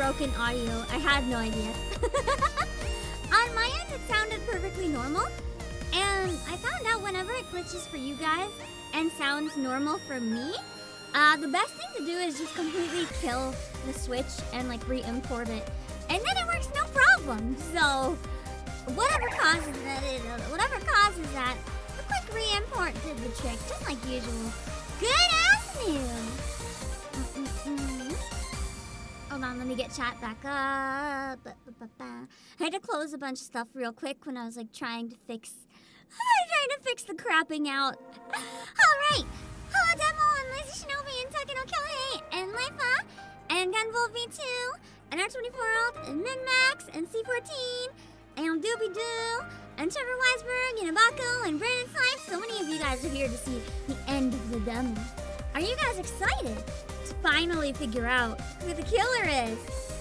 broken audio. I had no idea. On my end, it sounded perfectly normal. And I found out whenever it glitches for you guys and sounds normal for me, the best thing to do is just completely kill the Switch and like re-import it. And then it works no problem. So whatever causes that, a quick re-import did the trick, just like usual. Good afternoon. Hold on, let me get chat back up. I had to close a bunch of stuff real quick when I was like trying to fix the crapping out. Alright. Hello Demo and Lazy Shinobi and Takano Kyohei and Leifa and Gunvolt V2 and R24 and Minmax and C14 and Doobie Doo and Trevor Weisberg and Abako and Brandon Sipes. So many of you guys are here to see the end of the demo. Are you guys excited to finally figure out who the killer is?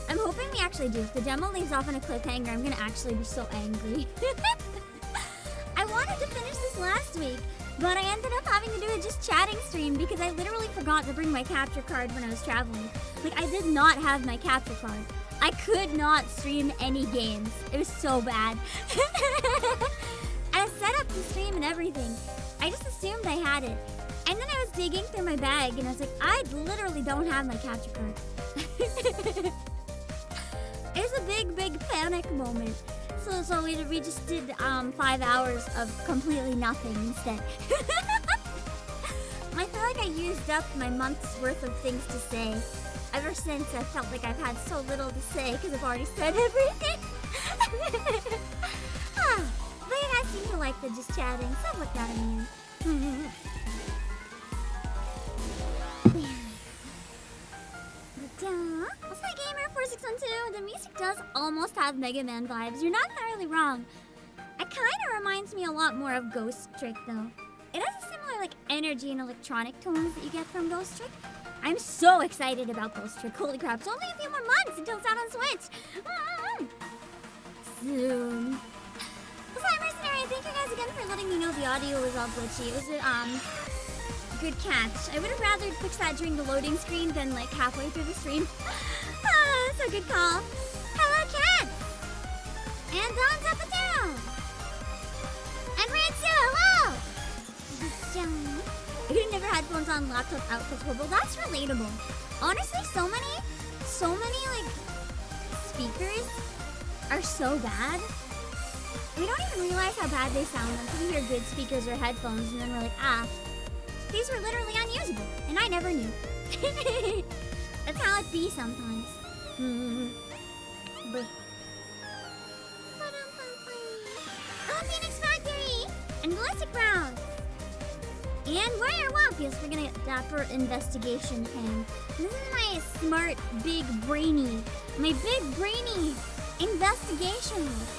I'm hoping we actually do. If the demo leaves off on a cliffhanger, I'm gonna actually be so angry. I wanted to finish this last week, but I ended up having to do a just chatting stream because I literally forgot to bring my capture card when I was traveling. Like, I did not have my capture card. I could not stream any games. It was so bad. I set up the stream and everything. I just assumed I had it. And then I was digging through my bag and I was like, I literally don't have my capture card. It was a big panic moment. So we just did 5 hours of completely nothing instead. I feel like I used up my month's worth of things to say. Ever since I felt like I've had so little to say because I've already said everything. But you guys seem to like the just chatting, so what that means. What's that gamer 4612? The music does almost have Mega Man vibes. You're not entirely wrong. It kind of reminds me a lot more of Ghost Trick though. It has a similar like energy and electronic tones that you get from Ghost Trick. I'm so excited about Ghost Trick. Holy crap, it's only a few more months until it's out on Switch. Soon. What's that, Mercenary? Thank you guys again for letting me know the audio was all glitchy. It was a good catch. I would have rather fix that during the loading screen than like halfway through the stream. So good call. Hello, Cat! And Don's up and down! And Ransu, hello! I could have never had phones on laptop outputs. Well, that's relatable. Honestly, so many like speakers are so bad. We don't even realize how bad they sound until we hear good speakers or headphones, and then we're like, these were literally unusable, and I never knew. That's how it be sometimes. Phoenix Factory and Ballistic Brown. And Warrior Wampius for getting a dapper investigation hand. This is my smart, big brainy investigation look.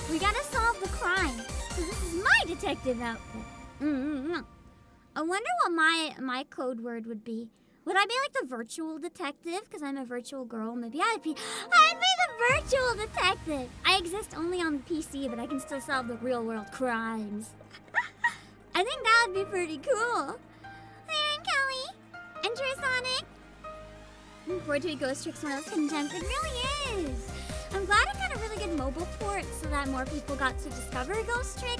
We gotta solve the crime. So this is my detective outfit. I wonder what my code word would be. Would I be like the virtual detective? Because I'm a virtual girl. Maybe I'd be the virtual detective. I exist only on PC, but I can still solve the real world crimes. I think that would be pretty cool. Hey, and Kelly. And Sonic. Looking forward to a Ghost Trick's one of those hidden gems. It really is. I'm glad it got a really good mobile port so that more people got to discover Ghost Trick.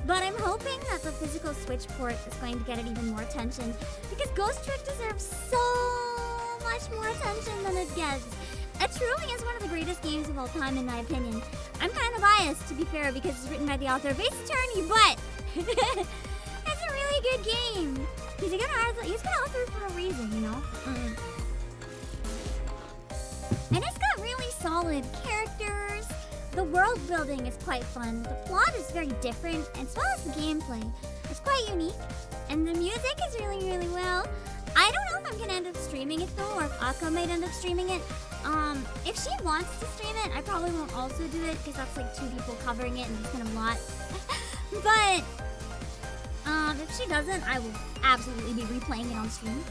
But I'm hoping that the physical Switch port is going to get it even more attention because Ghost Trick deserves so much more attention than it gets. It truly is one of the greatest games of all time in my opinion. I'm kind of biased to be fair because it's written by the author of Ace Attorney, but it's a really good game. He's a good author for a reason, you know? And it's got really solid characters. The world building is quite fun. The plot is very different, as well as the gameplay. It's quite unique, and the music is really, really well. I don't know if I'm gonna end up streaming it though, or if Akka might end up streaming it. If she wants to stream it, I probably won't also do it because that's like 2 people covering it and it's kind of a lot. But if she doesn't, I will absolutely be replaying it on stream.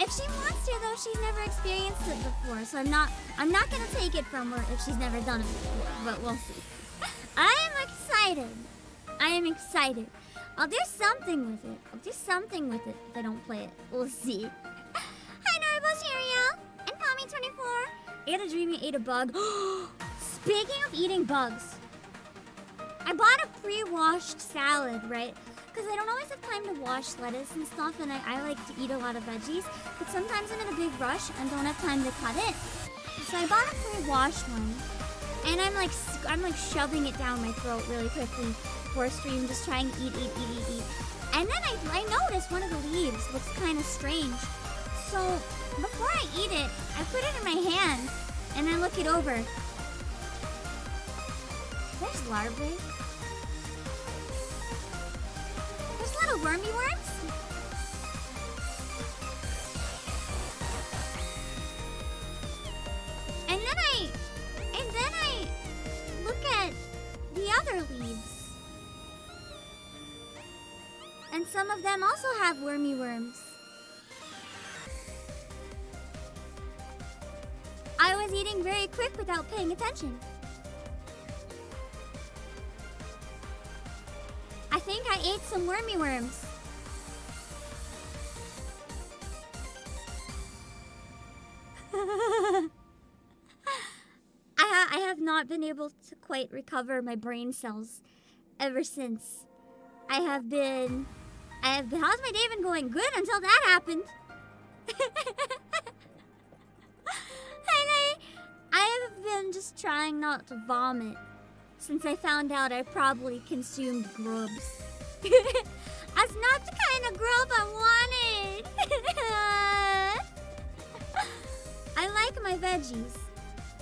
If she wants to, though, she's never experienced it before, so I'm not gonna take it from her if she's never done it before, but we'll see. I am excited. I'll do something with it. If I don't play it. We'll see. Hi, Narbo Cheerio and Tommy24 I had a dream you ate a bug. Speaking of eating bugs, I bought a pre-washed salad, right? Because I don't always have time to wash lettuce and stuff, and I like to eat a lot of veggies. But sometimes I'm in a big rush and don't have time to cut it. So I bought a pre-washed one, and I'm like shoving it down my throat really quickly for stream, just trying to eat. And then I noticed one of the leaves looks kind of strange. So before I eat it, I put it in my hand, and I look it over. There's larvae. There's little wormy worms. And then I look at the other leaves. And some of them also have wormy worms. I was eating very quick without paying attention. I think I ate some wormy worms. I have not been able to quite recover my brain cells ever since. How's my day been going? Good until that happened. I have been just trying not to vomit since I found out I probably consumed grubs. That's not the kind of grub I wanted. I like my veggies,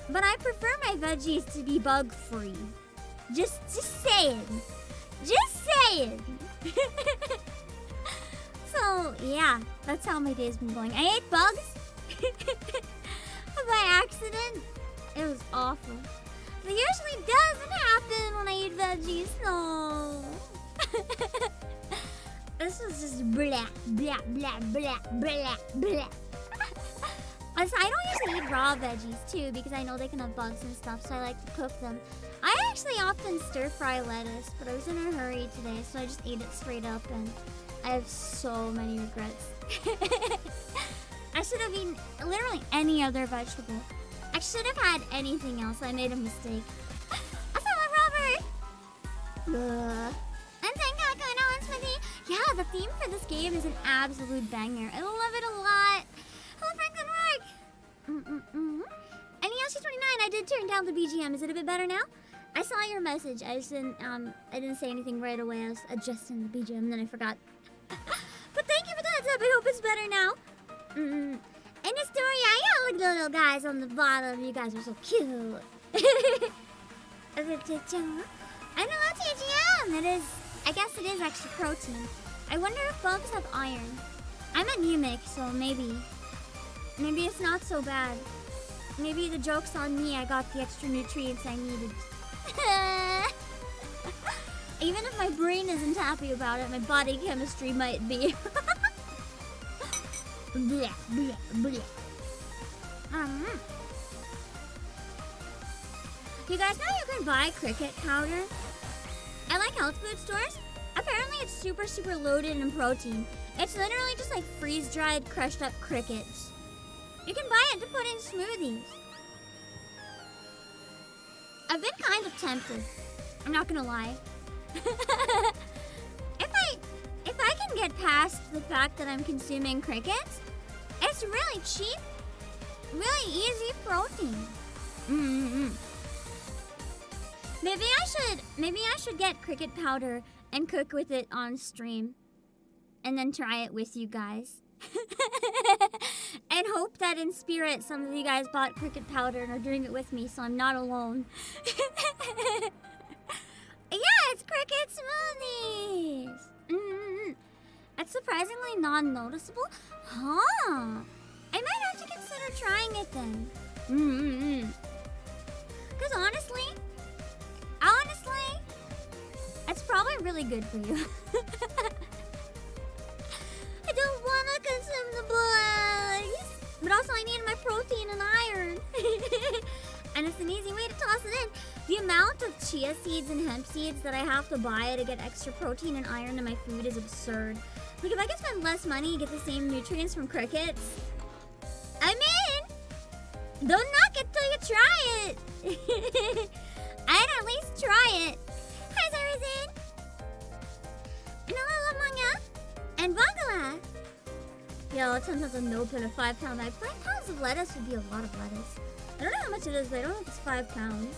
but I prefer my veggies to be bug-free. Just saying. Just saying. So, yeah, that's how my day's been going. I ate bugs by accident. It was awful. It usually doesn't happen when I eat veggies, no. This was just blah, blah, blah, blah, blah, blah. I don't usually eat raw veggies, too, because I know they can have bugs and stuff, so I like to cook them. I actually often stir-fry lettuce, but I was in a hurry today, so I just ate it straight up, and I have so many regrets. I should have eaten literally any other vegetable. I should have had anything else. I made a mistake. Hello, Robert! And thank God going on, Smithy. Yeah, the theme for this game is an absolute banger. I love it a lot. Hello, Franklin Rourke! And Yoshi29, I did turn down the BGM. Is it a bit better now? I saw your message. I just didn't, I didn't say anything right away. I was adjusting the BGM, and then I forgot. But thank you for the heads up. I hope it's better now. In the story, yeah, look at the little guys on the bottom. You guys are so cute. I know TGM. It is, I guess it is extra protein. I wonder if bugs have iron. I'm anemic, so maybe it's not so bad. Maybe the joke's on me. I got the extra nutrients I needed. Even if my brain isn't happy about it, my body chemistry might be. Blech, blech, blech. You guys know you can buy cricket powder? I like health food stores. Apparently it's super, super loaded in protein. It's literally just like freeze-dried, crushed up crickets. You can buy it to put in smoothies. I've been kind of tempted. I'm not gonna lie. If I can get past the fact that I'm consuming crickets, it's really cheap, really easy protein. Maybe I should get cricket powder and cook with it on stream, and then try it with you guys. And hope that in spirit some of you guys bought cricket powder and are doing it with me, so I'm not alone. Yeah, it's cricket smoothies. It's surprisingly non-noticeable. Huh. I might have to consider trying it then. Because honestly, it's probably really good for you. I don't want to consume the bugs. But also I need my protein and iron. And it's an easy way to toss it in. The amount of chia seeds and hemp seeds that I have to buy to get extra protein and iron in my food is absurd. Like, if I could spend less money and get the same nutrients from crickets, I'm in! Don't knock it till you try it. I'd at least try it. Hi, Zarazin. And hello, Manga. And Bangala. Yo, it turns out a no put a 5 pound bag. 5 pounds of lettuce would be a lot of lettuce. I don't know how much it is, but I don't know if it's 5 pounds.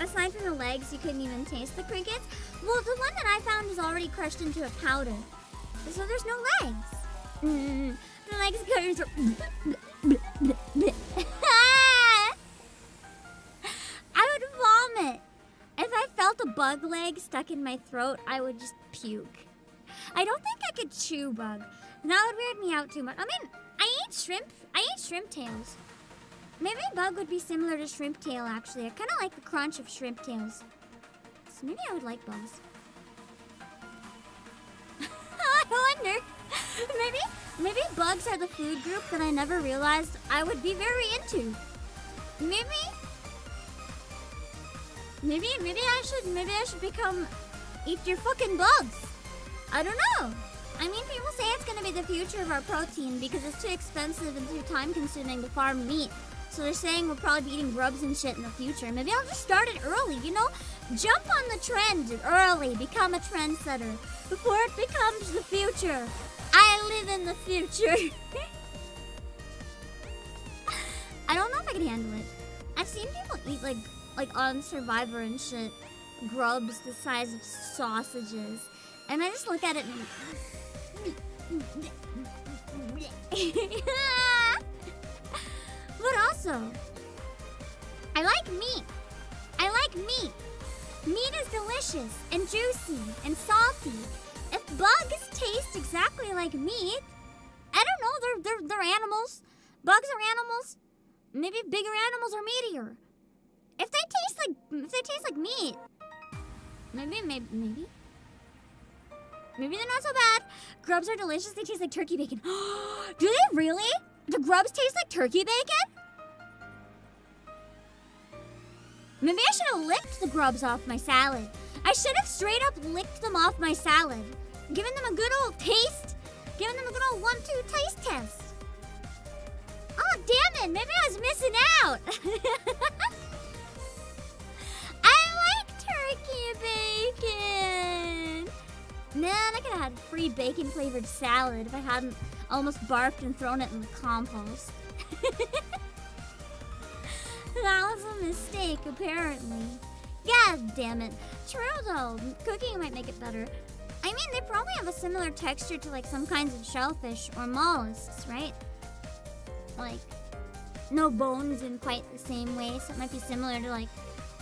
Aside from the legs, you couldn't even taste the crickets. Well, the one that I found is already crushed into a powder. So there's no legs. The legs are... I would vomit. If I felt a bug leg stuck in my throat, I would just puke. I don't think I could chew bug. That would weird me out too much. I mean, I ate shrimp tails. Maybe bug would be similar to shrimp tail, actually. I kind of like the crunch of shrimp tails. So maybe I would like bugs. I wonder. Maybe bugs are the food group that I never realized I would be very into. Maybe I should become eat your fucking bugs. I don't know. I mean, people say it's gonna be the future of our protein because it's too expensive and too time consuming to farm meat. So they're saying we'll probably be eating grubs and shit in the future. Maybe I'll just start it early, you know? Jump on the trend early, become a trendsetter before it becomes the future. I live in the future. I don't know if I can handle it. I've seen people eat like on Survivor and shit, grubs the size of sausages. And I just look at it and... But also, I like meat. Meat is delicious and juicy and salty. If bugs taste exactly like meat, I don't know, they're animals. Bugs are animals. Maybe bigger animals are meatier. If they taste like meat, maybe they're not so bad. Grubs are delicious. They taste like turkey bacon. Do they really? Do grubs taste like turkey bacon? Maybe I should have licked the grubs off my salad. I should have straight up licked them off my salad. Given them a good old taste. Given them a good old 1-2 taste test. Oh, damn it. Maybe I was missing out. I like turkey bacon. Man, I could have had free bacon-flavored salad if I hadn't almost barfed and thrown it in the compost. That was a mistake, apparently. God damn it. True, though. Cooking might make it better. I mean, they probably have a similar texture to, like, some kinds of shellfish or mollusks, right? Like, no bones in quite the same way, so it might be similar to, like,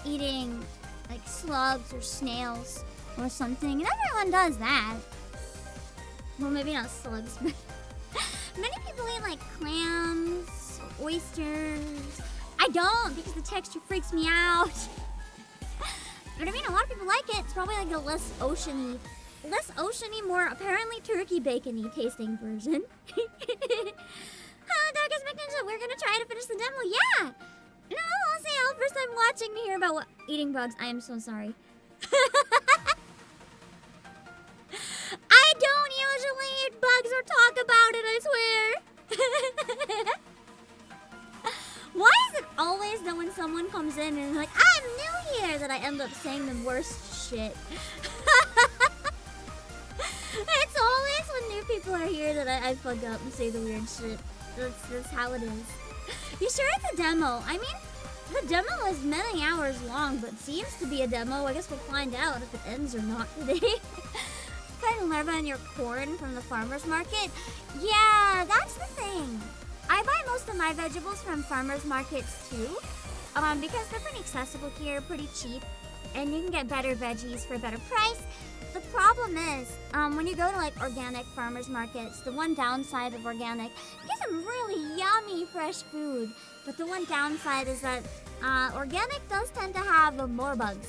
eating, like, slugs or snails or something. And everyone does that. Well, maybe not slugs, but many people eat, like, clams, oysters. I don't, because the texture freaks me out. But I mean, a lot of people like it. It's probably like a less oceany, more apparently turkey bacon-y tasting version. Hello, Darkest McNinja. We're gonna try to finish the demo. Yeah. No, I'll say first time watching to hear about eating bugs. I am so sorry. I don't usually eat bugs or talk about it, I swear. Why is it always that when someone comes in and is like, I'm new here, that I end up saying the worst shit? It's always when new people are here that I fuck up and say the weird shit. That's how it is. You sure it's a demo? I mean, the demo is many hours long, but seems to be a demo. I guess we'll find out if it ends or not today. Find larvae in your corn from the farmer's market? Yeah, that's the thing. I buy most of my vegetables from farmers markets too, because they're pretty accessible here, pretty cheap, and you can get better veggies for a better price. The problem is, when you go to like organic farmers markets, the one downside of organic, you get some really yummy fresh food, but the one downside is that organic does tend to have more bugs.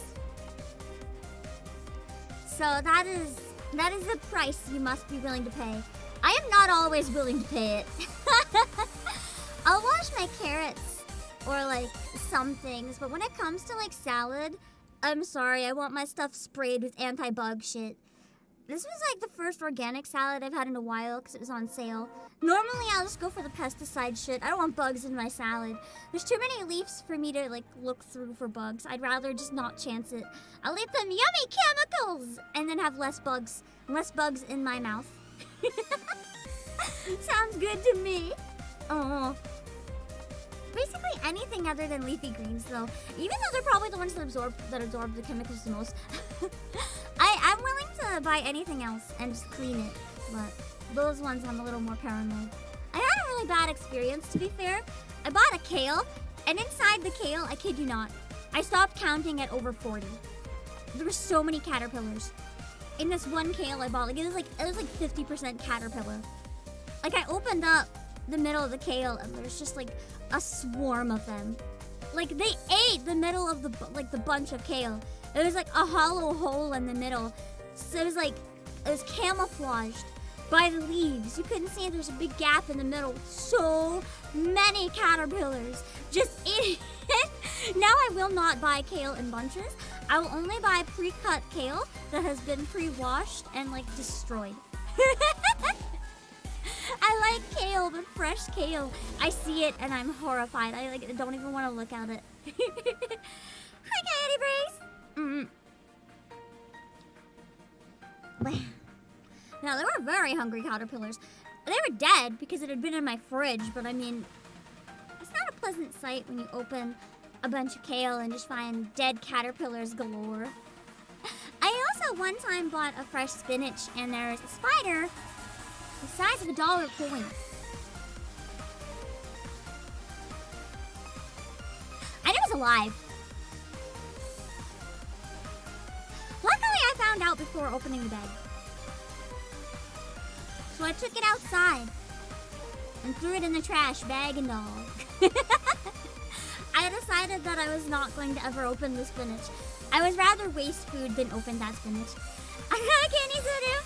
So that is the price you must be willing to pay. I am not always willing to pay it. I'll wash my carrots or like some things, but when it comes to like salad, I'm sorry, I want my stuff sprayed with anti-bug shit. This was like the first organic salad I've had in a while because it was on sale. Normally I'll just go for the pesticide shit. I don't want bugs in my salad. There's too many leaves for me to like look through for bugs. I'd rather just not chance it. I'll eat them yummy chemicals and then have less bugs in my mouth. Sounds good to me. Oh. Basically anything other than leafy greens though. Even though they're probably the ones that absorb the chemicals the most. I'm willing to buy anything else and just clean it, but those ones I'm a little more paranoid. I had a really bad experience, to be fair. I bought a kale, and inside the kale, I kid you not, I stopped counting at over 40. There were so many caterpillars. In this one kale I bought, it was like 50% caterpillar. Like I opened up the middle of the kale and there's just like a swarm of them. Like they ate the middle of the bunch of kale. It was like a hollow hole in the middle. So it was camouflaged by the leaves. You couldn't see it. There's a big gap in the middle. So many caterpillars just eating it. Now I will not buy kale in bunches. I will only buy pre-cut kale that has been pre-washed and like destroyed. I like kale, but fresh kale. I see it and I'm horrified. I don't even want to look at it. Hi, Coyote Breeze. Now, they were very hungry caterpillars. They were dead because it had been in my fridge, but I mean, it's not a pleasant sight when you open a bunch of kale and just find dead caterpillars galore. I also one time bought a fresh spinach and there's a spider the size of a dollar coin. And it was alive. Luckily, I found out before opening the bag. So I took it outside and threw it in the trash, bag and all. I decided that I was not going to ever open the spinach. I would rather waste food than open that spinach. I got a candy soda.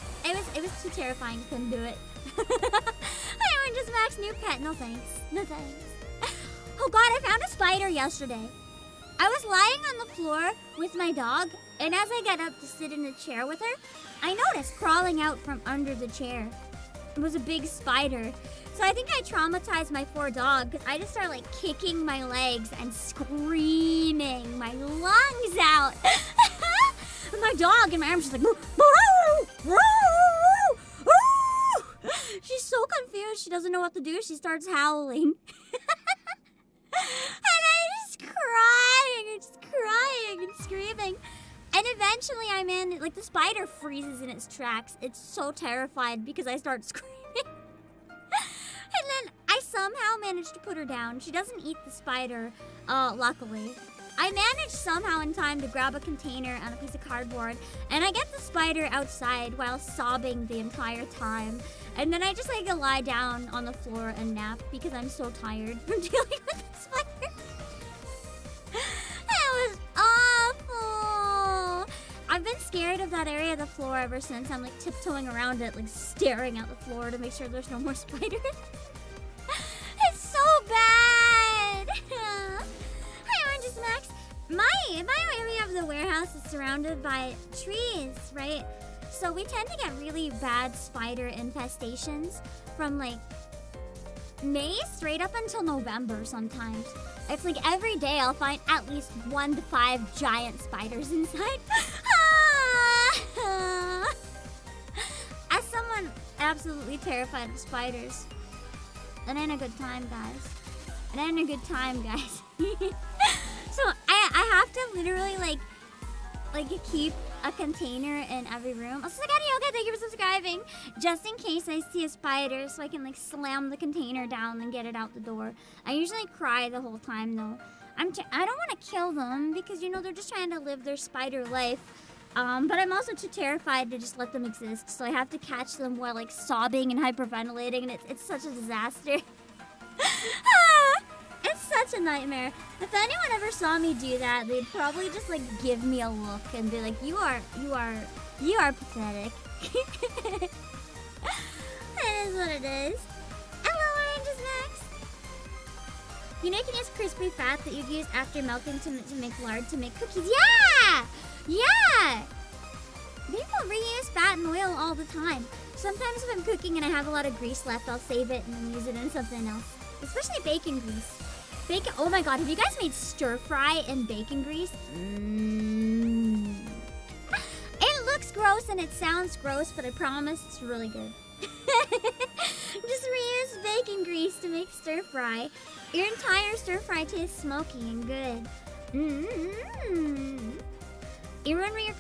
It was too terrifying. Couldn't do it. I just Max new pet. No thanks. No thanks. Oh God, I found a spider yesterday. I was lying on the floor with my dog, and as I got up to sit in a chair with her, I noticed crawling out from under the chair. It was a big spider. So I think I traumatized my poor dog because I just started like kicking my legs and screaming my lungs out. And my dog in my arms, she's like, she's so confused. She doesn't know what to do. She starts howling. And I'm just crying and screaming. And eventually I'm in, like the spider freezes in its tracks. It's so terrified because I start screaming. And then I somehow managed to put her down. She doesn't eat the spider, luckily. I managed somehow in time to grab a container and a piece of cardboard, and I get the spider outside while sobbing the entire time. And then I just like lie down on the floor and nap because I'm so tired from dealing with the spider. That was awful. I've been scared of that area of the floor ever since. I'm like tiptoeing around it, like staring at the floor to make sure there's no more spiders. It's so bad. Hi, Oranges Max. My area of the warehouse is surrounded by trees, right? So we tend to get really bad spider infestations from like May straight up until November sometimes. It's like every day I'll find at least 1 to 5 giant spiders inside. As someone absolutely terrified of spiders, it ain't a good time, guys. It ain't a good time, guys. So I have to literally like keep a container in every room. Also, okay, thank you for subscribing. Just in case I see a spider, so I can like slam the container down and get it out the door. I usually cry the whole time though. I don't want to kill them because you know they're just trying to live their spider life. But I'm also too terrified to just let them exist, so I have to catch them while like sobbing and hyperventilating, and it's such a disaster. It's such a nightmare. If anyone ever saw me do that, they'd probably just like give me a look and be like, you are pathetic. That is what it is. Hello, Oranges Max. You know you can use crispy fat that you've used after melting to make lard to make cookies. Yeah! Yeah! People reuse fat and oil all the time. Sometimes if I'm cooking and I have a lot of grease left, I'll save it and then use it in something else. Especially bacon grease. Bacon, oh my god, have you guys made stir fry in bacon grease? It looks gross and it sounds gross, but I promise it's really good. Just reuse bacon grease to make stir fry. Your entire stir fry tastes smoky and good. You remember your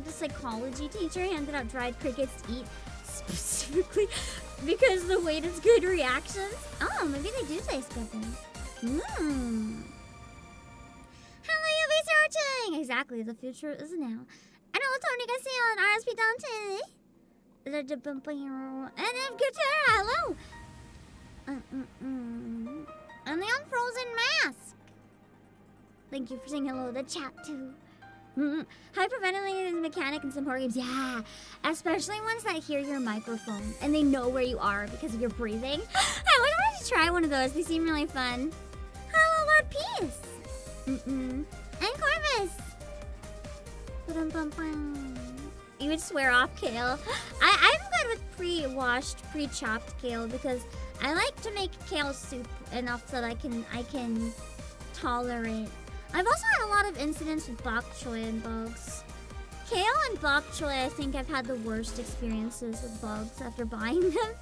psychology teacher handed out dried crickets to eat specifically because the weight is good reactions? Oh, maybe they do taste good then. Hello, you researching! Exactly, the future is now. Hello, Tony Garcia and RSP Dante. And then Guitar, hello! And the unfrozen mask. Thank you for saying hello to the chat too. Hyperventilating mechanic in some horror games, yeah. Especially ones that hear your microphone and they know where you are because of your breathing. I wanted to try one of those. They seem really fun. Hello, Lord Peace. And Corvus. You would swear off kale. I'm good with pre-washed, pre-chopped kale because I like to make kale soup enough that I can tolerate. I've also had a lot of incidents with bok choy and bugs. Kale and bok choy, I think I've had the worst experiences with bugs after buying them.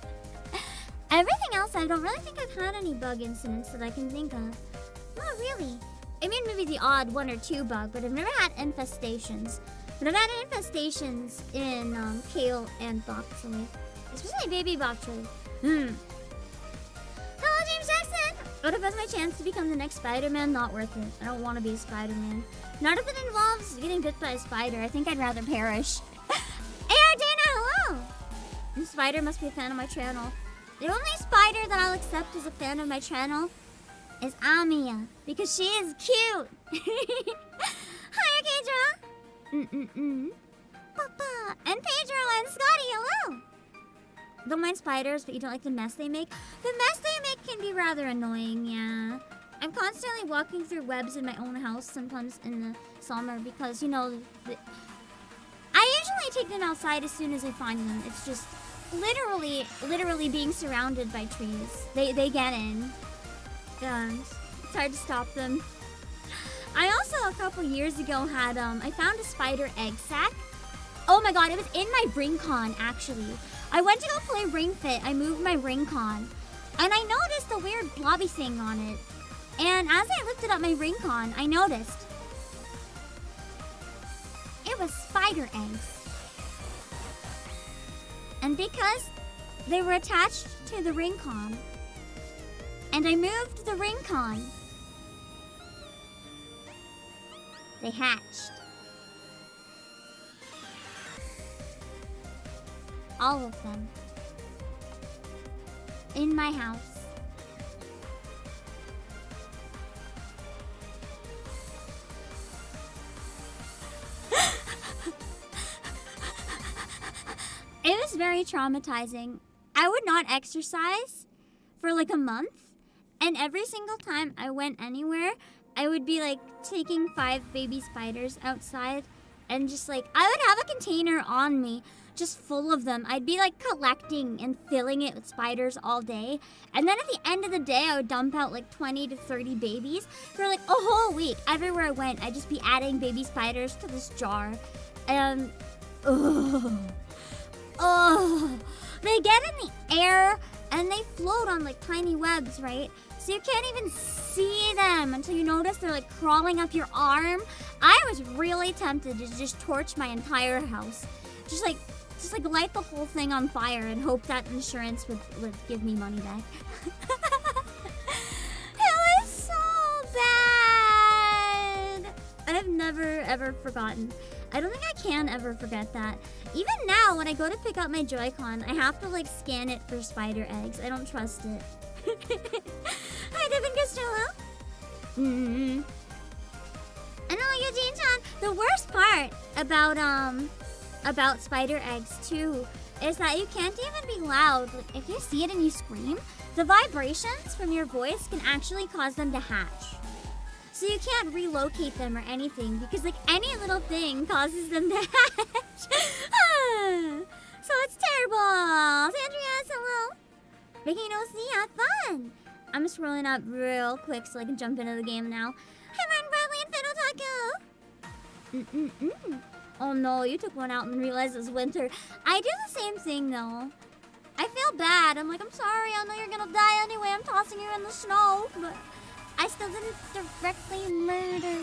Everything else, I don't really think I've had any bug incidents that I can think of. Not really. I mean, maybe the odd 1 or 2 bug, but I've never had infestations. But I've had infestations in kale and bok choy. Especially baby bok choy. Hello, James Jackson! What if it's my chance to become the next Spider-Man? Not worth it. I don't want to be a Spider-Man. Not if it involves getting bit by a spider. I think I'd rather perish. Hey, Ardana, hello! And Spider must be a fan of my channel. The only spider that I'll accept as a fan of my channel is Amiya. Because she is cute! Hi, Arcadra! Papa! And Pedro and Scotty, hello! Don't mind spiders, but you don't like the mess they make? The mess they make can be rather annoying, yeah. I'm constantly walking through webs in my own house, sometimes in the summer, because, you know, I usually take them outside as soon as I find them. It's just literally being surrounded by trees. They get in. And it's hard to stop them. I also, a couple years ago, had, I found a spider egg sac. Oh my god, it was in my ring con, actually. I went to go play Ring Fit. I moved my ring con. And I noticed a weird blobby thing on it. And as I lifted up my ring con, I noticed it was spider eggs. And because they were attached to the ring con, and I moved the ring con, they hatched. All of them. In my house. It was very traumatizing. I would not exercise for like a month. And every single time I went anywhere, I would be like taking 5 baby spiders outside. And just like, I would have a container on me just full of them. I'd be like collecting and filling it with spiders all day. And then at the end of the day, I would dump out like 20 to 30 babies for like a whole week. Everywhere I went, I'd just be adding baby spiders to this jar. And, they get in the air and they float on like tiny webs, right? So you can't even see them until you notice they're like crawling up your arm. I was really tempted to just torch my entire house. Just like light the whole thing on fire and hope that insurance would give me money back. It was so bad. I've never ever forgotten. I don't think I can ever forget that. Even now, when I go to pick up my Joy-Con, I have to like scan it for spider eggs. I don't trust it. Hi, Devin Costello. And hello, Eugene-chan. The worst part about spider eggs too is that you can't even be loud. Like, if you see it and you scream, the vibrations from your voice can actually cause them to hatch. So you can't relocate them or anything because like any little thing causes them to hatch. So it's terrible. Sandrias, hello. Making no see, have fun. I'm scrolling up real quick so I can jump into the game now. Hi, Martin Bradley and Fiddle Taco. Oh no, you took one out and realized it's winter. I do the same thing though. I feel bad. I'm like, I'm sorry. I know you're gonna die anyway. I'm tossing you in the snow, but I still didn't directly murder.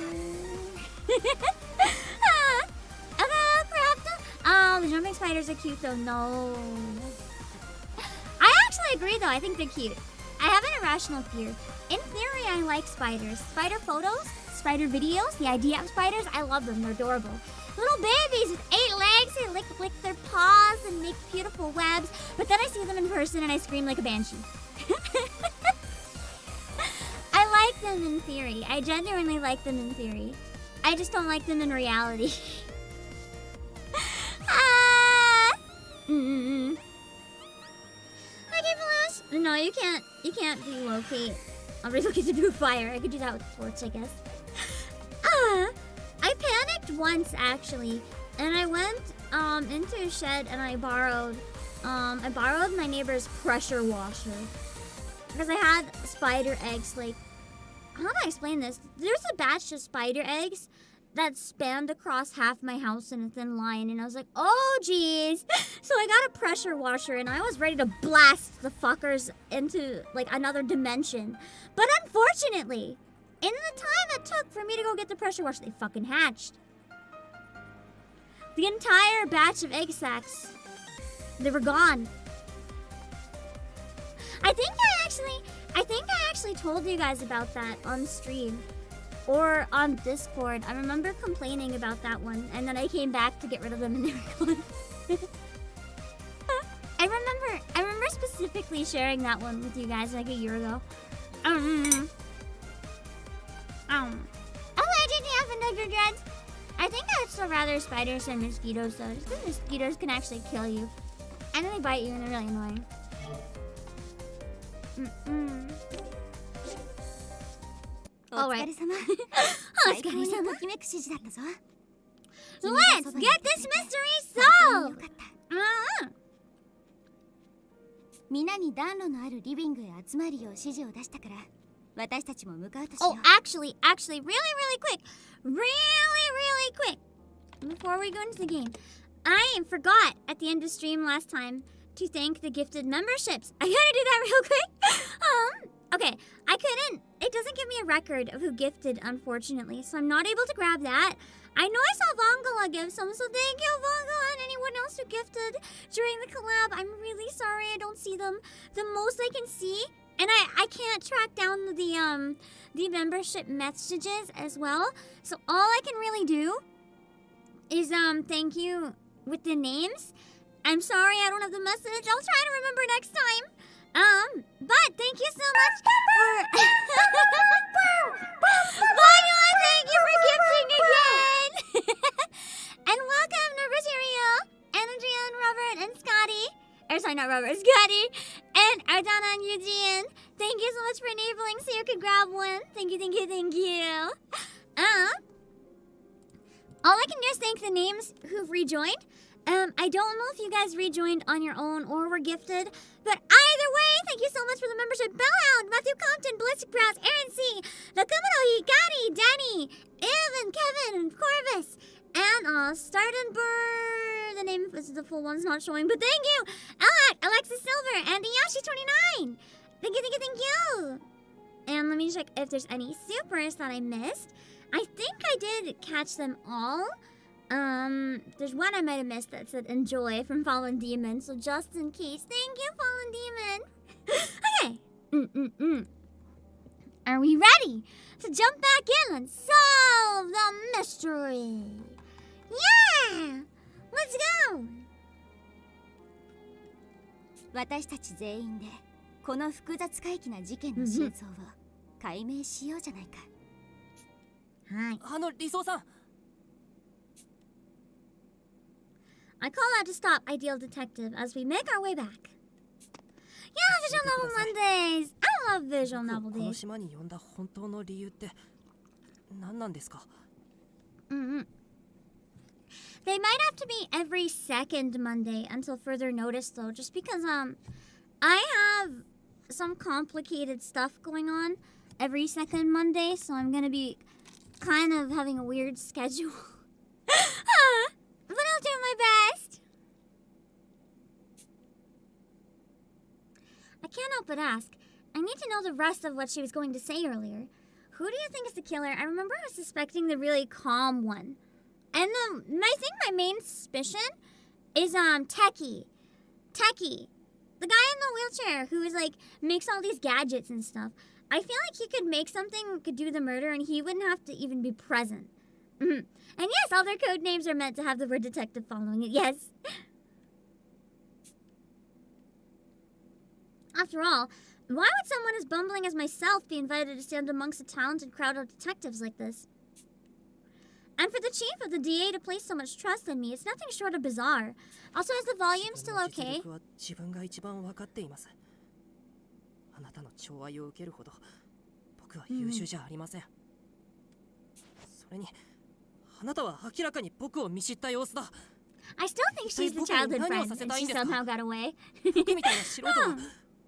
Oh, the jumping spiders are cute though. No. I actually agree though. I think they're cute. I have an irrational fear. In theory, I like spiders. Spider photos, spider videos, the idea of spiders, I love them. They're adorable. Little babies with 8 legs, they lick their paws and make beautiful webs. But then I see them in person and I scream like a banshee. I like them in theory. I genuinely like them in theory. I just don't like them in reality. No, you can't relocate. I'll relocate to do fire. I could do that with torch, I guess. I panicked once actually, and I went into a shed and I borrowed my neighbor's pressure washer because I had spider eggs. Like, how do I explain this? There's a batch of spider eggs that spanned across half my house in a thin line, and I was like, oh geez. So I got a pressure washer and I was ready to blast the fuckers into like another dimension. But unfortunately, in the time it took for me to go get the pressure washer, they fucking hatched. The entire batch of egg sacs, they were gone. I think I actually told you guys about that on stream. Or on Discord. I remember complaining about that one, and then I came back to get rid of them and they were gone. I remember specifically sharing that one with you guys like a year ago. Oh, I didn't have another dreads. I think I'd still rather spiders than mosquitoes though, just because mosquitoes can actually kill you. And then they bite you and they're really annoying. Alright. Let's get this mystery solved! Oh, actually, really quick, before we go into the game, I forgot at the end of stream last time to thank the gifted memberships. I gotta do that real quick. Okay, it doesn't give me a record of who gifted, unfortunately, so I'm not able to grab that. I know I saw Vongala give some, so thank you, Vongala, and anyone else who gifted during the collab. I'm really sorry I don't see them. The most I can see, and I can't track down the membership messages as well, so all I can really do is thank you with the names. I'm sorry I don't have the message. I'll try to remember next time. But thank you so much for Viola, thank you for gifting again. And welcome to Rosario, Andrea and Robert and Scotty. Or sorry, not Robert, Scotty. And Ardana and Eugene. Thank you so much for enabling so you could grab one. Thank you. All I can do is thank the names who've rejoined. I don't know if you guys rejoined on your own or were gifted, but either way, thank you so much for the membership. Bellhound, Matthew Compton, Ballistic Brass, Aaron C, Nakamuro, Hikari, Danny, Evan, Kevin, and Corvus, and Stardenburg. The name is the full one's not showing, but thank you. Alexis Silver, and Yashi29. Thank you. And let me check if there's any supers that I missed. I think I did catch them all. There's one I might have missed that said enjoy from Fallen Demon, so just in case. Thank you, Fallen Demon. Okay. Are we ready to jump back in and solve the mystery? Yeah! Let's go! 私たち全員でこの複雑怪奇な事件の真相を解明しようじゃないか。はい。理想さん。I call out to stop Ideal Detective as we make our way back. Yeah, Visual Novel Mondays! I love Visual Novel Days. この島に呼んだ本当の理由って何なんですか？ They might have to be every second Monday until further notice, though, just because I have some complicated stuff going on every second Monday, so I'm gonna be kind of having a weird schedule. But I'll do my best. I can't help but ask. I need to know the rest of what she was going to say earlier. Who do you think is the killer? I remember I was suspecting the really calm one. And I think my main suspicion is Techie. Techie. The guy in the wheelchair who is like makes all these gadgets and stuff. I feel like he could make something, could do the murder, and he wouldn't have to even be present. And yes, all their code names are meant to have the word detective following it. Yes. After all, why would someone as bumbling as myself be invited to stand amongst a talented crowd of detectives like this? And for the chief of the DA to place so much trust in me, it's nothing short of bizarre. Also, is the volume still okay? 自分が一番分かっています。あなたの寵愛を受けるほど僕は優秀じゃありません。それにあなたは明らかに僕を見知った様子だ。I still think she's the childhood friend, and she somehow got away. 僕みたいな素人は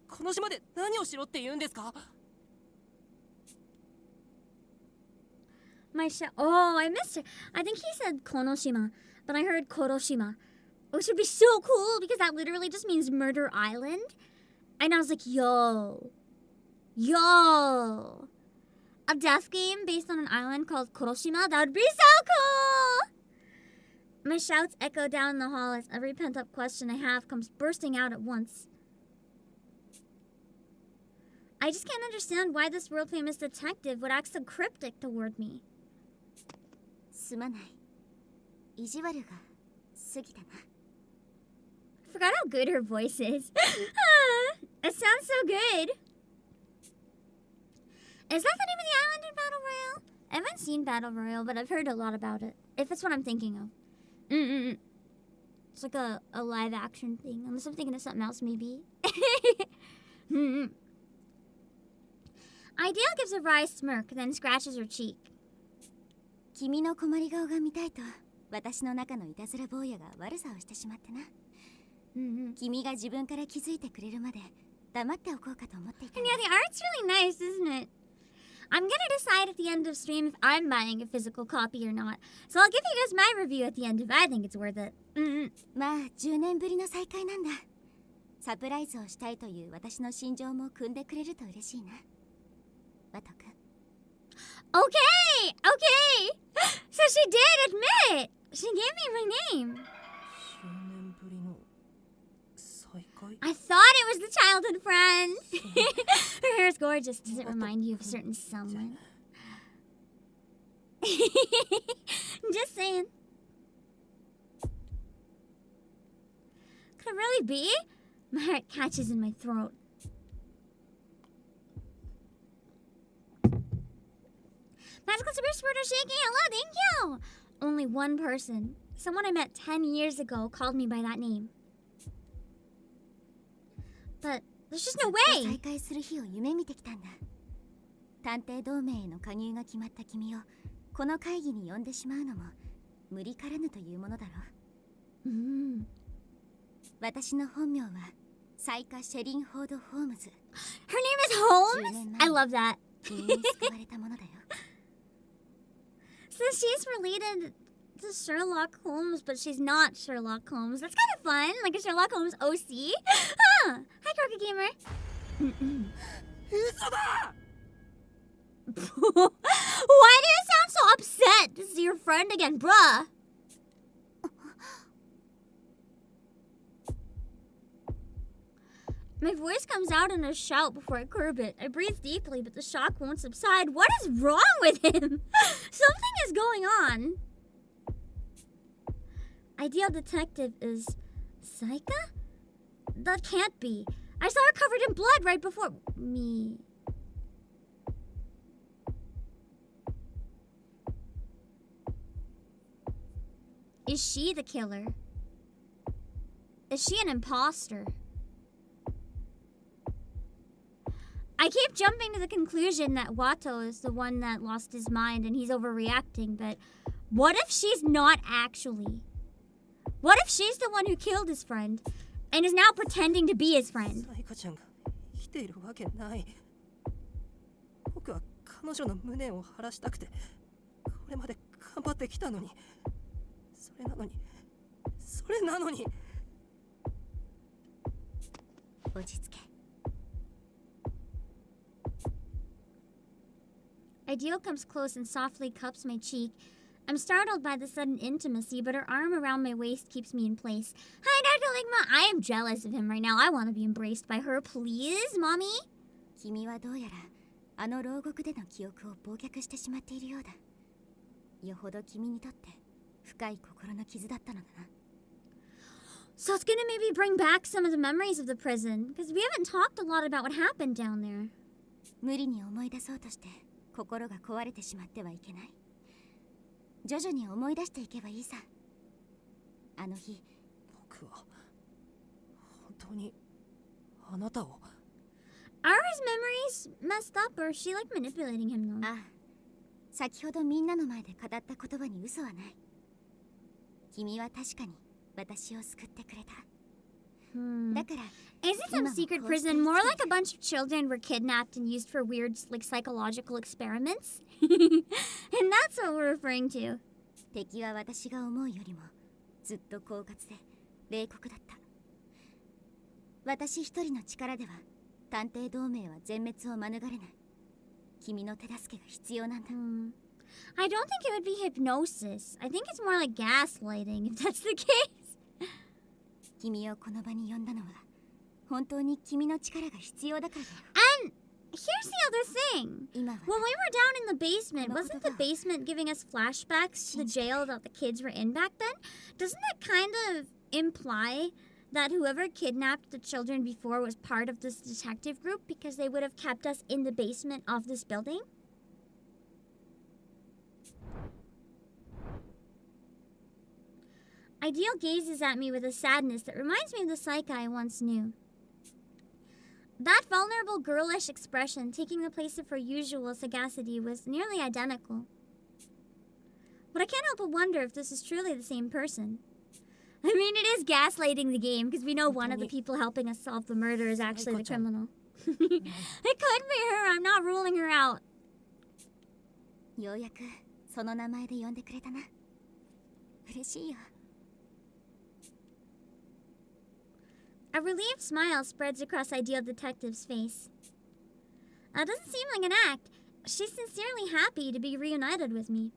この島で何をしろって言うんですか? Oh, I missed her. I think he said Konoshima, but I heard Koroshima, which would be so cool because that literally just means Murder Island. And I was like, yo, a death game based on an island called Koroshima? That would be so cool! My shouts echo down the hall as every pent-up question I have comes bursting out at once. I just can't understand why this world-famous detective would act so cryptic toward me. すまない。意地悪が過ぎたな。I forgot how good her voice is. It sounds so good. Is that the name of the island in Battle Royale? I haven't seen Battle Royale, but I've heard a lot about it. If it's what I'm thinking of. It's like a live action thing. Unless I'm thinking of something else, maybe. Ideal gives a wry smirk, then scratches her cheek. 君の困り顔が見たいと私の中のいたずら坊やが悪さをしてしまってな。君が自分から気づいてくれるまで黙っておこうかと思っていた。And yeah, the art's really nice, isn't it? I'm gonna decide at the end of stream if I'm buying a physical copy or not. So I'll give you guys my review at the end if I think it's worth it. まあ10年ぶりの再会なんだ。サプライズをしたいという私の心情も汲んでくれると嬉しいな。ワト君。Okay! Okay! So she did admit! She gave me my name. 10年ぶりの再会? I thought it was the childhood friend. Her hair is gorgeous. Does it remind you of a certain someone? Just saying. Could it really be? My heart catches in my throat. Magical Super Squirter shaking. Hello, thank you. Only one person, someone I met 10 years ago, called me by that name. But there's just no way. 再会する日を夢見てきたんだ。探偵同盟への加入が決まった君をこの会議に呼んでしまうのも無理からぬというものだろう。私の本名はサイカ・シェリン・フォード・ホームズ。Her name is Holmes? I love that. 君に救われたものだよ。So she's related to Sherlock Holmes, but she's not Sherlock Holmes. That's kind of fun, like a Sherlock Holmes OC. Hi, Crooked Gamer. 嘘だ! Why do you sound so upset to see your friend again, bruh? My voice comes out in a shout before I curb it. I breathe deeply, but the shock won't subside. What is wrong with him? Something is going on. Ideal detective is Saika? That can't be. I saw her covered in blood right before me. Is she the killer? Is she an imposter? I keep jumping to the conclusion that Wato is the one that lost his mind and he's overreacting, but what if she's not actually? What if she's the one who killed his friend and is now pretending to be his friend? サイカちゃんが生きているわけない。僕は彼女の無念を晴らしたくてこれまで頑張ってきたのに、それなのに落ち着け。 Ideal comes close and softly cups my cheek. I'm startled by the sudden intimacy, but her arm around my waist keeps me in place. Hi, Dr. Ligma. I am jealous of him right now. I want to be embraced by her. Please, Mommy? 君はどうやらあの牢獄での記憶を忘却してしまっているようだ。よほど君にとって深い心の傷だったのだな。 So it's gonna maybe bring back some of the memories of the prison, because we haven't talked a lot about what happened down there. 無理に思い出そうとして心が壊れてしまってはいけない。徐々に思い出していけばいいさ。あの日、僕は本当にあなたを。 Are his memories messed up, or is she like manipulating him though? ああ、先ほどみんなの前で語った言葉に嘘はない。君は確かに私を救ってくれた。だから、 Is it some secret prison more like a bunch of children were kidnapped and used for weird, like, psychological experiments? And that's what we're referring to. 敵は私が思うよりもずっと狡猾で冷酷だった。私一人の力では探偵同盟は全滅を免れない。君の手助けが必要なんだ。I don't think it would be hypnosis. I think it's more like gaslighting, if that's the case. 君をこの場に呼んだのは本当に君の力が必要だからだよ。 And here's the other thing. 今は When we were down in the basement, wasn't the basement giving us flashbacks to the jail that the kids were in back then? Doesn't that kind of imply that whoever kidnapped the children before was part of this detective group because they would have kept us in the basement of this building? Ideal gazes at me with a sadness that reminds me of the Psyche I once knew. That vulnerable girlish expression taking the place of her usual sagacity was nearly identical. But I can't help but wonder if this is truly the same person. I mean, it is gaslighting the game, because we know one of the people helping us solve the murder is actually the criminal. It could be her. I'm not ruling her out. ようやくその名前で呼んでくれたな。嬉しいよ。 A relieved smile spreads across Ideal Detective's face. That doesn't seem like an act. She's sincerely happy to be reunited with me.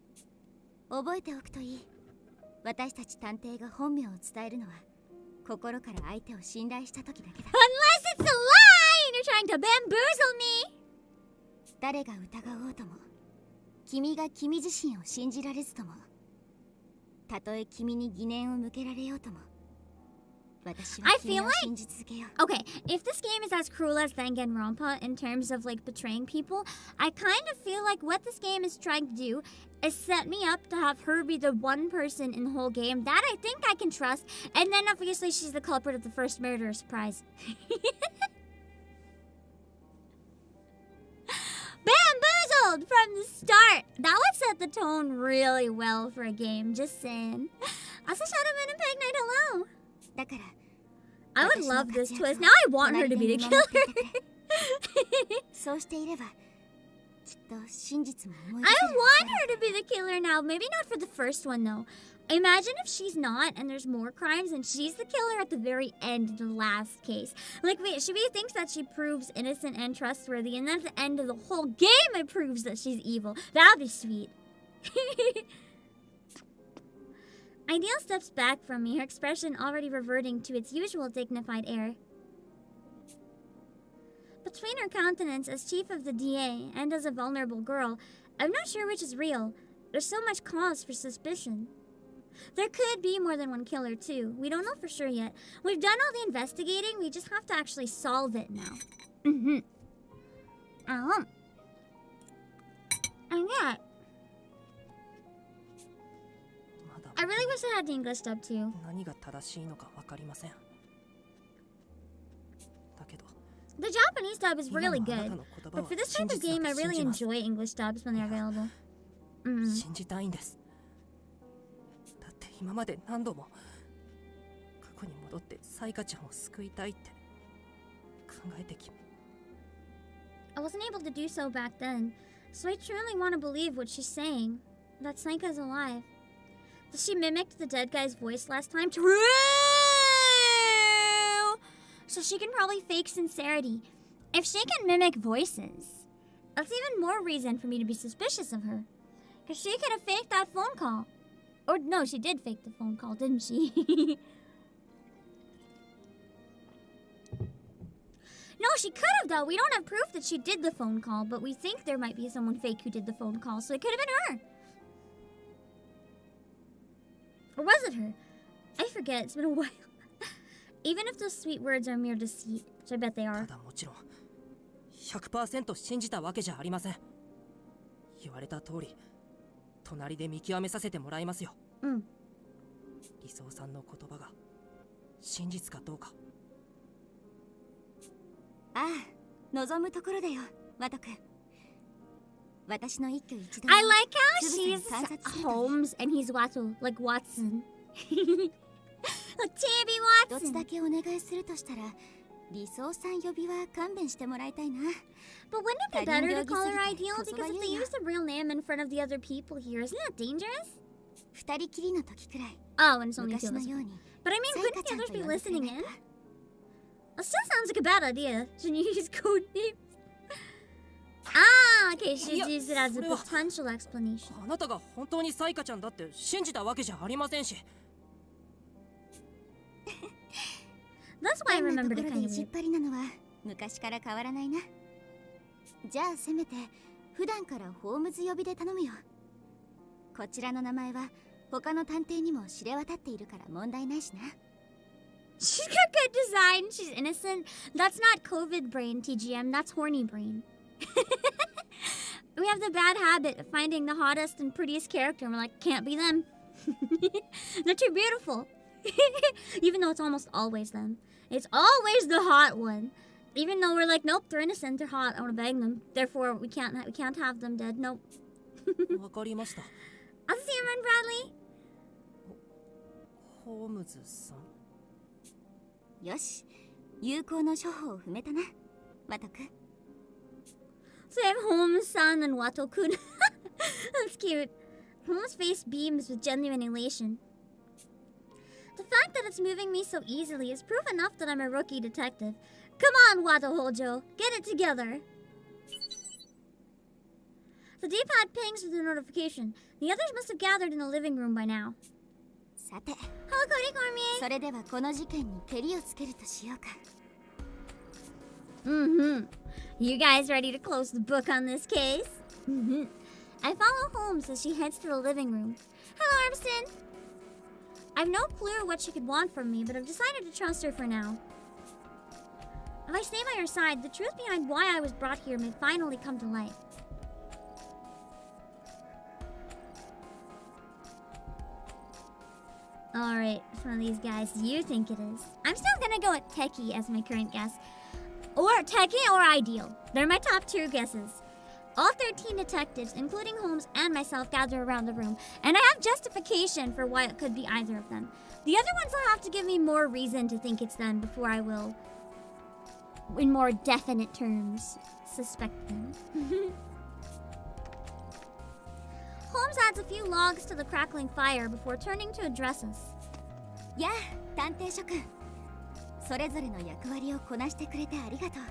覚えておくといい。私たち探偵が本名を伝えるのは心から相手を信頼した時だけだ。 Unless it's a lie and you're trying to bamboozle me! 誰が疑おうとも、君が君自身を信じられずとも、たとえ君に疑念を向けられようとも、私は君を信じ続けよう。 Okay, if this game is as cruel as Danganronpa in terms of like betraying people, I kind of feel like what this game is trying to do is set me up to have her be the one person in the whole game that I think I can trust, and then obviously she's the culprit of the first murder. Surprise. Bamboozled from the start. That would set the tone really well for a game, just saying. Also, Shadow Man and Peg Knight, hello. だから I would love this twist. Now I want her to be the killer. そうしていればきっと真実も思い I 出せる want her to be the killer now. Maybe not for the first one, though. Imagine if she's not and there's more crimes and she's the killer at the very end of the last case. Like, wait, she thinks that she proves innocent and trustworthy, and then at the end of the whole game it proves that she's evil. That'd be sweet. Ideal steps back from me, her expression already reverting to its usual dignified air. Between her countenance as chief of the DA and as a vulnerable girl, I'm not sure which is real. There's so much cause for suspicion. There could be more than one killer, too. We don't know for sure yet. We've done all the investigating, we just have to actually solve it now. And yeah. I really wish I had the English dub, too. 何が正しいのか分かりません。だけど The Japanese dub is really good, but for this type of game, I really enjoy English dubs when they're available. 信じたいんです。だって今まで何度もサイカちゃんを救いたいって考えてき。 I wasn't able to do so back then, so I truly want to believe what she's saying. That Saika's alive. That she mimicked the dead guy's voice last time. True! So she can probably fake sincerity. If she can mimic voices, that's even more reason for me to be suspicious of her. Because she could have faked that phone call. Or no, she did fake the phone call, didn't she? No, she could have, though. We don't have proof that she did the phone call, but we think there might be someone fake who did the phone call, so it could have been her. Or was it her? I forget. It's been a while. Even if those sweet words are mere deceit, which I bet they are. ただもちろん 100% 信じたわけじゃありません。言われた通り隣で見極めさせてもらいますよ。うん。理想さんの言葉が真実かどうか。ああ、望むところだよ、ワト君。私の一挙一動。 I like how she's Holmes and he's Watson, like Watson. Like Tabby ど Watson. つだけお願いするとしたら、理想さん呼びは勘弁してもらいたいな。 But wouldn't it be better to call her ideal? Because if they use the real name in front of the other people here, isn't that dangerous? 二人きりの時くらい、 Oh, and it's only 昔 two の of us. ように。 But I mean, couldn't the others be listening in? That still sounds like a bad idea. Shouldn't you use code names? Ah, okay, she Yeah, used it as a それは。 potential explanation. あなたが本当にサイカちゃんだって信じたわけじゃありませんし。 That's why I こんなと remembered こ it ろで kind 意 of 地っ weird. 張りなのは昔から変わらないな。じゃあせめて普段からホームズ呼びで頼むよ。こちらの名前は他の探偵にも知れ渡っているから問題ないしな。 She's got good design. She's innocent. That's not COVID brain, TGM. That's horny brain. We have the bad habit of finding the hottest and prettiest character, and we're like, can't be them. They're too beautiful. Even though it's almost always them. It's always the hot one. Even though we're like, nope, they're innocent, they're hot, I want to bang them. Therefore, we can't have them dead. Nope. わかりました。 I'll see you around, Bradley. ホームズさん。よし、有効の処方を踏めたな、ワト君。 So I have Holmes-san and Wato-kun. That's cute. Holmes' face beams with genuine elation. The fact that it's moving me so easily is proof enough that I'm a rookie detective. Come on, Wato Hojo, get it together. The D-pad pings with a notification. The others must have gathered in the living room by now. さて、 Hello, Cody Cormier. それではこの事件にケリをつけるとしようか。 You guys ready to close the book on this case? I follow Holmes as she heads to the living room. Hello, Armston. I've no clue what she could want from me, but I've decided to trust her for now. If I stay by her side, the truth behind why I was brought here may finally come to light. Alright, it's one of these guys you think it is. I'm still gonna go with Techie as my current guess. Or Techie or Ideal. They're my top two guesses. All 13 detectives, including Holmes and myself, gather around the room, and I have justification for why it could be either of them. The other ones will have to give me more reason to think it's them before I will, in more definite terms, suspect them. Holmes adds a few logs to the crackling fire before turning to address us. やあ、探偵諸君。それぞれの役割をこなしてくれてありがとう。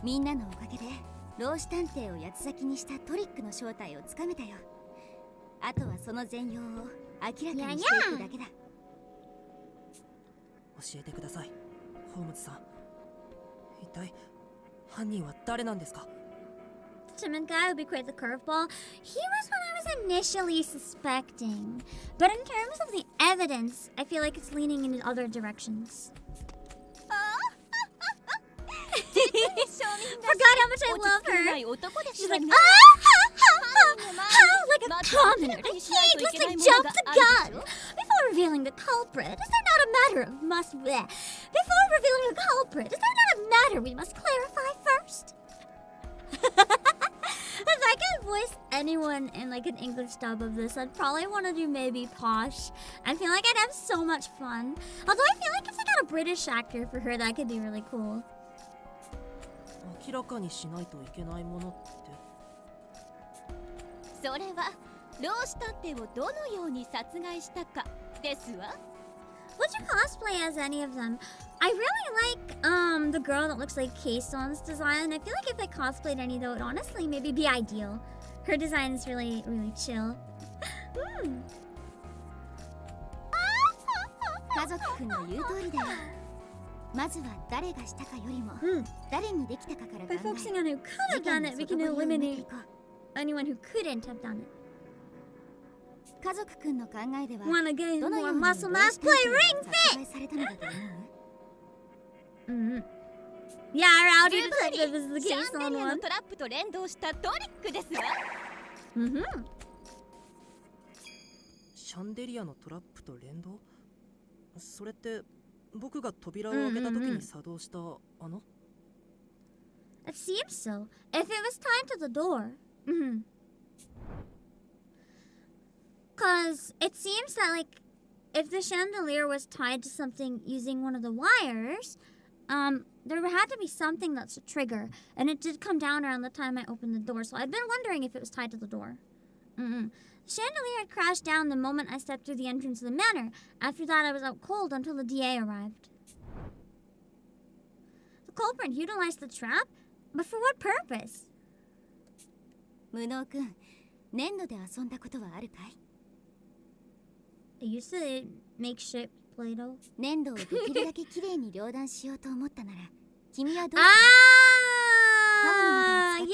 みんなのおかげで老子探偵を八つ咲きにしたトリックの正体をつかめたよ。あとはその全容を明らかにしていくだけだ。教えてください、ホームズさん。一体犯人は誰なんですか？ Timid guy would be quite the curveball. He was what I was initially suspecting. But in terms of the evidence, I feel like it's leaning in other directions. Forgot how much I love her. She's like, like a commoner to heedlessly jump the gun. Before revealing the culprit, is there not a matter of Before revealing the culprit, is there not a matter we must clarify first? If I could voice any anyone in like an English dub of this, I'd probably want to do maybe Posh. I feel like I'd have so much fun. Although I feel like if they got a British actor for her, that could be really cool. 明らかにしないといけないものって。それは老子探偵をどのように殺害したかですわ。Would you cosplay as any of them? I really like the girl that looks like Kaeson's design. I feel like if I cosplayed any though, it would honestly maybe be ideal. Her design is really, really chill. 家族くんの言う通りだよ。まずは誰がしたかよりも、誰にできたかから考え、 By focusing on who could have done it, we can eliminate anyone who couldn't have done it. 家族くんの考えでは、 Wanna gain どのよ more うに muscle mass? Play Ring 殺 Fit! 害されたのだと思う？ Yeah, Rowdy Detective is the シャ case ンデ on リアの one. トラップと連動したトリックですわ。シャンデリアのトラップと連動？それって僕が扉を開けた時に作動したあの？ It seems so. If it was tied to the door. Cause it seems that like if the chandelier was tied to something using one of the wires, there had to be something that's a trigger. And it did come down around the time I opened the door, so I'd been wondering if it was tied to the door. The chandelier had crashed down the moment I stepped through the entrance of the manor. After that, I was out cold until the DA arrived. The culprit utilized the trap? But for what purpose? 無能くん、粘土で遊んだことはあるかい？ I used to make shit Play-Doh. 粘土をできるだけきれいに両断しようと思ったなら、君はどうする？ Ah, yeah.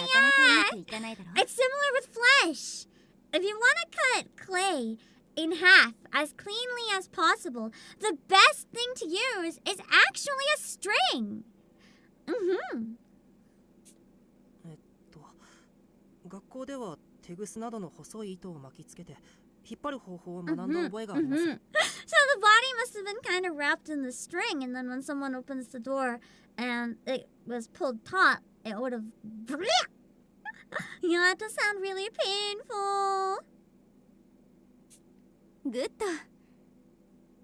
なかなかうまくいかないだろ。 It's similar with flesh. If you want to cut clay in half as cleanly as possible, the best thing to use is actually a string. 学校ではテグスなどの細い糸を巻きつけて引っ張る方法を学んだ覚えがあります。So the body must have been kind of wrapped in the string, and then when someone opens the door and it was pulled taut, it would have. Yeah, that does sound really painful. グッド。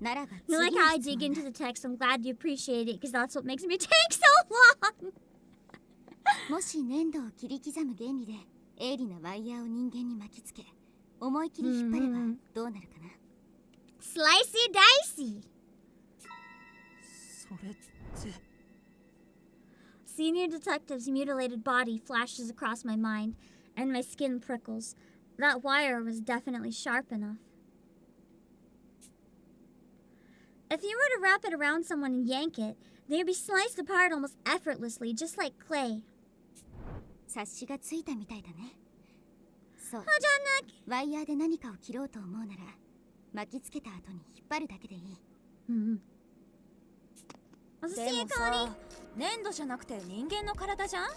ならば You like 次 how の I 質 dig 問 into だ。 the text? I'm glad you appreciate it, because that's what makes me take so long. もし粘土を切り刻む原理で鋭利なワイヤーを人間に巻きつけ思い切り引っ張ればどうなるかな？ Slicey dicey. それって。 Senior detective's mutilated body flashes across my mind, and my skin prickles. That wire was definitely sharp enough. If you were to wrap it around someone and yank it, they'd be sliced apart almost effortlessly, just like clay. 察しがついたみたいだね。そう。 Oh, John, ワイヤーで何かを切ろうと思うなら巻きつけた後に引っ張るだけでいい。I'll で see you, もさ Tony. 粘土じゃなくて人間の体じゃん。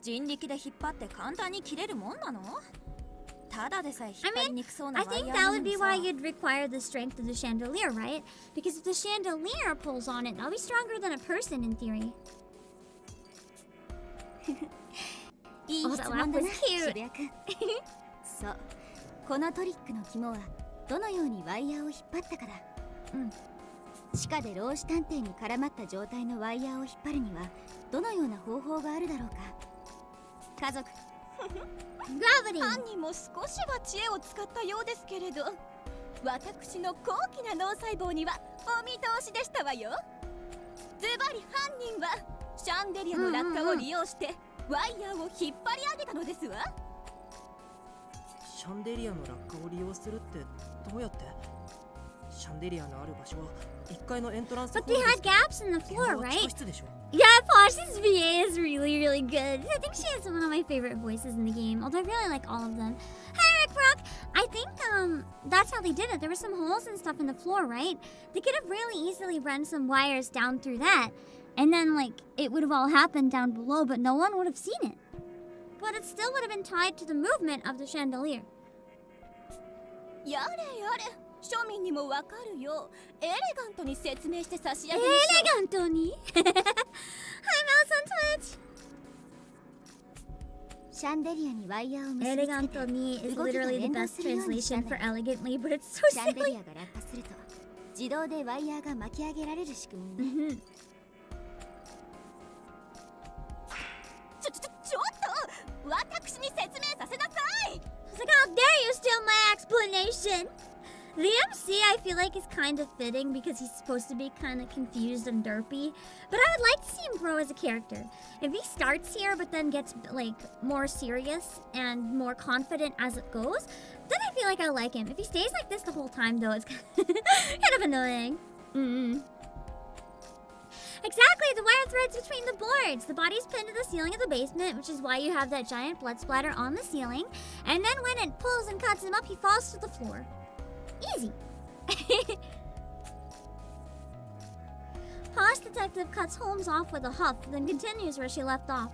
人力で引っ張って簡単に切れるもんなの？ただでさえ引っ張りにくそうな I ワイ think ヤ that ーなの would に be さ。 why you'd require the strength of the chandelier, right? Because if the chandelier pulls on it, that'll be stronger than a person in theory. いい Oh, 質 that 問 laugh だ was な、 cute. 渋谷くん。そう。このトリックの肝はどのようにワイヤーを引っ張ったかだ。地下で老子探偵に絡まった状態のワイヤーを引っ張るにはどのような方法があるだろうか。家族。Gravity. 犯人も少しは知恵を使ったようですけれど、私の高貴な脳細胞にはお見通しでしたわよ。ズバリ犯人はシャンデリアの落下を利用してワイヤーを引っ張り上げたのですわ。シャンデリアの落下を利用するってどうやって？シャンデリアのある場所は1階のエントランスホ But ール they です had けど、 gaps in the 現場 floor, は地下 right? 室でしょ。 Yeah, Posh's VA is really, really good. I think she has one of my favorite voices in the game, although I really like all of them. Hi, Rick Rock! I think, that's how they did it. There were some holes and stuff in the floor, right? They could have really easily run some wires down through that, and then, like, it would have all happened down below, but no one would have seen it. But it still would have been tied to the movement of the chandelier. やれやれ、庶民にもわかるようエレガントに説明して差し上げましょう。 Elegantoni! Hi, Mouse on Twitch! シャンデリアにワイヤーを結びつけて Eleganto ni is 動きが literally the 連動 best するようにした translation んだ for よ。 elegantly, but it's so シャンデ silly. リアが落下すると自動でワイヤーが巻き上げられる仕組みね。Mhm. ちょっと私に説明させなさい。 It's like, how dare you steal my explanation? The MC, I feel like, is kind of fitting because he's supposed to be kind of confused and derpy. But I would like to see him grow as a character. If he starts here but then gets, like, more serious and more confident as it goes, then I feel like I like him. If he stays like this the whole time, though, it's kind of annoying. Exactly, the wire threads between the boards. The body's pinned to the ceiling of the basement, which is why you have that giant blood splatter on the ceiling. And then when it pulls and cuts him up, he falls to the floor. Easy. Posh detective cuts Holmes off with a huff, then continues where she left off.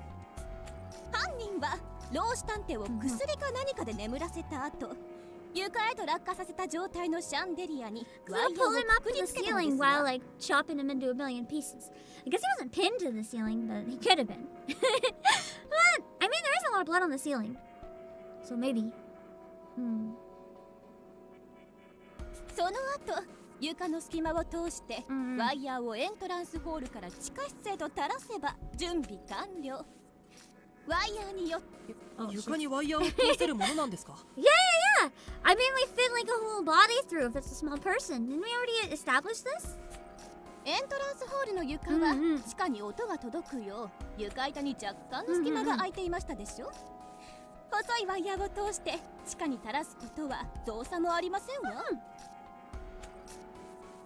犯人は老子探偵を薬か何かで眠らせた後、床へと落下させた状態のシャンデリアに So ワ they'll イヤー pull を him く up く to り the つけたんで ceiling す while わ。 like chopping him into a million pieces. I guess he wasn't pinned to the ceiling, but he could have been. But I mean, there is a lot of blood on the ceiling, so maybe. その後、床の隙間を通してうんうんワイヤーをエントランスホールから地下室へと垂らせば準備完了。ワイヤーによって Oh, 床にワイヤーを通せるものなんですか？ Yeah. I mean, we fit like a whole body through if it's a small person. Didn't we already establish this? エントランスホールの床はうんうん地下に音が届くよう床板に若干の隙間が空いていましたでしょ。細いワイヤーを通して地下に垂らすことは造作もありませんわ。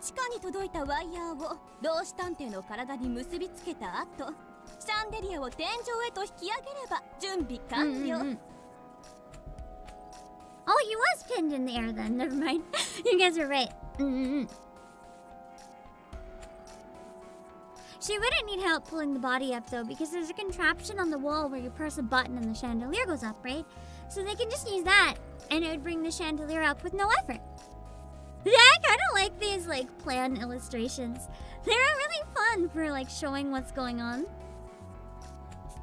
地下に届いたワイヤーを老子探偵の体に結びつけた後、シャンデリアを天井へと引き上げれば準備完了。Oh, he was pinned in the air then. Never mind. You guys are right. She wouldn't need help pulling the body up though, because there's a contraption on the wall where you press a button and the chandelier goes up, right? So they can just use that, and it would bring the chandelier up with no effort. Yeah, I kind of like these like plan illustrations. They're really fun for like showing what's going on.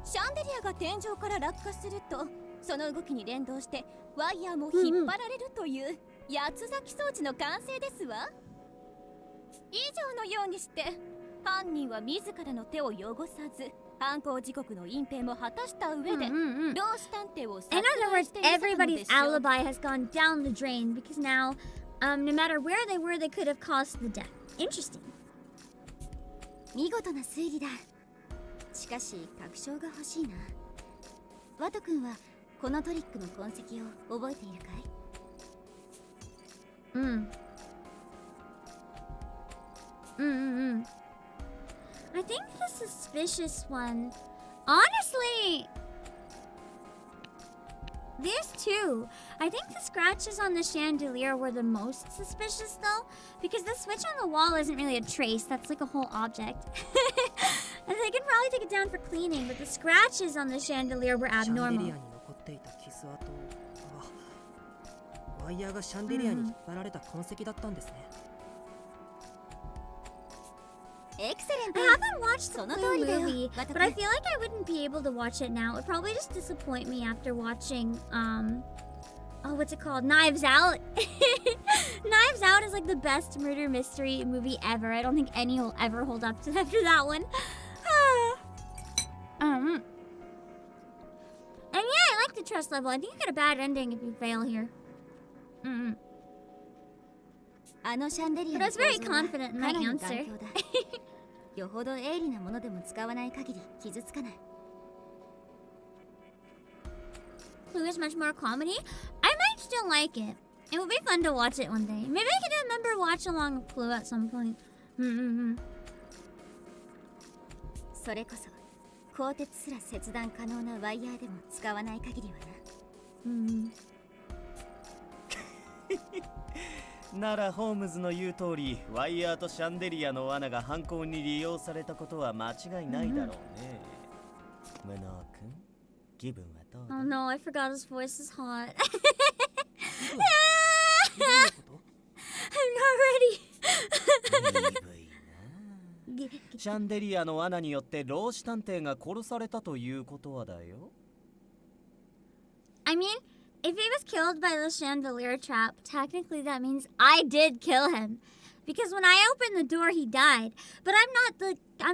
シャンデリアが天井から落下すると、その動きに連動してワイヤーも引っ張られるという八つ咲き装置の完成ですわ。以上のようにして犯人は自らの手を汚さず犯行時刻の隠蔽も果たした上で、老子探偵を殺 In other 害 words, してみせたので everybody's しょう。 alibi has gone down the drain because now, no matter where they were, they could have caused the death. Interesting. 見事な推理だ。しかし確証が欲しいな。ワト君はこのトリックの痕跡を覚えているかい？I think the suspicious one. Honestly, these two. I think the scratches on the chandelier were the most suspicious though, because the switch on the wall isn't really a trace, that's like a whole object. And they can probably take it down for cleaning, but the scratches on the chandelier were シャンデリア abnormal. に残っていた傷跡はワイヤーがシャンデリアに引っ張られた痕跡だったんですね。エクセレント。 I haven't watched the その Clue 通りだよ。 movie, ワト but I 君。 feel like I wouldn't be able to watch it now. It would probably just disappoint me after watching, what's it called? Knives Out. Knives Out is like the best murder mystery movie ever. I don't think any will ever hold up to after that one. And yeah, I like the trust level. I think you get a bad ending if you fail here. あのシャンデリア But の I was very 構造は confident in か my なりの answer. 頑強だ。よほど鋭利なものでも使わない限り傷つかない。Clue is much more comedy. I might still like it. It would be fun to watch it one day. Maybe I can do a member watch along of Clue at some point. それこそ鋼鉄すら切断可能なワイヤーでも使わない限りはな。ならホームズの言う通りワイヤーとシャンデリアの罠が犯行に利用されたことは間違いないだろうね。ムノー君、気分はどうだ？ Oh no, I forgot his voice is hot. どういうこと？ I'm not ready. 鈍いな。シャンデリアの罠によって老子探偵が殺されたということはだよ。I mean, if he was killed by the chandelier trap, technically that means I did kill him. Because when I opened the door, he died. But I'm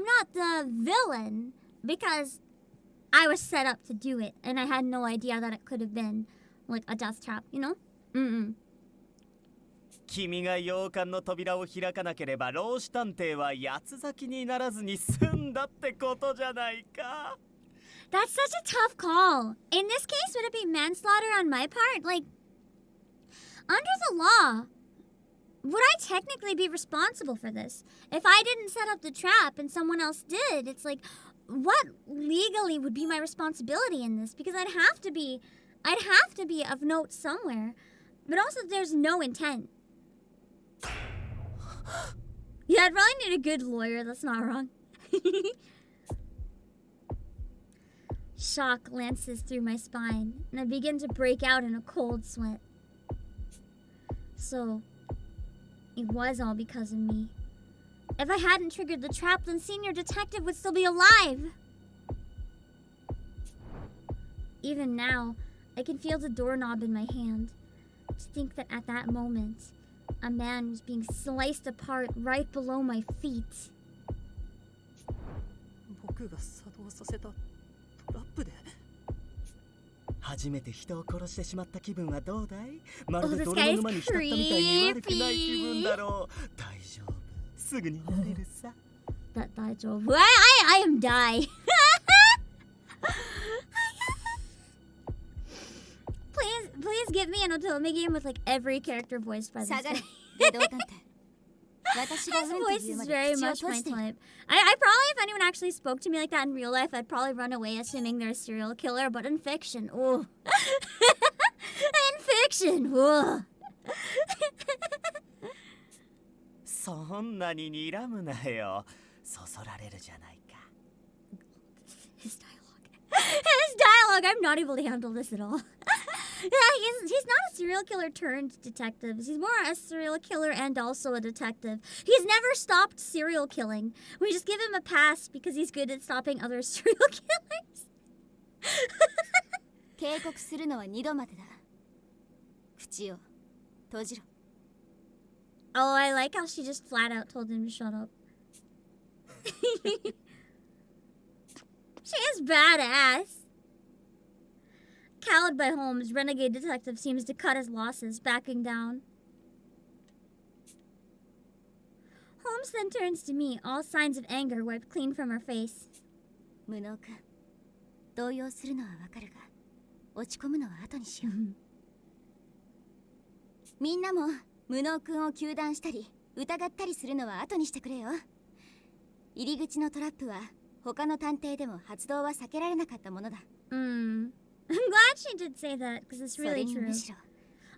not the villain because I was set up to do it, and I had no idea that it could have been like a death trap, you know? 君が洋館の扉を開かなければ老子探偵は八つ咲きにならずに済んだってことじゃないか。That's such a tough call. In this case, would it be manslaughter on my part? Like, under the law, would I technically be responsible for this? If I didn't set up the trap and someone else did, it's like, what legally would be my responsibility in this? Because I'd have to be of note somewhere. But also, there's no intent. Yeah, I'd probably need a good lawyer. That's not wrong. Shock lances through my spine, and I begin to break out in a cold sweat. So, it was all because of me. If I hadn't triggered the trap, then Senior Detective would still be alive. Even now, I can feel the doorknob in my hand. To think that at that moment, a man was being sliced apart right below my feet. 僕が作動させたトラップで。初めて人を殺してしまった気分はどうだい？まるで泥の沼に浸ったみたいに悪くない気分だろう。大丈夫。すぐに慣れるさ。大丈夫。I am die. Please give me an Otome game with like every character voiced by this guy. His voice is very much my type. I probably, if anyone actually spoke to me like that in real life, I'd probably run away assuming they're a serial killer, but in fiction, ooh. In fiction, ooh. そんなに睨むなよ。そそられるじゃないか。His dialogue, I'm not able to handle this at all. Yeah, he's not a serial killer turned detective. He's more a serial killer and also a detective. He's never stopped serial killing. We just give him a pass because he's good at stopping other serial killers. 警告するのは2度までだ。口を閉じろ。Oh, I like how she just flat out told him to shut up. She is badass. Cowed by Holmes, renegade detective seems to cut his losses, backing down. Holmes then turns to me, all signs of anger wiped clean from her face. 無能君、動揺するのはわかるが、落ち込むのは後にしよう。みんなも無能君を糾弾したり疑ったりするのは後にしてくれよ。入り口のトラップは他の探偵でも発動は避けられなかったものだ。I'm glad she did say that, because it's really true.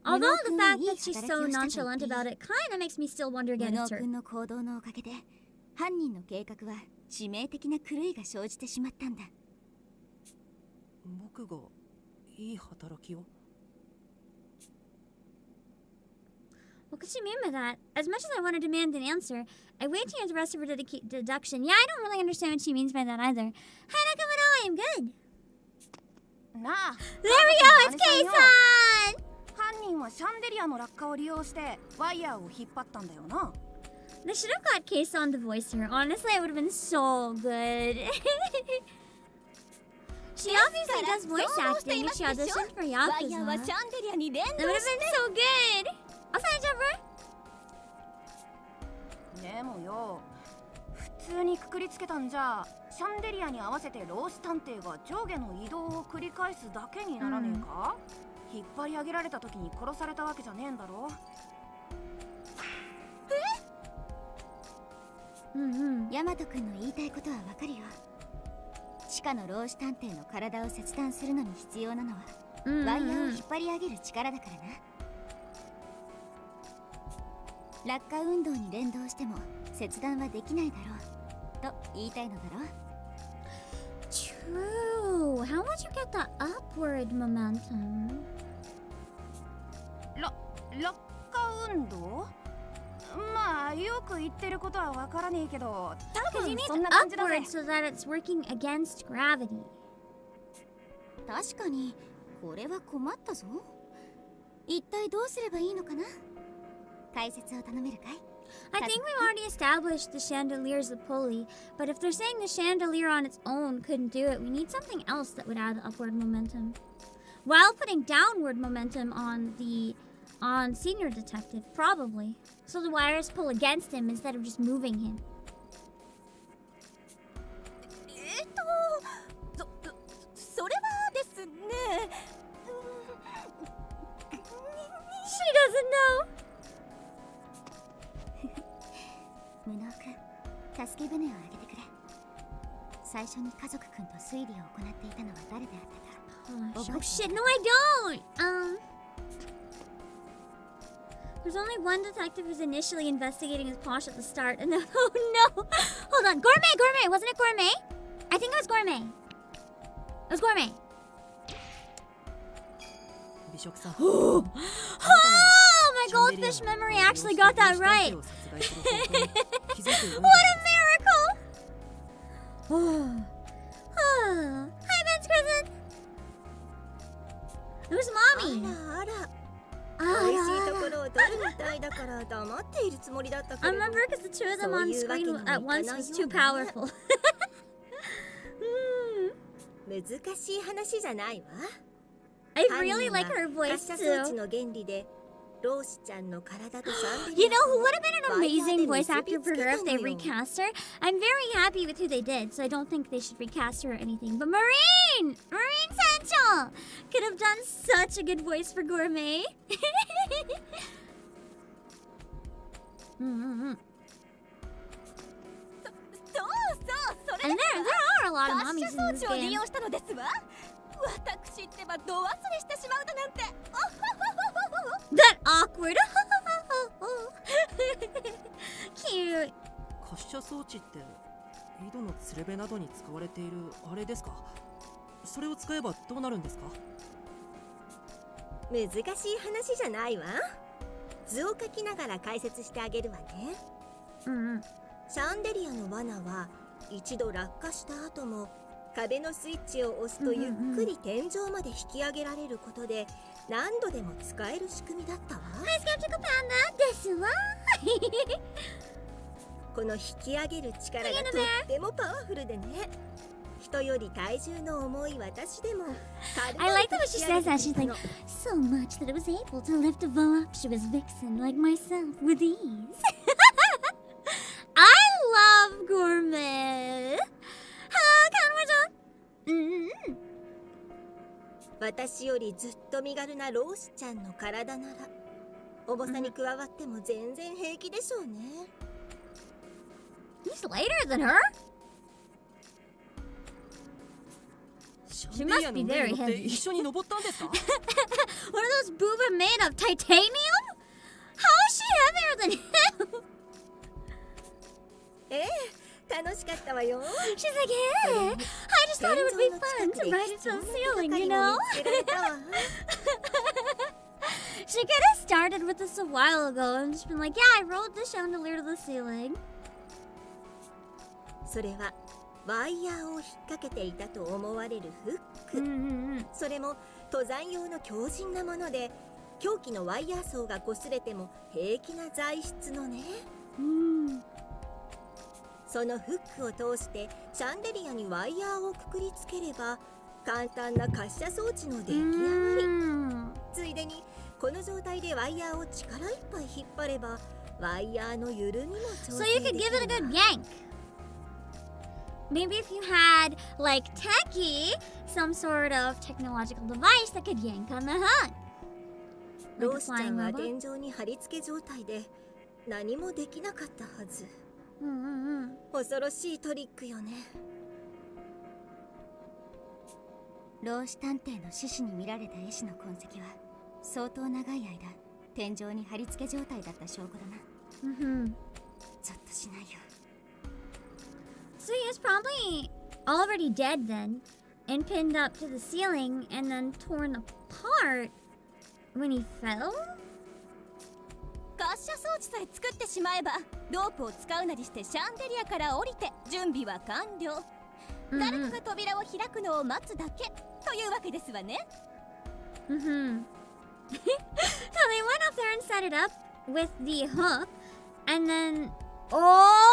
Although the fact that she's so nonchalant about it kinda makes me still wonder again it's her. 無能君の行動のおかげで犯人の計画は致命的な狂いが生じてしまったんだ。僕がいい働きを？ What could she mean by that? As much as I want to demand an answer, I wait to hear the rest of her deduction. Yeah, I don't really understand what she means by that either. Hi, Nakamoto, I'm good. Nah. There we go, it's Kei-san! 犯人はシャンデリアの落下を利用してワイヤーを引っ張ったんだよな。 They should have got Kei-san to voice her. Honestly, it would have been so good. She obviously does voice acting if she auditioned for Yakuza. That would have been so good! Jumper? でもよ、普通にくくりつけたんじゃシャンデリアに合わせて老子探偵が上下の移動を繰り返すだけにならねえか？引っ張り上げられた時に殺されたわけじゃねえんだろ。ヤマト君の言いたいことはわかるよ。地下の老子探偵の体を切断するのに必要なのはワイヤーを引っ張り上げる力だからな。落下運動に連動しても切断はできないだろうと言いたいのだろう。 True. How would you get the upward momentum? 落下運動？まあよく言ってることはわからねえけど、多分そんな感じだぜ。 Upward so that it's working against gravity. 確かにこれは困ったぞ。一体どうすればいいのかな。解説を頼めるかい？ I think we've already established the chandelier is the pulley, but if they're saying the chandelier on its own couldn't do it, we need something else that would add upward momentum. While putting downward momentum on senior detective, probably. So the wires pull against him instead of just moving him. それはですね。She doesn't know. 無能くん、助け舟をあげてくれ。最初に家族くんと推理を行っていたのは誰であったか。Oh shit, no I don't! There's only one detective who's initially investigating his posh at the start, and then, oh no! Hold on, Gourmet! Wasn't it Gourmet? I think it was Gourmet. It was Gourmet. 美食さん。Oh, my goldfish memory actually got that right! What a miracle! Oh. Hi, Ben's cousin! Who's mommy? あら。美味しいところを取るみたいだから黙っているつもりだったけ I ど。 remember because the two of them on screen at once was too powerful. 難しい話じゃないわ。 I really like her voice 発射装置 too. の原理でローシちゃんの体とシャンデリ You ア know who would have been an ワイヤー amazing で voice 結 actor び for つけ her た if の they よ。 recast her? I'm very happy with who they did, so I don't think they should recast her or anything. But Marine Sancho could have done such a good voice for Gourmet. そうそれ And there are a lot of 発 mommies 射装 in this 置を利 game. 用したのですわ。私ってば度忘れしてしまうだなんて。 That awkward. Cute. 発射装置って井戸のつるべなどに使われているあれですか？それを使えばどうなるんですか？難しい話じゃないわ。図を書きながら解説してあげるわね。シャンデリアの罠は一度落下した後も壁のスイッチを押すとゆっくり天井まで引き上げられることで何度でも使える仕組みだったわ。 Hi, Skeptical Panda. ですわ。この引き上げる力がとってもパワフルでね。人より体重の重い私でも I like the way she says that. She's like, so much that it was able to lift a voluptuous vixen like myself with ease. I love Gourmet. Hello, 私よりずっと身軽なローシちゃんの体なら重さに加わっても全然平気でしょうね。 He's lighter than her. She must be very heavy. 一緒に登ったんですか？ What are those boobas made of? Titanium? How is she heavier than him? 楽しかったわよ。 She's like, hey, I just thought it would be fun to ride into the ceiling, you know? She could have started with this a while ago and just been like, yeah, I rode the chandelier to the ceiling. それはワイヤーを引っ掛けていたと思われるフック。それも登山用の強靭なもので凶器のワイヤー層が擦れても平気な材質のね。そのフックを通してシャンデリアにワイヤーをくくりつければ簡単な滑車装置の出来上がり。ついでにこの状態でワイヤーを力いっぱい引っ張ればワイヤーの緩みも調 So 整 you で could き give る it a わ。 good yank. Maybe if you had, like, techie, some sort of technological device that could yank on the hook. ロ Like ー a シちゃ flying んは robot. 天井に貼り付け状態で何もできなかったはず。 Mm-hmm. 恐ろしいトリックよね。老子探偵の獅子に見られた絵師の痕跡は相当長い間天井に貼り付け状態だった証拠だな。ゾッとしないよ。 So he was probably already dead then, and pinned up to the ceiling, and then torn apart when he fell? 滑車装置さえ作ってしまえばロープを使うなりしてシャンデリアから降りて準備は完了。誰かが扉を開くのを待つだけというわけですわね。Mm-hmm. So they went up there and set it up with the hook, and then... Oh!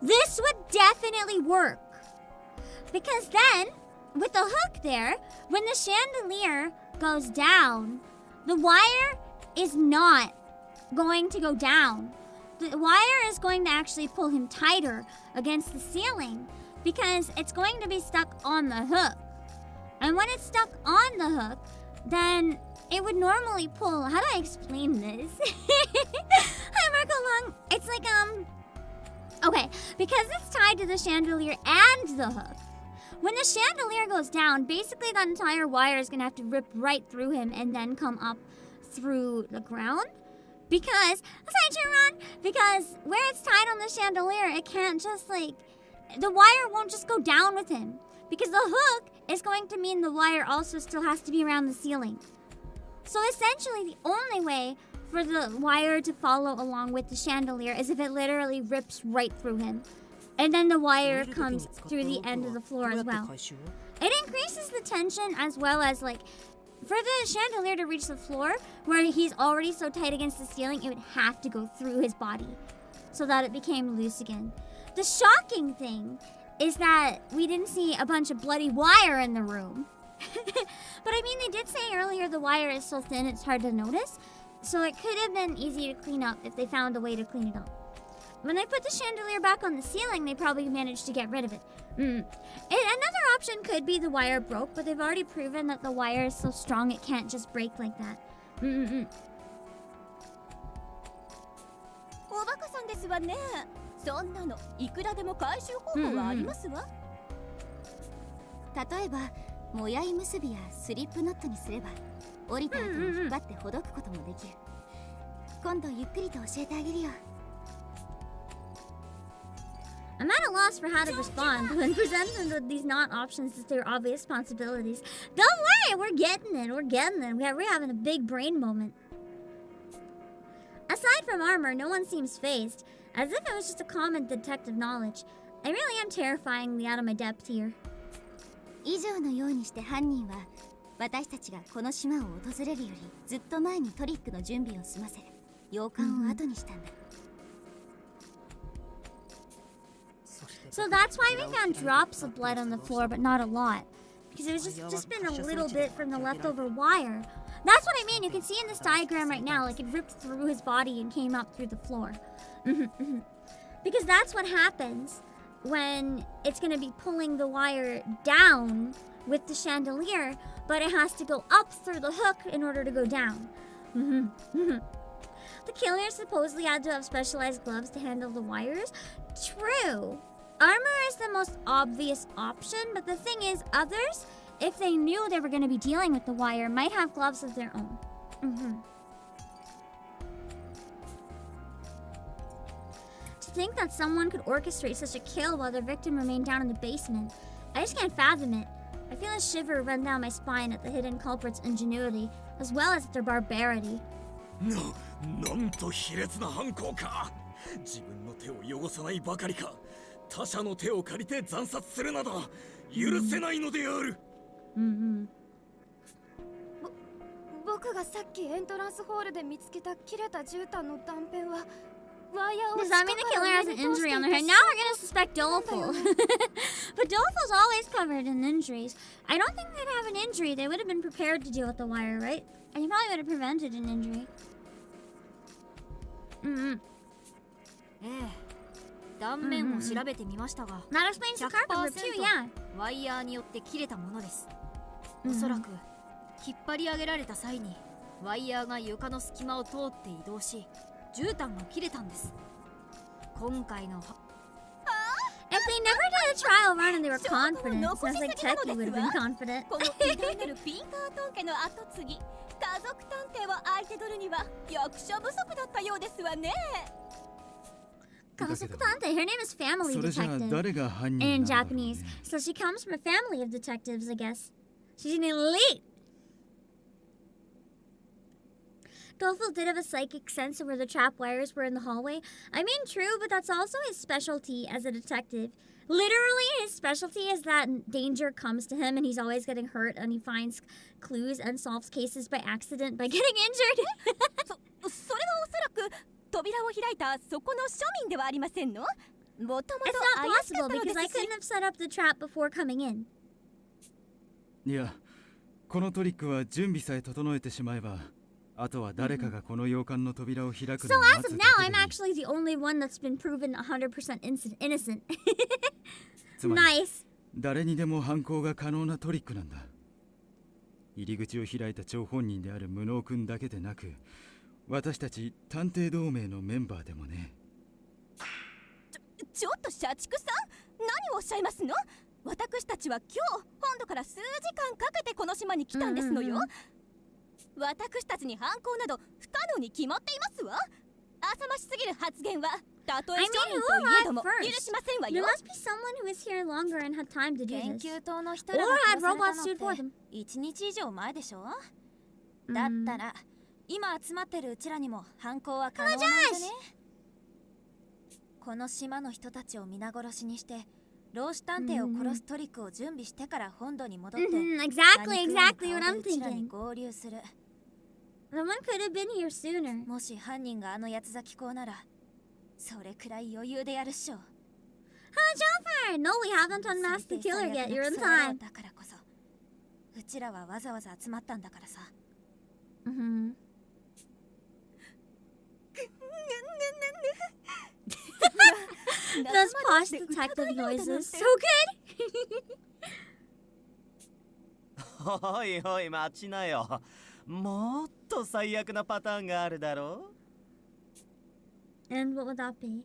This would definitely work. Because then, with the hook there, when the chandelier goes down, the wire is not going to go down. The wire is going to actually pull him tighter against the ceiling because it's going to be stuck on the hook. And when it's stuck on the hook, then it would normally pull. How do I explain this? Hi, Marco Long. It's like, okay, because it's tied to the chandelier and the hook. When the chandelier goes down, basically that entire wire is going to have to rip right through him and then come up through the ground. Because where it's tied on the chandelier, it can't just the wire won't just go down with him. Because the hook is going to mean the wire also still has to be around the ceiling. So essentially the only way for the wire to follow along with the chandelier is if it literally rips right through him. And then the wire comes through the end of the floor as well. It increases the tension as well as for the chandelier to reach the floor, where he's already so tight against the ceiling, it would have to go through his body so that it became loose again. The shocking thing is that we didn't see a bunch of bloody wire in the room. But I mean, they did say earlier the wire is so thin it's hard to notice, so it could have been easy to clean up if they found a way to clean it up. When they put the chandelier back on the ceiling, they probably managed to get rid of it. Another option could be the wire broke, but they've already proven that the wire is so strong it can't just break like that. Obake さんですわね。そんなのいくらでも回収方法はありますわ。例えばもやい結びやスリップノットにすれば降りた後に引っ張ってほどくこともできる。今度ゆっくりと教えてあげるよ。I'm at a loss for how to respond when presented with these not options as their obvious responsibilities. Don't worry, we're getting it. We're having a big brain moment. Aside from armor, no one seems phased, as if it was just a common detective knowledge. I really am terrifyingly out of my depth here. 以上のようにして犯人は私たちがこの島を訪れるよりずっと前にトリックの準備を済ませ洋館を後にしたんだ。So that's why we found drops of blood on the floor, but not a lot. Because it was just been a little bit from the leftover wire. That's what I mean. You can see in this diagram right now, it ripped through his body and came up through the floor. Because that's what happens when it's going to be pulling the wire down with the chandelier, but it has to go up through the hook in order to go down. The killer supposedly had to have specialized gloves to handle the wires. True. Armor is the most obvious option, but the thing is, others, if they knew they were going to be dealing with the wire, might have gloves of their own. To think that someone could orchestrate such a kill while their victim remained down in the basement, I just can't fathom it. I feel a shiver run down my spine at the hidden culprit's ingenuity, as well as at their barbarity. なんと卑劣な犯行か。自分の手を汚さないばかりか。他者の手を借りて惨殺するなど許せないのである。僕がさっきエントランスホールで見つけた切れた絨毯の断片は Does that mean the killer has an injury on their head? Now we're gonna suspect Doleful. But Doleful's always covered in injuries. I don't think they'd have an injury. They would have been prepared to deal with the wire, right? And he probably would have prevented an injury. 断面を調べてみましたが、That explains the carpet rip too, yeah. ワイヤーによって切れたものです。おそらく引っ張り上げられた際にワイヤーが床の隙間を通って移動し、絨毯が切れたんです。今回の If they never did a trial run and they were confident, sounds like Techie would have been confident. この偉大なるピンカートン家の後継ぎ、家族探偵を相手取るには役者不足だったようですわね。Kasukutante, her name is Family Detective in Japanese, so she comes from a family of detectives, I guess. She's an elite. Dolphin did have a psychic sense of where the trap wires were in the hallway. I mean, true, but that's also his specialty as a detective. Literally, his specialty is that danger comes to him and he's always getting hurt and he finds clues and solves cases by accident by getting injured. それはおそらく扉を開いたそこの庶民ではありませんの？もともと It's not 怪しか possible ったので because I すし couldn't have set up the trap before coming in. いや、このトリックは準備さえ整えてしまえば、あとは誰かがこの洋館の扉を開く So のを as 待 of つ now, だ I'm けでいい。 actually the only one that's been proven 100% innocent. つまり Nice. 誰にでも犯行が可能なトリックなんだ。入り口を開いた張本人である無能君だけでなく、私たち探偵同盟のメンバーでもね。ちょっと社畜さん、何をおっしゃいますの？私たちは今日本土から数時間かけてこの島に来たんですのよ。私たちに犯行など不可能に決まっていますわ。浅ましすぎる発言はたとえ I 庶 mean, 民 who といえども arrived 許 first? しませんわ There よ。 must be someone who was here longer and had time to do 研 this. 究棟の人 Or らが had 殺され robots た shoot の for って them. 1日以上前でしょ？だったら今集まってるうちらにも犯行は可能なんじゃね？この島の人たちを皆殺しにして老子探偵を殺すトリックを準備してから本土に戻って Exactly 何食 what わ I'm ぬ顔でうちらに thinking. 合流する。 Someone could have been here sooner. もし犯人があの八つ咲き校ならそれくらい余裕でやるっしょ。 Jumper! No, we haven't unmasked the killer yet. You're in time. だからこそうちらはわざわざ集まったんだからさ。 Those posh detective noises. So good! おいおい待ちなよ。もっと最悪なパターンがあるだろう。 And what would that be?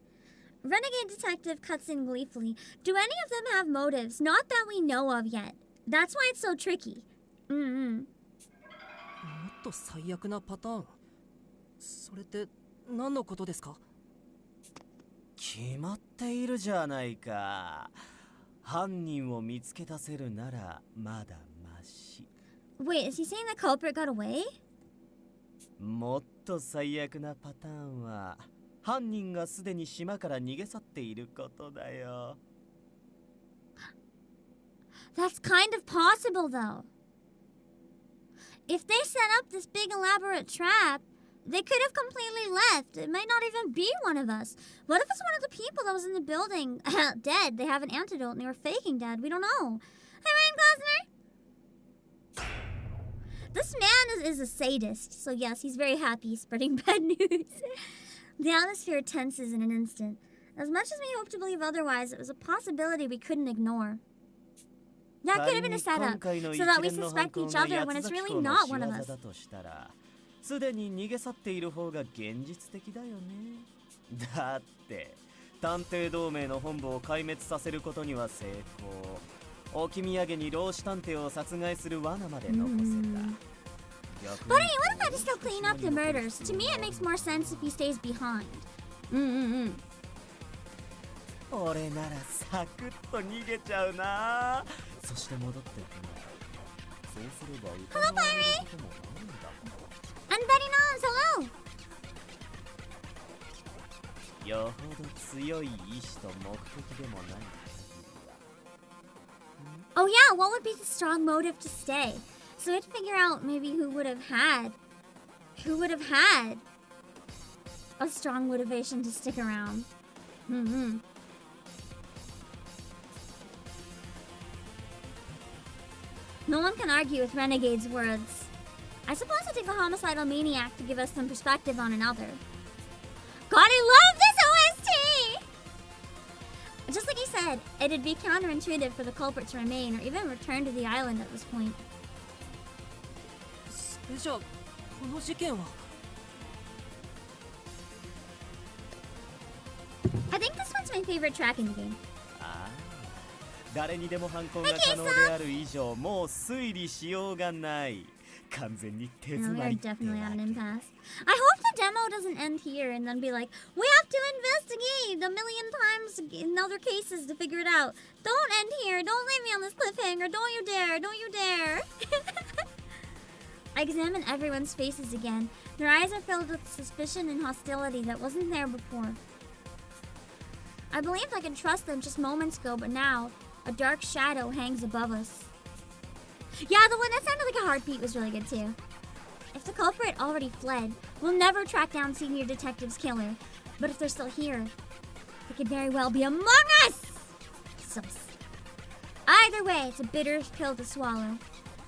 Renegade detective cuts in gleefully. Do any of them have motives? Not that we know of yet. That's why it's so tricky. もっと最悪なパターン。それって何のことですか？決まっているじゃないか。犯人を見つけ出せるならまだマシ。 Wait, is he saying the culprit got away? もっと最悪なパターンは犯人がすでに島から逃げ去っていることだよ。 That's kind of possible, though. If they set up this big elaborate trap, they could have completely left. It might not even be one of us. What if it's one of the people that was in the building dead? They have an antidote and they were faking dead. We don't know. Hi, Ryan Gosner. This man is a sadist, so yes, he's very happy spreading bad news. The atmosphere tenses in an instant. As much as we hope to believe otherwise, it was a possibility we couldn't ignore. That could have been a setup, so that we suspect each other when it's really not one of us. すでに逃げ去っている方が現実的だよね。だって探偵同盟の本部を壊滅させることには成功。置き土産に老子探偵を殺害する罠まで残せた。 But hey, what if I just still clean up the murders? To me, it makes more sense if he stays behind. 俺ならサクッと逃げちゃうな。そして戻ってくる。そうすれば疑われることもないんだもん。 And Betty Noms, hello! よほど強い意志と目的でもない。 Oh yeah, what would be the strong motive to stay? So we had to figure out maybe who would have had a strong motivation to stick around. No one can argue with Renegade's words. I suppose it takes a homicidal maniac to give us some perspective on another. God, I love this OST! Just like he said, it'd be counterintuitive for the culprit to remain or even return to the island at this point. それじゃあこの事件は I think this one's my favorite track in the game. ああ、誰にでも犯行が可能である以上、もう推理しようがない。完全に手 No, 詰 we ま are りってわ definitely at an け。 impasse. I hope the demo doesn't end here and then be like, we have to investigate a million times in other cases to figure it out. Don't end here. Don't leave me on this cliffhanger. Don't you dare. Don't you dare. I examine everyone's faces again. Their eyes are filled with suspicion and hostility that wasn't there before. I believed I could trust them just moments ago, but now a dark shadow hangs above us. Yeah, the one that sounded like a heartbeat was really good too. If the culprit already fled, we'll never track down Senior Detective's killer. But if they're still here, they could very well be among us! Sus. Either way, it's a bitter pill to swallow.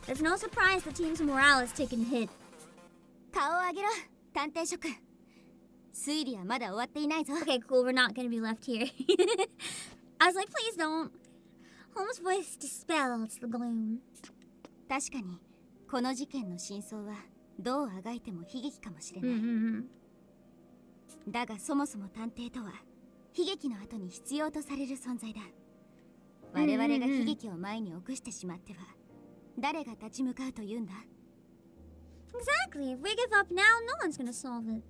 There's no surprise the team's morale has taken a hit. 顔を上げろ探偵諸君推理はまだ終わっていないぞ Okay, cool, we're not gonna be left here. I was like, please don't. Holmes' voice dispels the gloom. 確かにこの事件の真相はどうあがいても悲劇かもしれない、だがそもそも探偵とは悲劇の後に必要とされる存在だ我々が悲劇を前に起こしてしまっては誰が立ち向かうというんだ Exactly. If we give up now, no one's gonna solve it.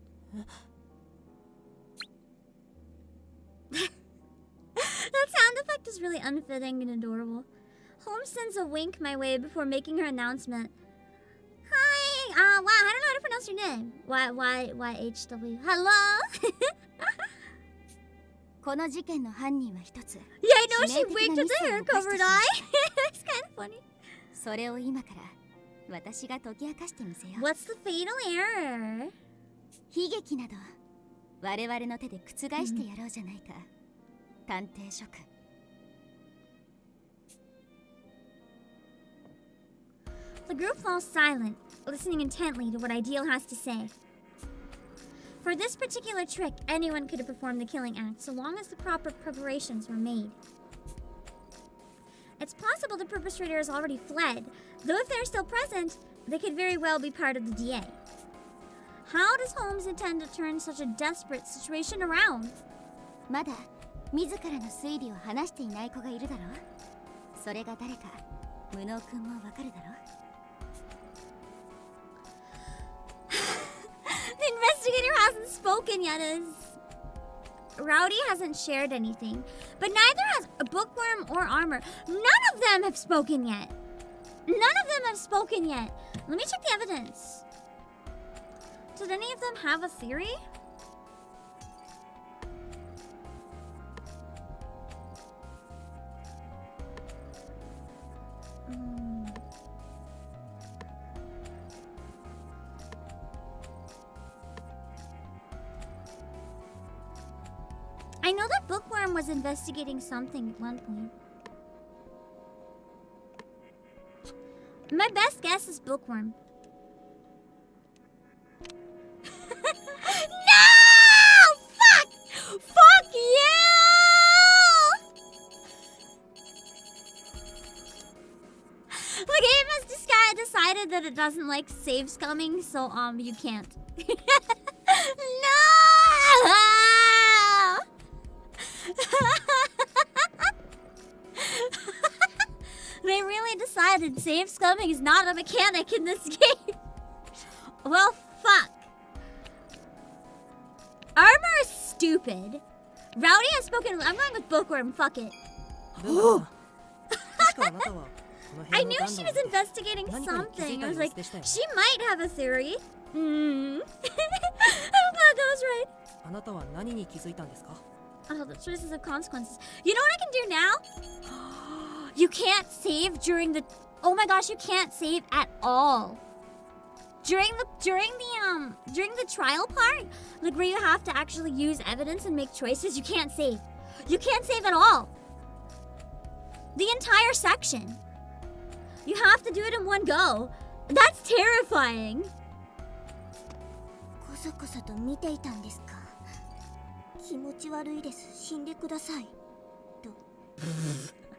That sound effect is really unfitting and adorable. Holmes sends a wink my way before making her announcement. Hi, wow, I don't know how to pronounce your name. YHW. Hello? この事件の犯人は一つ Yeah, I know she winked with the hair covered eye. It's kind of funny. それを今から私が解き明かしてみせよう What's the fatal error? 悲劇など我々の手で覆してやろうじゃないか、探偵諸君 The group falls silent, listening intently to what Ideal has to say. For this particular trick, anyone could have performed the killing act so long as the proper preparations were made. It's possible the perpetrator has already fled, though if they're still present, they could very well be part of the DA. How does Holmes intend to turn such a desperate situation around? まだ自らの推理を話していない子がいるだろうそれが誰か無能君もわかるだろう The investigator hasn't spoken yet as Rowdy hasn't shared anything, but neither has a Bookworm or Armor. None of them have spoken yet. None of them have spoken yet. Let me check the evidence. Did any of them have a theory? I know that Bookworm was investigating something at one point. My best guess is Bookworm. No! Fuck! Fuck you! The game has decided that it doesn't like save scumming, so you can't. No! They really decided save scumming is not a mechanic in this game. Well, fuck. Armor is stupid. Rowdy has spoken. I'm going with Bookworm. Fuck it. I knew she was investigating something. I was like, she might have a theory. I'm glad that was right. Oh, the choices of consequences. You know what I can do now? You can't save during the. Oh my gosh, you can't save at all. During the trial part, like where you have to actually use evidence and make choices, you can't save. You can't save at all. The entire section. You have to do it in one go. That's terrifying. こそこそと見ていたんですか気持ち悪いです死んでくださいと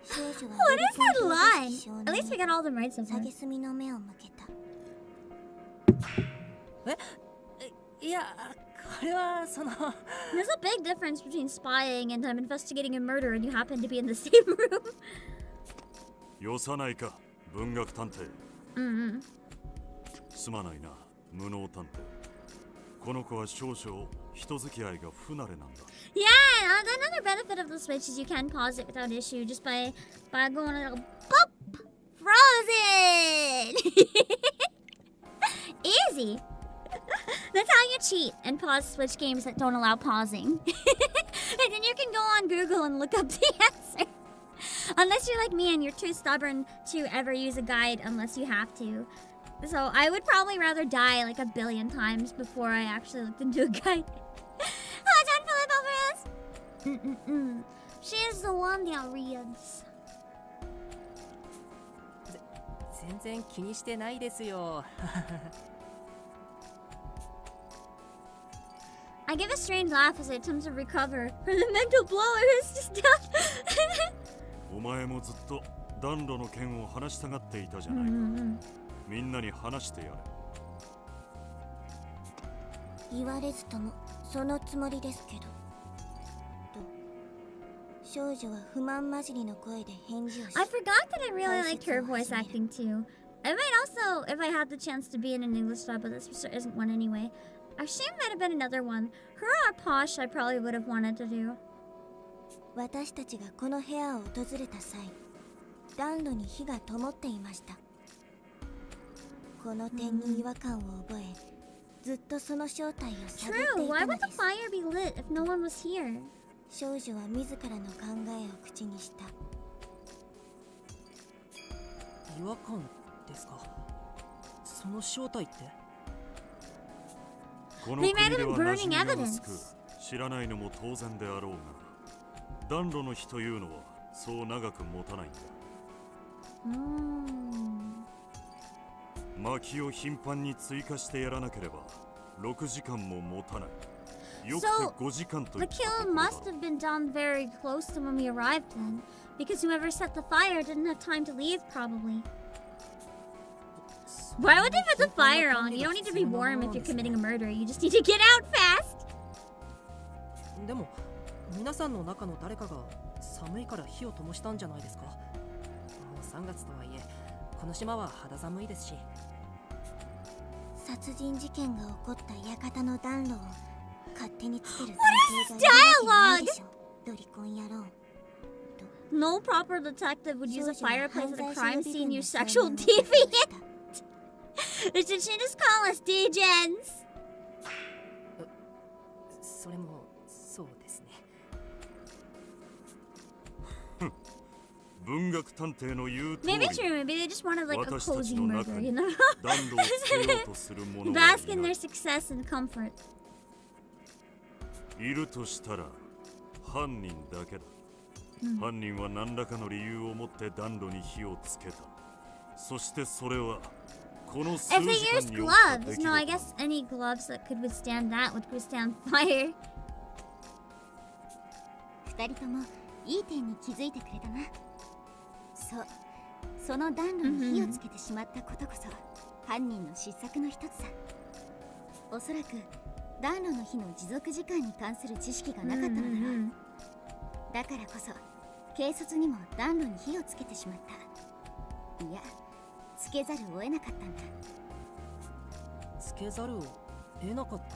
What is that line? At least we got all them right so far. 蔑みの目を向けた There's a big difference between spying and investigating a murder and you happen to be in the same room. よさないか文学探偵すまないな無能探偵この子は少々人付き合いが不慣れなんだ Yeah, another benefit of the Switch is you can pause it without issue just by going a little boop. Frozen! Easy! That's how you cheat and pause Switch games that don't allow pausing. And then you can go on Google and look up the answer. Unless you're like me and you're too stubborn to ever use a guide unless you have to. So I would probably rather die like a billion times before I actually looked into a guide. Oh, don't flip over us! She's the one that reads. 全然気にしてないですよ。I give a strange laugh as I attempt to recover from the mental blow I was just dealt. お前もずっと暖炉の件を話したがっていたじゃないか。みんなに話してやれ。言われずともそのつもりですけど。と少女は不満混じりの声で返事をし I forgot that I really liked her voice acting too. I might also, if I had the chance to be in an English dub, but this isn't one anyway. Actually, it might have been another one. Her or Posh, I probably would have wanted to do. 私たちがこの部屋を訪れた際、暖炉に火が灯っていました。この点に違和感を覚え、ずっとその正体を探ってい True, た why の would で the す。 fire be lit if no one was here? 少女は自らの考えを口にした。違和感ですか。その正体ってこの国では馴染みが薄く知らないのも当然であろうが、暖炉の火というのはそう長く持たないんだ。薪を頻繁に追加してやらなければ6時間も持たない。よくて5時間とい The ったと kill ころだ must have been done very close to when we arrived then, because whoever set the fire didn't have time to leave, probably. Why would they put the fire on? You don't need to be warm if you're committing a murder. You just need to get out fast. でも皆さんの中の誰かが寒いから火を灯したんじゃないですか。もう3月とはいえこの島は肌寒いですし。殺人事件が起こった館の暖炉を勝手につける探偵がいるわけないでしょ。ロリコン野郎。 No proper detective would use a fireplace at a crime scene, you sexual deviant. Did she just call us degens? それもそうですね。文学探偵の言う通り、 Maybe true, maybe they just wanted like a 私た cozy ちの中 murder, に you know? 暖炉をつけようとする者は Bask い in な their い。 success and comfort. いるとしたら犯人だけだ。犯人は何らかの理由を持って暖炉に火をつけた。そしてそれはこの数 If 時 they 間 used に起きた出 gloves, 来 no, I 事だ。 guess any gloves that could withstand that would withstand fire. 二人ともいい点に気づいてくれたな。そう、その暖炉に火をつけてしまったことこそ犯人の失策の一つさ。おそらく暖炉の火の持続時間に関する知識がなかったのだろう。だからこそ軽率にも暖炉に火をつけてしまった。いや、つけざるを得なかったんだ。つけざるを得なかった。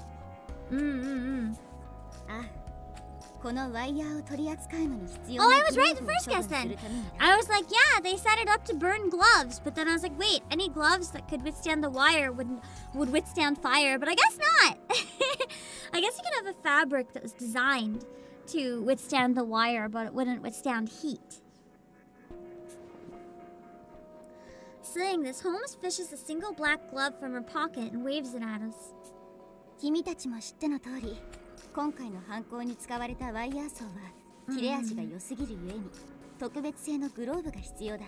ああ、このワイヤーを取り扱うのに必要 Oh, な I was グロ right ー the ブを first 処分 guess す then. るためにだ。 I was like, yeah, they set it up to burn gloves, but then I was like, wait, any gloves that could withstand the wire would withstand fire, but I guess not. I guess you could have a fabric that was designed to withstand the wire, but it wouldn't withstand heat. Saying this, Holmes fishes a single black glove from her pocket and waves it at us. 君たちも知っての通り、今回の犯行に使われたワイヤーソーは切れ味が良すぎるゆえに特別製のグローブが必要だ。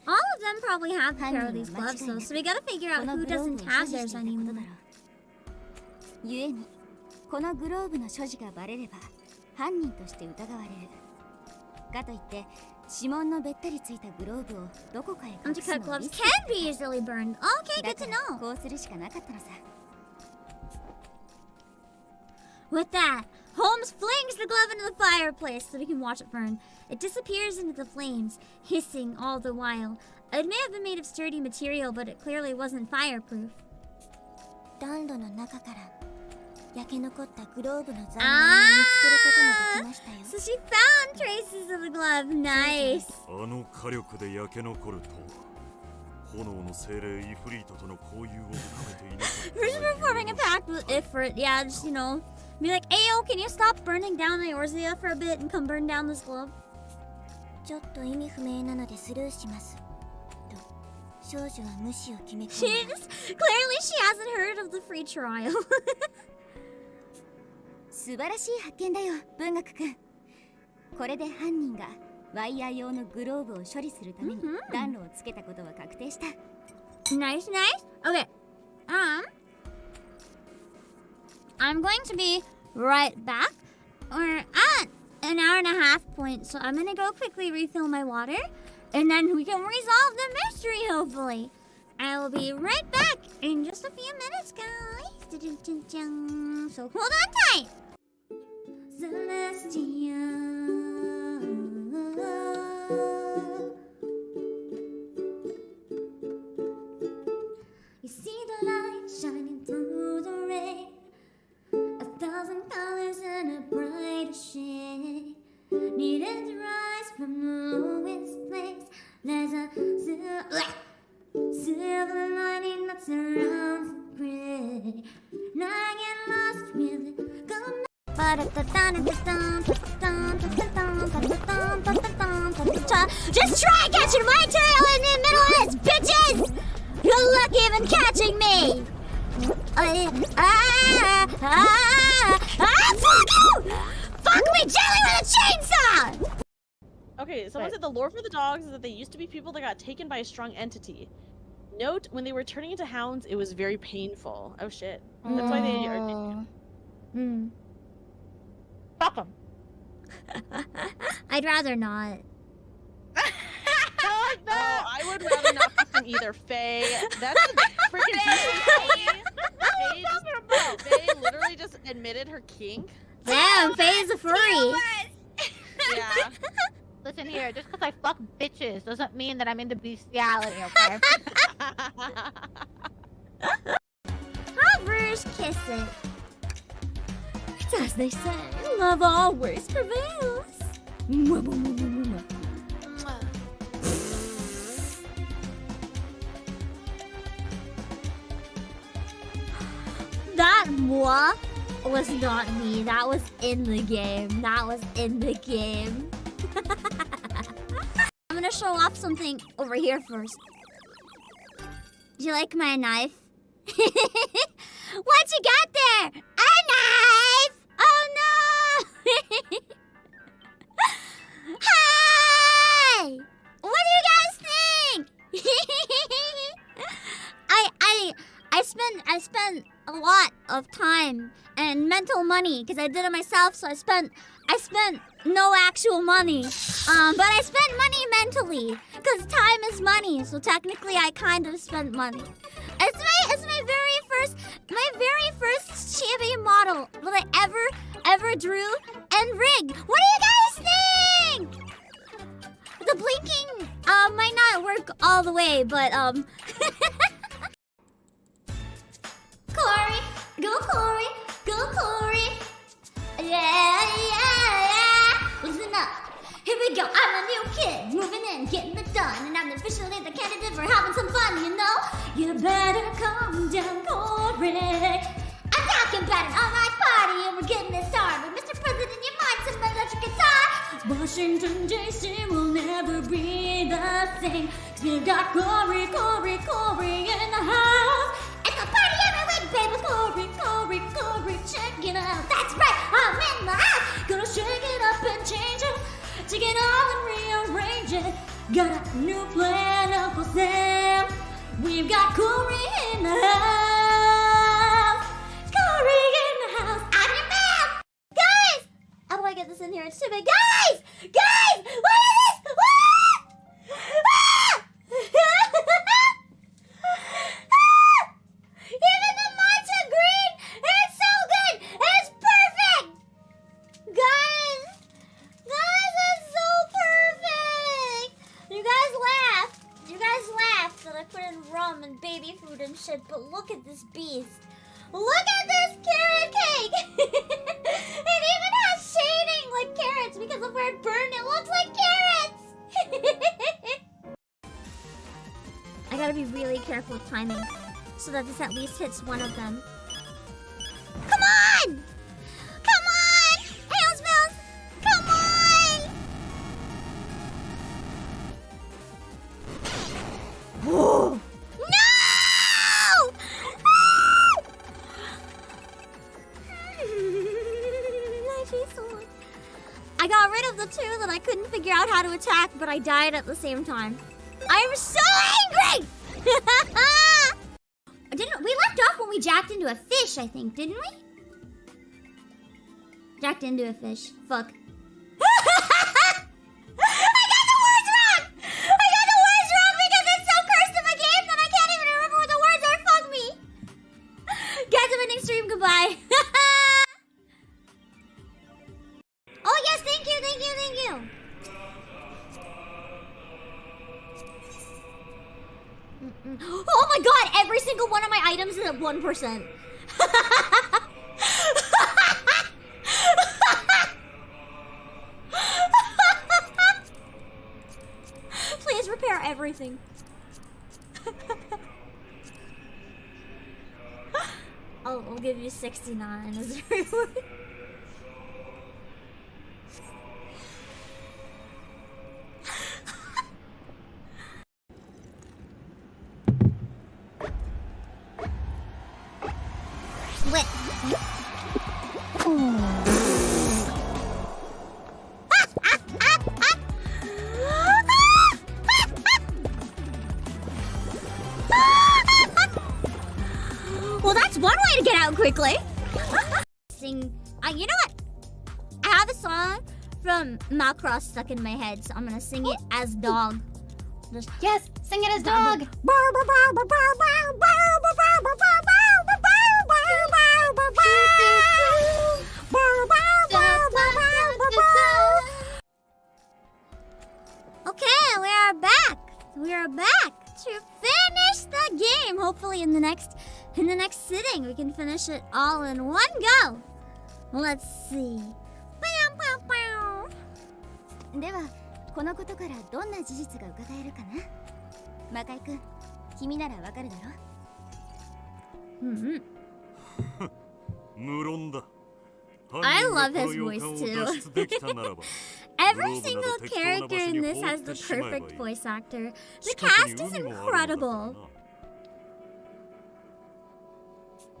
All of them probably have a pair of these gloves, though, so we gotta figure out この who グローブ doesn't を所 have 持 theirs していたことだ anymore. ろう。ゆえにこのグローブの所持がバレれば犯人として疑われる。かといって指紋のべったりついたグローブをどこかへ隠す Uncut のは gloves リスク can be easily burned. Okay, だ good か to ら know. こうするしかなかったのさ。 With that, Holmes flings the glove into the fireplace so we can watch it burn. It disappears into the flames, hissing all the while. It may have been made of sturdy material, but it clearly wasn't fireproof. 暖炉の中から焼け残ったグローブの残骸を見つけることもできましたよ。 So she found traces of the glove. Nice. あの火力で焼け残るとは炎の精霊イフリートとの交友を深めていなかった。 Who's performing a pact with Ifrit? Yeah, just, you know, be like, Ayo, can you stop burning down Eorzea for a bit and come burn down this glove? ちょっと意味不明なのでスルーしますと少女は無視を決め She 込んだ just, clearly she hasn't heard of the free trial. 素晴らしい発見だよ文学くんこれで犯人がワイヤー用のグローブを処理するために暖炉をつけたことは確定した Nice, nice. Okay. I'm going to be right back. We're at an hour and a half point, so I'm gonna go quickly refill my water, and then we can resolve the mystery, hopefully. I will be right back in just a few minutes, guys. Dun-dun-dun-dun. So hold on tight. You see the light shining through the rain, 1,000 colors and a brighter shade. Needed to rise from the lowest place. There's a silver lining that surrounds the gray. Now I get lost with it. Just try catching my tail in the middle of this, bitches! Good luck even catching me! Fuck you! Fuck me, Jelly, with a chainsaw! Okay, someone said the lore for the dogs is that they used to be people that got taken by a strong entity. Note, when they were turning into hounds, it was very painful. Oh shit. That's why they are... Fuck them. I'd rather not. No, I would rather not fuck them either. Faye, that's a freaking Faye literally just admitted her kink. Damn, Faye's a furry. Yeah. Listen here, just because I fuck bitches doesn't mean that I'm into bestiality, okay? Lovers kiss it. It's as they say, love always prevails. That moi was not me. That was in the game. That was in the game. I'm gonna show off something over here first. Do you like my knife? What you got there? A knife! Oh no! Hey! What do you guys think? I spent a lot of time and mental money because I did it myself. So I spent no actual money, but I spent money mentally because time is money. So technically, I kind of spent money. It's my very first champion model that I ever drew and rigged. What do you guys think? The blinking might not work all the way, but Corey, go Corey, go Corey. Yeah. Listen up. Here we go. I'm a new kid, moving in, getting it done, and I'm officially the candidate for having some fun. You know, you better calm down, Corey. I'm talking about an all-night party, and we're getting it started. Mr. President, you mind some electric guitar? Washington D.C. will never be the same. 'Cause we got Corey in the house. It's a party every week, baby. Corey, check it out. That's right, I'm in the house. Gonna shake it up and change it. Take it all and rearrange it. Got a new plan, Uncle Sam. We've got Corey in the house. Corey in the house. I'm your man. Guys! How do I get this in here? It's too big. Guys! Look at this! Even the matcha green! It's so good! It's perfect! Guys! It's so perfect! You guys laughed that I put in rum and baby food and shit, but look at this beast. Look at this carrot cake! It even has shading like carrots because of where it burned. It looks like carrots! I gotta be really careful with timing so that this at least hits one of them. Come on! Come on! Hails Mills! Come on! Oh! No! I got rid of the two that I couldn't figure out how to attack, but I died at the same time. I'm so angry! We left off when we jacked into a fish, I think, didn't we? Jacked into a fish. Fuck. I got the words wrong! I got the words wrong because it's so cursed of a game that I can't even remember what the words are. Fuck me! Guys, I'm ending stream. Goodbye. Oh, yes, thank you, thank you, thank you. Oh my god, every single one of my items is at 1%. Please repair everything. I'll give you 69 as a reward. What? Well, that's one way to get out quickly. You know what? I have a song from Macross stuck in my head, so I'm gonna sing it as dog. Just Yes, sing it as dog. Okay, we are back. We are back to finish the game. Hopefully in the next sitting we can finish it all in one go. Let's see. ではこのことからどんな事実が伺えるかな。魔界くん、君ならわかるだろ。無論だ。 I love his voice too. Every single character in this has the perfect voice actor. The cast is incredible.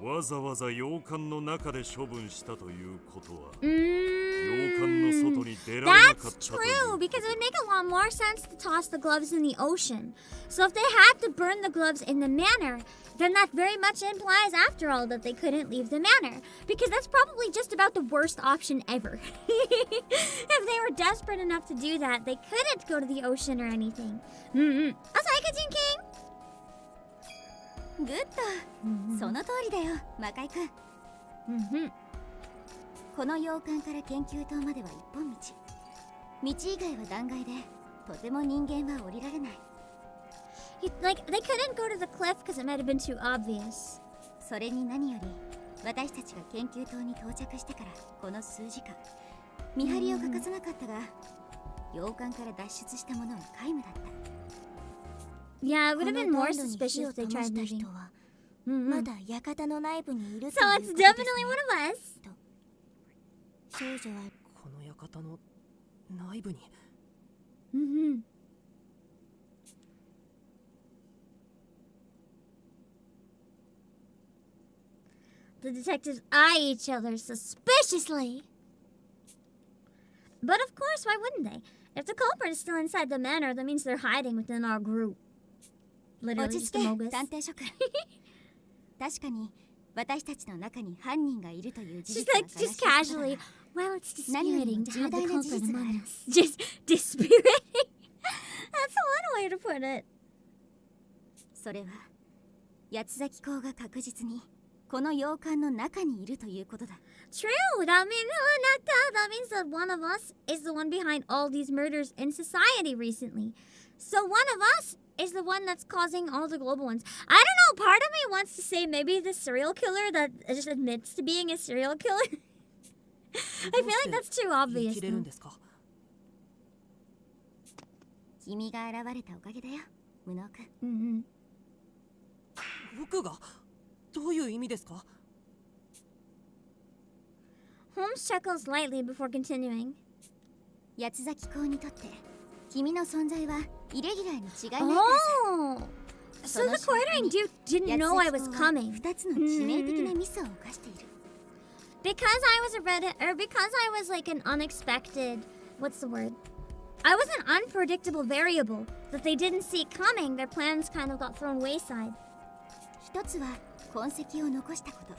わざわざ洋館の中で処分したということは、洋館の外に出られなかったという。 That's true, because it would make a lot more sense to toss the gloves in the ocean. So if they had to burn the gloves in the manor, then that very much implies, after all, that they couldn't leave the manor. Because that's probably just about the worst option ever. If they were desperate enough to do that, they couldn't go to the ocean or anything. Asaika-jin King! グッド、その通りだよ、魔界くん。この洋館から研究棟までは一本道。道以外は断崖で、とても人間は降りられない。Like, they couldn't go to the cliff because it might have been too obvious. それに何より、私たちが研究棟に到着してからこの数時間、見張りを欠かさなかったが、洋館から脱出した者は皆無だった。 Yeah, it would have been more suspicious if they tried leaving. So it's definitely one of us. この館の内部に。The detectives eye each other suspiciously. But of course, why wouldn't they? If the culprit is still inside the manor, that means they're hiding within our group. Literally just a mogus. 探偵職。確かに私たちの中に犯人がいるという事 She's 実は like, just casually. Well, it's dispiriting to have the 重大な culprit 事実がある。 among us. Just dispiriting. That's one way to put it. それは八つ咲公が確実にこの洋館の中にいるということだ。 True. That means that one of us is the one behind all these murders in society recently. So one of us is the one that's causing all the global ones. I don't know. Part of me wants to say maybe the serial killer that just admits to being a serial killer. I feel like that's too obvious. 君が現れたおかげだよ、無能君。僕がどういう意味ですか？ Holmes chuckles lightly before continuing. 八つ咲き校にとって君の存在はイレギュラーに違いないからさ。 Oh! So the quartering dude didn't know I was coming. 2つの致命的なミスを犯している。Because I was a redhead, or because I was like an unexpected, what's the word? I was an unpredictable variable that they didn't see coming. Their plans kind of got thrown wayside. 一つは痕跡を残したこと。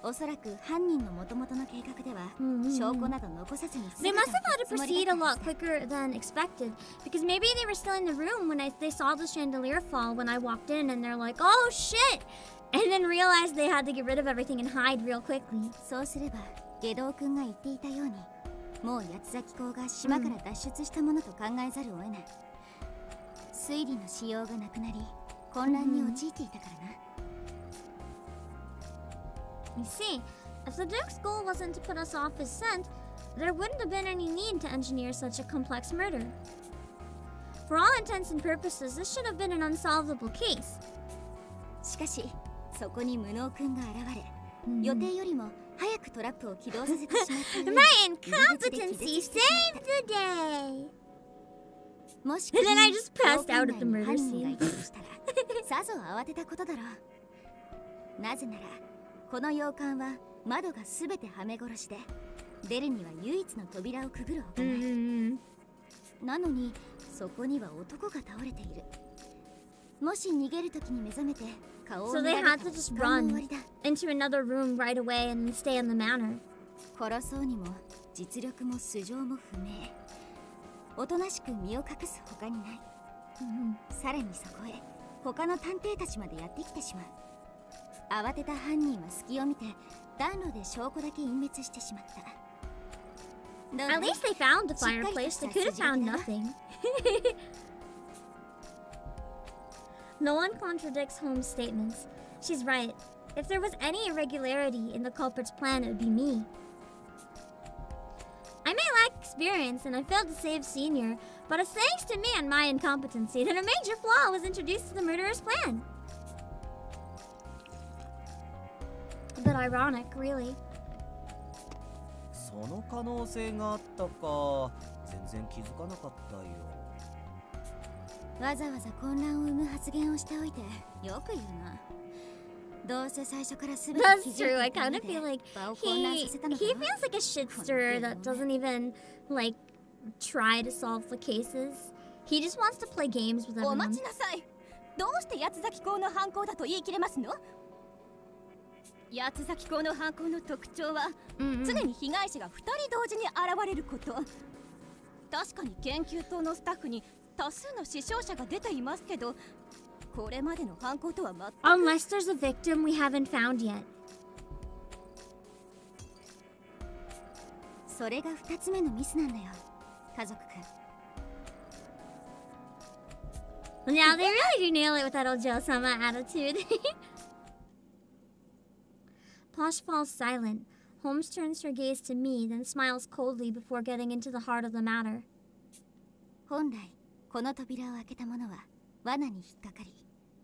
おそらく犯人の元々の計画では証拠など残さずに They must have had to proceed a lot quicker than expected, because maybe they were still in the room when they saw the chandelier fall when I walked in, and they're like, oh shit! And then realized they had to get rid of everything and hide real quickly. そうすれば下道君が言っていたようにもう八つ咲き校が島から脱出したものと考えざるを得ない。推理のしようがなくなり混乱に陥っていたからな。You see, if the Duke's goal wasn't to put us off his scent, there wouldn't have been any need to engineer such a complex murder. For all intents and purposes, this should have been an unsolvable case. しかしそこに無能君が現れ、予定よりも早くトラップを起動させてしまった。 My incompetency saved the day! もし And then I just passed out at the murder 犯人が scene. いたとしたらさぞ慌てたことだろう。なぜならこの洋館は窓がすべてはめ殺しで出るには唯一の扉をくぐるほかない。なのにそこには男が倒れている。もし逃げるときに目覚めて顔を So 見 they られ had た to ら just 時間の run 終わりだ。 into another room right away and stay in the manor. 殺そうにも実力も素性も不明。おとなしく身を隠すほかにない。さらにそこへ他の探偵たちまでやってきてしまう。慌てた犯人は隙を見て暖炉で証拠だけ隠滅してしまった。 At least they found the fireplace. They could have found nothing. No one contradicts Holmes' statements. She's right. If there was any irregularity in the culprit's plan, it would be me. I may lack experience and I failed to save Senior, but it's thanks to me and my incompetency that a major flaw was introduced to the murderer's plan. A bit ironic, really. その可能性があったか全然気づかなかったよ。わざわざ混乱を生む発言をしておいてよく言うな。どうせ最初から全て That's 気づ true. い I ていた kind の of feel で like 場を混乱 he させたのだ he ろ feels like a shitster that doesn't even like try to solve the cases. He just wants to play games with お everyone. 待ちなさい。どうして八つ咲き校の犯行だと言い切れますの？八つ咲き校の犯行の特徴は、常に被害者が2人同時に現れること。確かに研究棟のスタッフに多数の死傷者が出ていますけど、これまでの犯行とは全く Unless there's a victim we haven't found yet. それが2つ目のミスなんだよ家族くん。 Yeah, they really do nail it with that Ojo-sama attitude. Posh falls silent. Holmes turns her gaze to me, then smiles coldly before getting into the heart of the matter. 本来この扉を開けた者は罠に引っかかり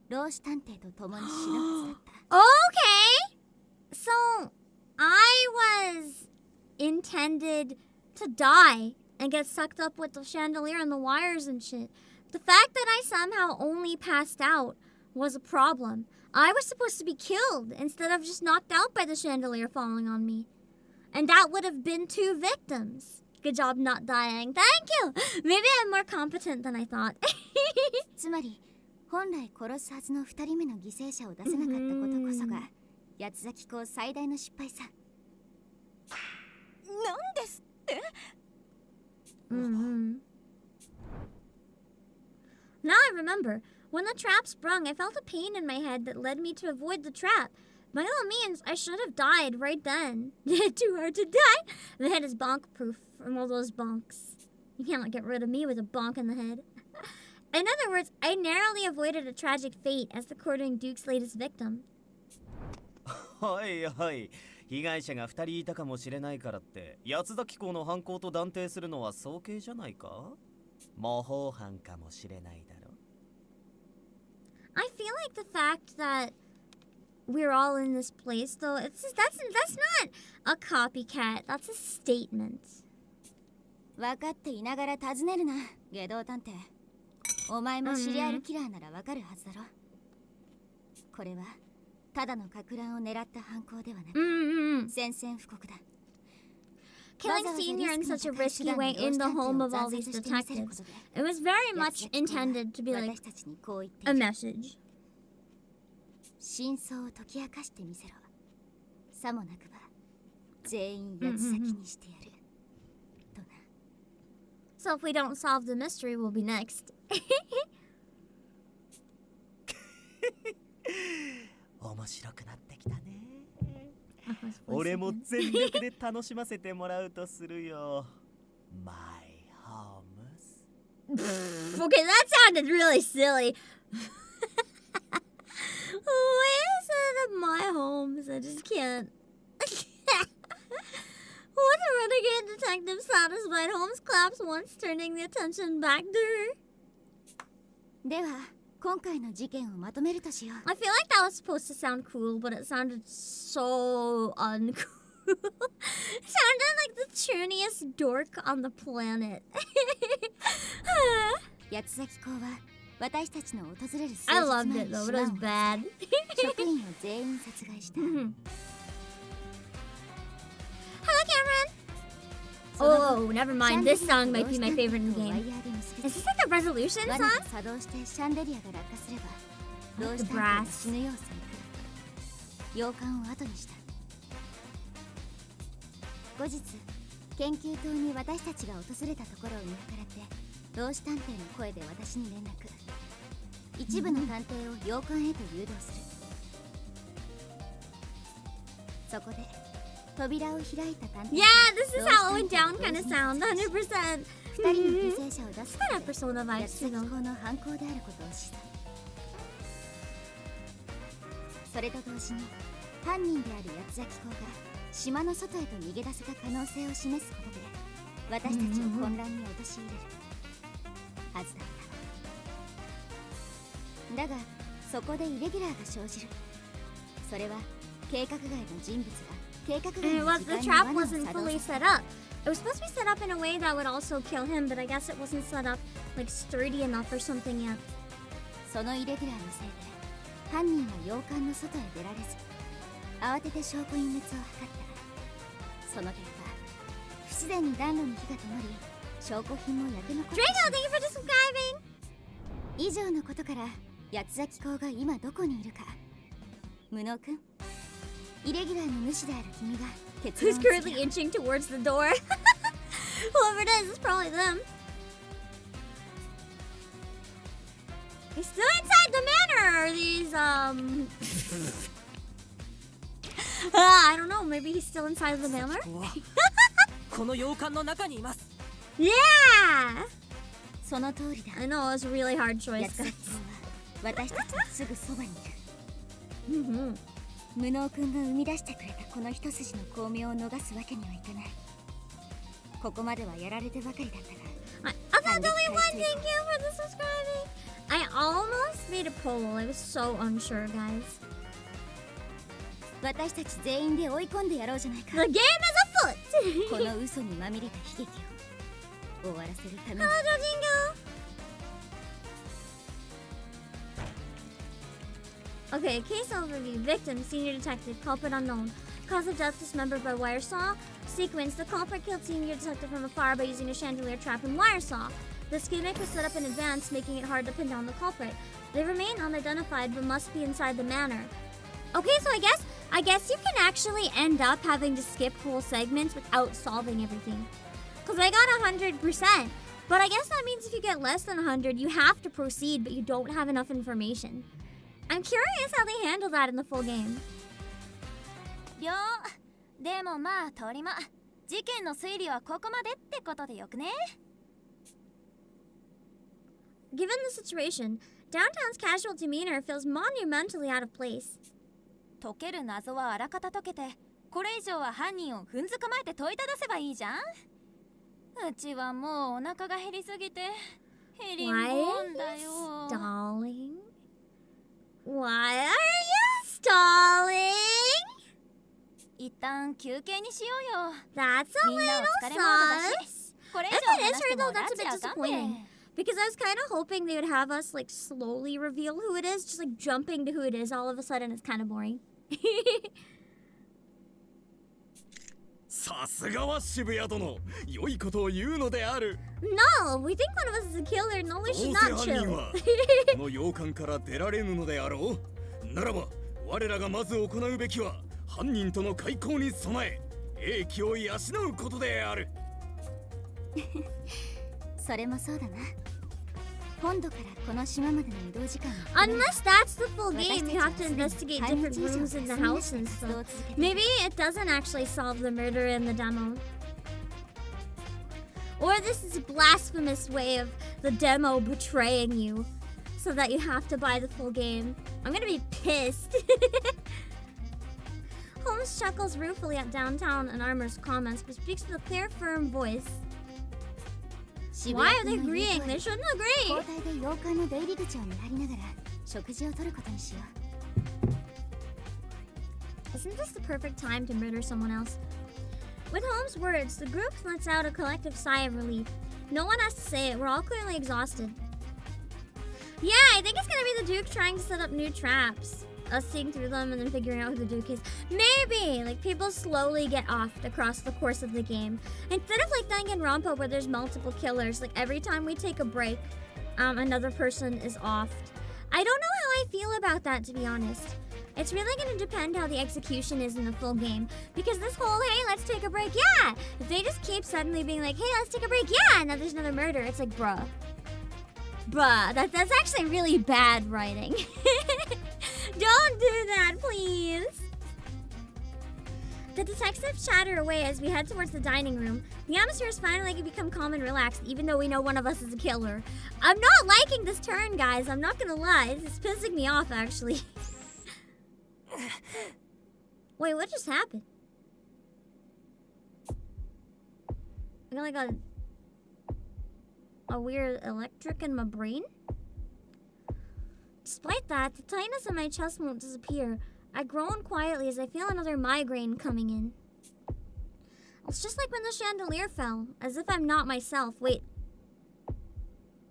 老子探偵と共に死ぬはずだった。 Okay! So, I was intended to die and get sucked up with the chandelier and the wires and shit. The fact that I somehow only passed out was a problem. I was supposed to be killed instead of just knocked out by the chandelier falling on me. And that would have been 2 victims. Good job not dying. Thank you! Maybe I'm more competent than I thought. つまり本来殺すはずの2人目の犠牲者を出せなかったことこそが八つ咲き校最大の失敗さ。なんですって？ Now I remember. When the trap sprung, I felt a pain in my head that led me to avoid the trap. By all means, I should have died right then. Too hard to die. The head is bonk-proof from all those bonks. You can't get rid of me with a bonk in the head. In other words, I narrowly avoided a tragic fate as the courting Duke's latest victim. はいはい。被害者が2人いたかもしれないからって八つ咲き校の犯行と断定するのは早計じゃないか？模倣犯かもしれないだろ。I feel like the fact that we're all in this place, though, it's just, that's not a copycat. That's a statement. 分かっていながら尋ねるな、下道探偵。お前もシリアルキラーならわかるはずだろ。これはただのか乱を狙った犯行ではなく、宣戦布告だ。Killing Senior in such a risky way in the home of all these detectives. It was very much intended to be like a message. 真相を解き明かしてみせろ。さもなくば全員八つ裂きにしてやる。とな。So if we don't solve the mystery, we'll be next. 面白くなってきたね。俺も全力で楽しませてもらうとするよ。My homes. Okay, that sounded really silly. Why is it my homes? I just can't. What a renegade detective satisfied Holmes claps once, turning the attention back to her. では今回の事件をまとめるとしよう。I feel like that was supposed to sound cool, but it sounded so uncool. It sounded like the churniest dork on the planet. 八つ崎港は私たちの訪れる数日 I 前 loved に it though, it 島 was を bad. 職員を全員殺害した。 Hello, Cameron! Oh, never mind. This song might be my favorite in the game. Is this like the resolution 罠 song? が作動してシャンデリアが落下すれば、 The ロースタン brass. が死ぬよう宣告。洋館を後にした。後日、研究棟に私たちが訪れたところを見計らって、老子探偵の声で私に連絡。一部の探偵を洋館へと誘導する。そこで扉を開いた探偵 Yeah, this is how it went down kind of sound. 100%. 二人の犠牲者を出すこ Kind と of で persona 八 vibes, つ you 崎 know. 港の犯行であることを示唆。それと同時に犯人である八つ崎港が島の外へと逃げ出せた可能性を示すことで私たちを混乱に陥れるはずだった。だがそこでイレギュラーが生じる。それは計画外の人物が計画外 And の it 時 was, 間 the に trap 罠を wasn't 作動 fully させ set up. It was supposed to be set up in a way that would also kill him, but I guess it wasn't set up like sturdy enough or something yet. そのイレギュラーのせいで犯人は洋館の外へ出られず慌てて証拠隠滅を図った。その結果不自然に暖炉に火が灯り証拠品も焼け残ってし Draco, ま thank you for subscribing. う。以上のことから八つ崎港が今どこにいるか無能くんイレギュラーの主である君が結論 Who's をつけろ。 currently inching towards the door? Whoever it is, it's probably them. He's still inside the manor. Or these I don't know. Maybe he's still inside the manor. この洋館の中にいます。 Yeah. その通りだ。 I know it was a really hard choice, 八つ guys. 崎港は私たちのすぐそばにいる。 Mm-hmm. 無能くんが生み出してくれたこの一筋の巧妙を逃すわけにはいかない。ここまではやられてばかりだったが I thought only one. Thank you for the subscribing. I almost made a poll. I was so unsure, guys. 私たち全員で追い込んでやろうじゃないか。 The game is afoot. この嘘にまみれた悲劇を終わらせるために Hello, Dojingo. Okay, case overview. Victim, senior detective, culprit unknown. Cause of death dismembered by wire saw. Sequence, the culprit killed senior detective from afar by using a chandelier trap and wire saw. The gimmick was set up in advance, making it hard to pin down the culprit. They remain unidentified but must be inside the manor. Okay, so I guess you can actually end up having to skip whole segments without solving everything. Because I got 100%. But I guess that means if you get less than 100, you have to proceed, but you don't have enough information. I'm curious how they handle that in the full game. 了でもまあ通り魔事件の推理はここまでってことでよくね。 Given the situation, downtown's casual demeanor feels monumentally out of place. 解ける謎はあらかた解けてこれ以上は犯人を踏んづかまえて問いただせばいいじゃん。うちはもうお腹が減りすぎて減りんぼんだよ。Darling. 休憩にしようよ。 That's a みんなお little 疲れモードだし。 sus. これ以 If 上 it is 話して her も though, ラ that's a ジ bit あかん disappointing. ね。 Because I was kind of hoping they would have us like slowly reveal who it is, just like jumping to who it is all of a sudden. It's kind of boring. さすがは渋谷殿、良いことを言うのである。 No, we think one of us is a killer. No, we どう should せ not 犯人 chill. はこの洋館から出られぬのであろう。ならば我らがまず行うべきは犯人との開口に備え英気を養うことである。それもそうだな。本土からこの島までの移動時間に Unless that's the full game, you have to investigate different rooms in the house and stuff. Maybe it doesn't actually solve the murder in the demo. Or this is a blasphemous way of the demo betraying you so that you have to buy the full game. I'm gonna be pissed. Holmes chuckles ruefully at downtown and Armor's comments, but speaks with a clear, firm voice. Why are they agreeing? They shouldn't agree. 交代で洋館の出入り口を見張りながら食事をとることにしよう。 Isn't this the perfect time to murder someone else? With Holmes' words, the group lets out a collective sigh of relief. No one has to say it. We're all clearly exhausted. Yeah, I think it's gonna be the Duke trying to set up new traps. Us seeing through them and then figuring out who the Duke is. Maybe! Like, people slowly get offed across the course of the game. Instead of, like, Danganronpa where there's multiple killers, like, every time we take a break, another person is offed. I don't know how I feel about that, to be honest. It's really gonna depend how the execution is in the full game. Because this whole, hey, let's take a break, yeah! If they just keep suddenly being like, hey, let's take a break, yeah! And then there's another murder, it's like, bruh. Bruh, that's actually really bad writing. Don't do that, please! The detectives chatter away as we head towards the dining room. The atmosphere has finally become calm and relaxed, even though we know one of us is a killer. I'm not liking this turn, guys. I'm not gonna lie. It's pissing me off, actually. Wait, what just happened? I got like a weird electric in my brain? Despite that, the tightness in my chest won't disappear. I groan quietly as I feel another migraine coming in. It's just like when the chandelier fell, as if I'm not myself. Wait.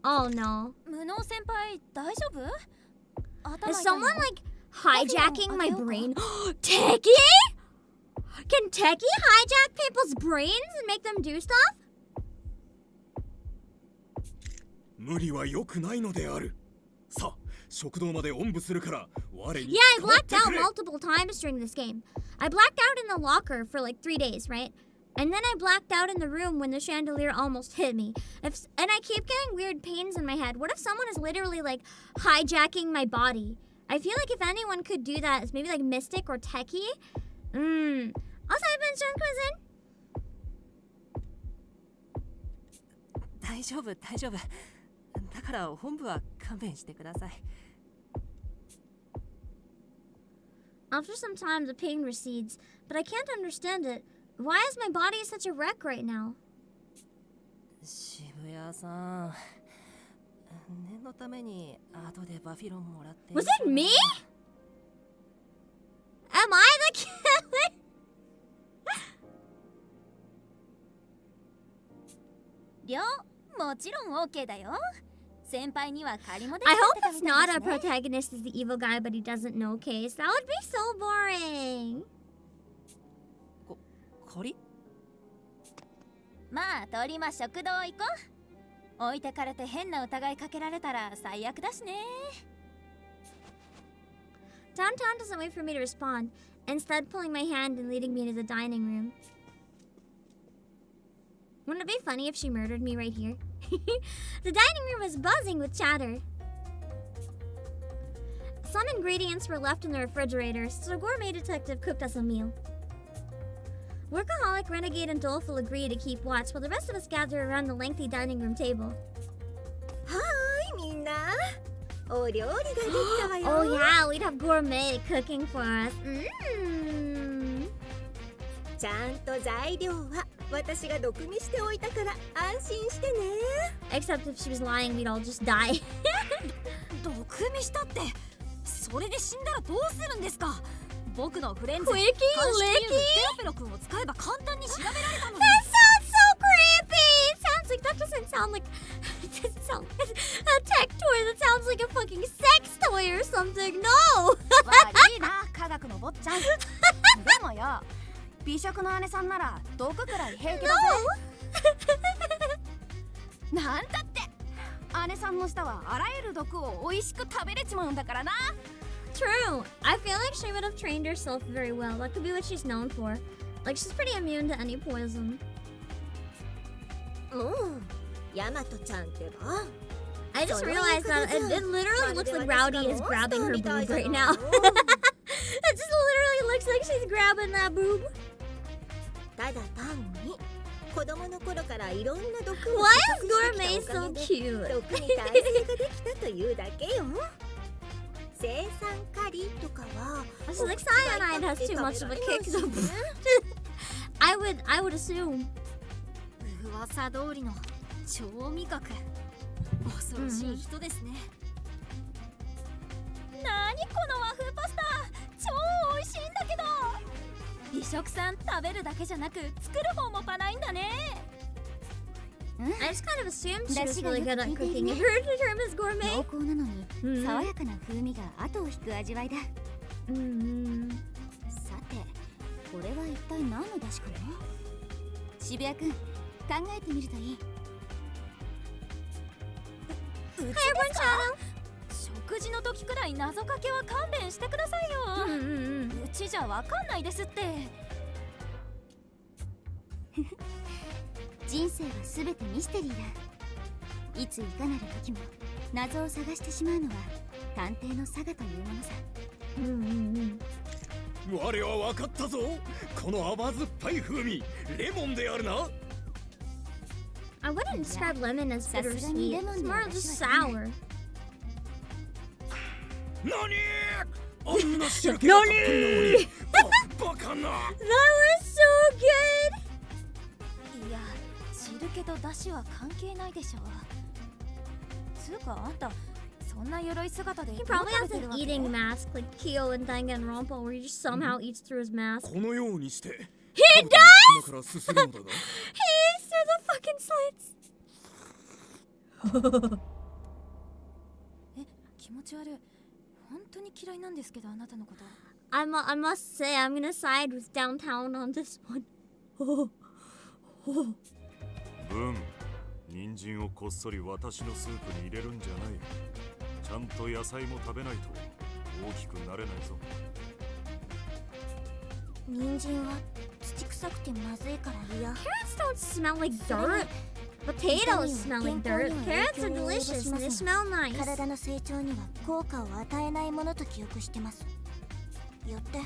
Oh no. 無能先輩、大丈夫？ Is someone like hijacking my brain? Techie? Can Techie hijack people's brains and make them do stuff? 無理は良くないのである。さあ、食堂までおんぶするから我に Yeah, I blacked out multiple times during this game. I blacked out in the locker for like 3 days, right? And then I blacked out in the room when the chandelier almost hit me. And I keep getting weird pains in my head. What if someone is literally like hijacking my body? I feel like if anyone could do that, it's maybe like Mystic or Techie. Also, I've been Sean Quizzin. 大丈夫大丈夫。だから本部は勘弁してください。 After some time, the pain recedes, but I can't understand it. Why is my body such a wreck right now? 渋谷さん、念のために後でバフィロンもらって。 Was it me? Am I the killer? りょう、もちろん OK だよ。先輩には借りもでき I ちゃ hope ってた it's みたい not で a すね。 protagonist is the evil guy, but he doesn't know case. That would be so boring. 仮？まあ、通り魔食堂行こう。置いてかれて変な疑いかけられたら最悪だしね。Downtown doesn't wait for me to respond, instead pulling my hand and leading me to the dining room. Wouldn't it be funny if she murdered me right here? The dining room was buzzing with chatter. Some ingredients were left in the refrigerator, so the gourmet detective cooked us a meal. Workaholic, Renegade, and Doleful agree to keep watch while the rest of us gather around the lengthy dining room table. はーいみんなお料理ができたわよ Oh yeah, we'd have gourmet cooking for us. ちゃんと材料は私が毒味しておいたから安心してね Except if she was lying, we'd all just die. 毒味したって、それで死んだらどうするんですか？僕のフレンズ Quickie 鑑識ユー licky? ペロペロ君を使えば簡単に調べられたのに That sounds so creepy! It sounds like, that doesn't sound like, it doesn't sound like a tech toy. That sounds like a fucking sex toy or something. No! 悪いな科学の坊ちゃんでもよ美食の姉さんなら毒くらい平気だぜなんだって姉さんの舌はあらゆる毒を美味しく食べれちまうんだからな True. I feel like she would have trained herself very well. That could be what she's known for. Like, she's pretty immune to any poison. もうヤマトちゃんってば I just realized that it literally looks like Rowdy is grabbing her boob right now. It just literally looks like she's grabbing that boob. ただ単に子供の頃からいろんな毒を Why is 食べ Gourmet て so きたおかげで cute? 毒に耐性ができたというだけよ生産カリとかは She's like, cyanide has too much of a kick. So I would assume. 噂通りの超味覚恐ろしい人ですね、なにこの和風パスタ超美味しいんだけど美食さん食べるだけじゃなく作る方もパないんだね I just kind of assumed she was really good at cooking. If her term is 濃 gourmet. 厚なのに爽やかな風味が後を引く味わいだ、さてこれは一体何の出汁かな渋谷くん考えてみるといい Hey, everyone, Shadow. 食事の時くらい謎かけは勘弁してくださいよ、うちじゃわかんないですって人生はすべてミステリーだいついかなる時も謎を探してしまうのは探偵の差がというものさ我は分かったぞこの甘酸っぱい風味レモンであるな I wouldn't describe lemon as bittersweet. It's more just sour. 何あんな汁気がたっぷりなのにバカな That was so good. いや汁気と出汁は関係ないでしょつうかあんたそんな鎧姿で He probably has an eating mask like Kyo and Danganronpa where he just somehow eats through his mask. このようにして He does! 今からすするのだが He eats through the fucking slits. え気持ち悪い本当に嫌いなんですけどあなたのこと I must say, I'm gonna side with downtown on this one. 文人参をこっそり私のスープに入れるんじゃないちゃんと野菜も食べないと大きくなれないぞ人参は土臭くてまずいから嫌 Carrots don't smell like dirt. Potatoes smell like dirt. Carrots are delicious and they smell nice. 体の成長には効果を与えないものと記憶してますよって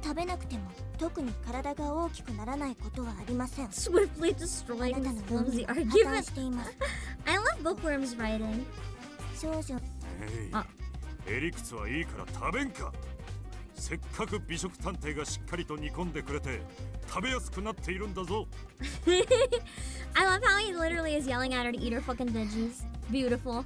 食べなくても特に体が大きくならないことはありません Swiftly destroying this flimsy 破綻 argument. しています I love bookworms writing. 少女エリクツはいいから食べんかせっかく美食探偵がしっかりと煮込んでくれて食べやすくなっているんだぞ I love how he literally is yelling at her to eat her fucking veggies. Beautiful.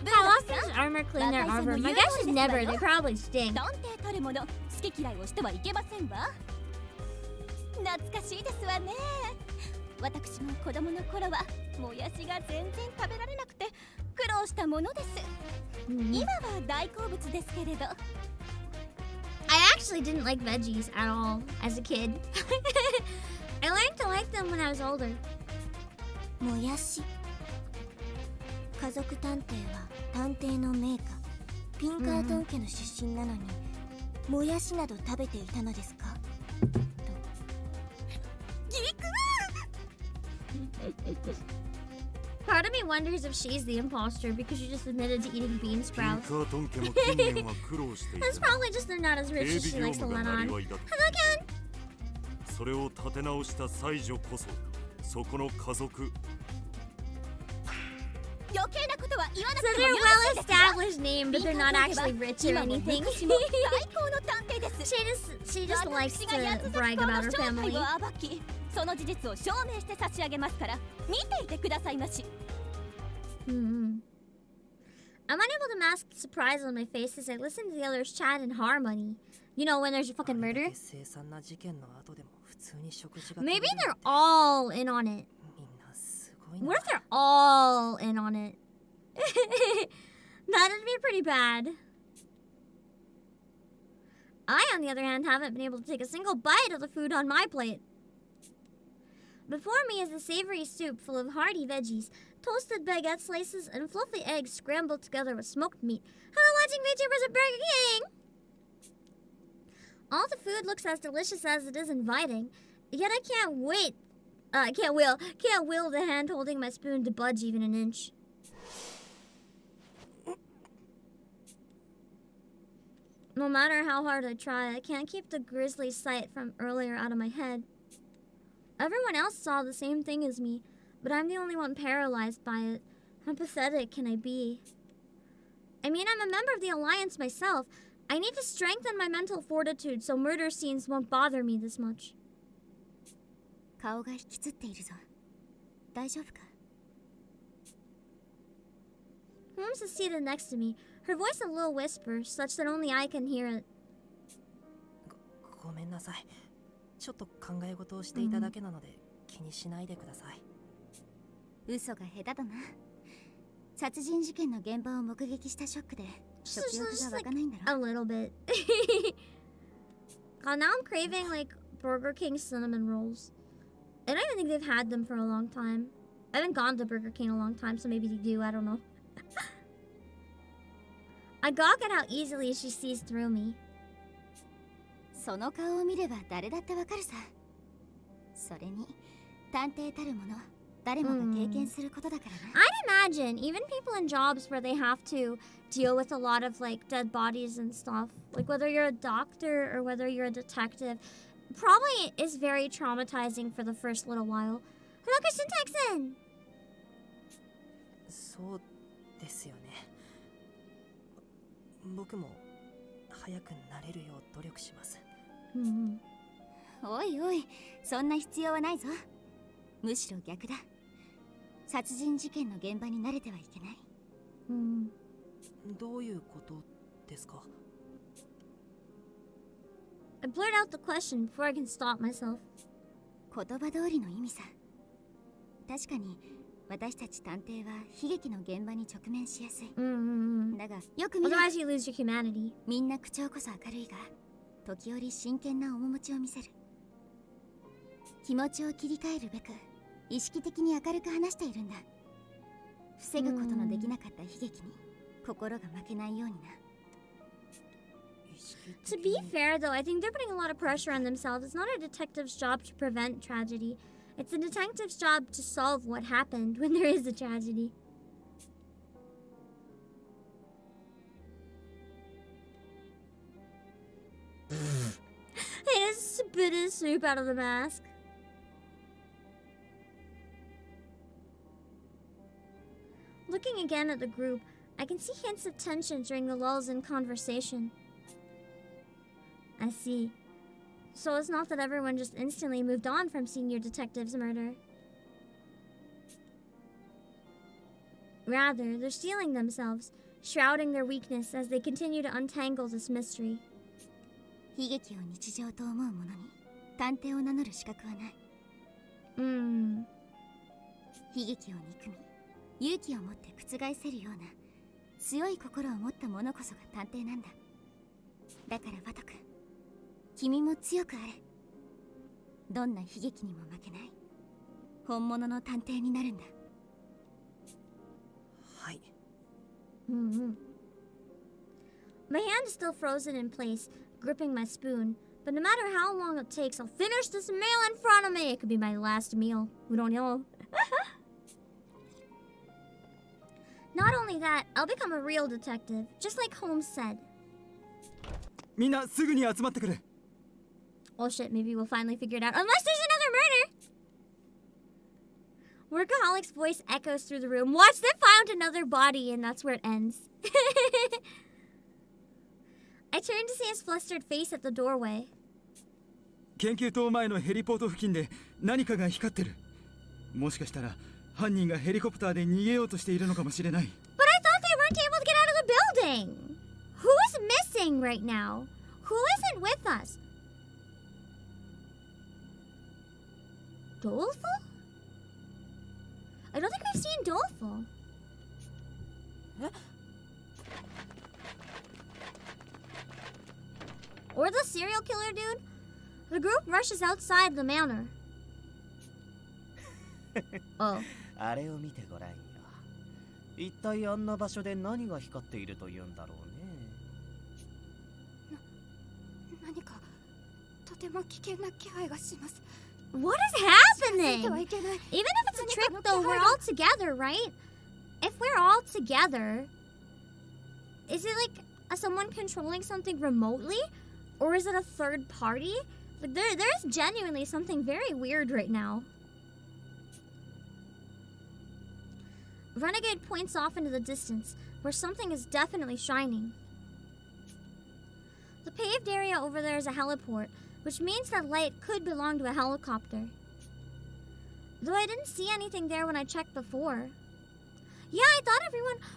How often does armor clean their armor? My guess is never. They probably stink. 探偵たるもの好き嫌いをしてはいけませんわ懐かしいですわね私も子供の頃はもやしが全然食べられなくて苦労したものです今は大好物ですけれど I actually didn't like veggies at all as a kid. I learned to like them when I was older. もやし家族探偵は探偵の名家ピンカートン家の出身なのに、もやしなど食べていたのですかとギク Part of me wonders if she's the imposter because she just admitted to eating bean ピン sprouts. カートン家も近年は苦労していた That's probably just they're not as 警 rich as 備 she 業 likes to 務が let なり on. わいだった Hello, Ken! それを立て直した才女こそそこの家族余計なことは言わな So くても they're よ well ろしいですわ established name, but they're not actually rich or 今も anything. 昔も最高の探偵です she just likes 私が八 to つ崎 brag 港 about の her 正体 family. を暴きその事実を証明して差し上げますから見ていてくださいまし Mm-hmm. I'm unable to mask the surprise on my face as I listen to the others chat in harmony. You know, when there's a fucking murder. Maybe they're all in on it. What if they're all in on it? That'd be pretty bad. I, on the other hand, haven't been able to take a single bite of the food on my plate. Before me is a savory soup full of hearty veggies, toasted baguette slices, and fluffy eggs scrambled together with smoked meat. Hello, watching Vtubers at Burger King! All the food looks as delicious as it is inviting, yet I can't wait. Can't will the hand holding my spoon to budge even an inch. No matter how hard I try, I can't keep the grisly sight from earlier out of my head. Everyone else saw the same thing as me, but I'm the only one paralyzed by it. How pathetic can I be? I mean, I'm a member of the Alliance myself. I need to strengthen my mental fortitude so murder scenes won't bother me this much. 顔が引きつっているぞ。大丈夫か? Holmes is seated next to me, her voice a little whisper, such that only I can hear it. ごめんなさい。ちょっと考え事をしていただけなので気にしないでください。嘘が下手だな。殺人事件の現場を目撃したショックで食欲が湧かないんだろ。A little bit. God, now I'm craving like Burger King cinnamon rolls. I don't even think they've had them for a long time. I haven't gone to Burger King in a long time, so maybe they do, I don't know. I gawk at how easily she sees through me. その顔を見れば誰だってわかるさ。それに探偵たるもの誰もが経験することだからな。I'd imagine even people in jobs where they have to deal with a lot of like dead bodies and stuff, like whether you're a doctor or whether you're a detective, probably is very traumatizing for the first little while. Hello, Christian Texan! そうですよね。僕も早くなれるよう努力します。おいおい、そんな必要はないぞ。むしろ逆だ。殺人事件の現場に慣れてはいけない。どういうことですか? I blurt out the question before I can stop myself. 言葉通りの意味さ。確かに私たち探偵は悲劇の現場に直面しやすい。だがよく見る。Otherwise you lose your humanity. みんな口調こそ明るいが、時折真剣な面持ちを見せる。気持ちを切り替えるべく意識的に明るく話しているんだ。防ぐことのできなかった悲劇に心が負けないようにな。To be fair though, I think they're putting a lot of pressure on themselves. It's not a detective's job to prevent tragedy. It's a detective's job to solve what happened when there is a tragedy. He just spit his soup out of the mask. Looking again at the group, I can see hints of tension during the lulls in conversation. I see. So it's not that everyone just instantly moved on from Senior Detective's murder. Rather, they're steeling themselves, shrouding their weakness as they continue to untangle this mystery. 悲劇を日常と思う者に探偵を名乗る資格はない。悲劇を憎み、勇気を持って覆せるような強い心を持った者こそが探偵なんだ。だからバト君、君も強くあれ。どんな悲劇にも負けない本物の探偵になるんだ。はい。My hand is still frozen in place, gripping my spoon. But no matter how long it takes, I'll finish this meal in front of me. It could be my last meal. We don't know. Not only that, I'll become a real detective, just like Holmes said. みんなすぐに集まってくれ。 Oh shit, maybe we'll finally figure it out. Unless there's another murder! Workaholic's voice echoes through the room. Watch, they found another body, and that's where it ends. I turned to see his flustered face at the doorway. 研究棟前のヘリポート付近で何かが光ってる。もしかしたら犯人がヘリコプターで逃げようとしているのかもしれない。But I thought they weren't able to get out missing? Who's missing right now? Who isn't with us? Doleful? I don't think we've seen Doleful. Or the serial killer dude? The group rushes outside the manor. Oh. あれを見てごらんよ。一体あんな場所で何が光っているというんだろうね。何かとても危険な気配がします。 What is happening? Even if it's a trick though, we're all together, right? If we're all together, is it like someone controlling something remotely? Or is it a third party? Like there's genuinely something very weird right now. Renegade points off into the distance, where something is definitely shining. The paved area over there is a heliport, which means that light could belong to a helicopter. Though I didn't see anything there when I checked before. Yeah, I thought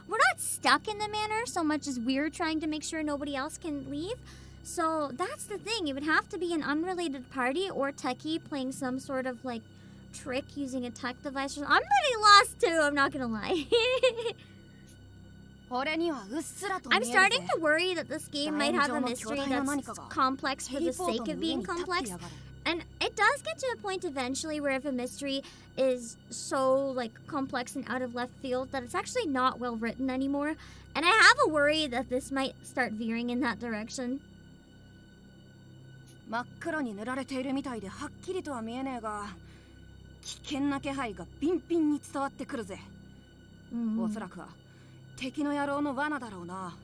we're not stuck in the manor so much as we're trying to make sure nobody else can leave. So that's the thing, it would have to be an unrelated party or techie playing some sort of like trick using a tech device. I'm pretty lost too, I'm not gonna lie. I'm starting to worry that this game might have a mystery that's complex for the sake of being complex. And it does get to a point eventually where if a mystery is so like complex and out of left field that it's actually not well written anymore. And I have a worry that this might start veering in that direction. 真っ黒に塗られているみたいではっきりとは見えねえが危険な気配がビンビンに伝わってくるぜ。おそらくは敵の野郎の罠だろうな。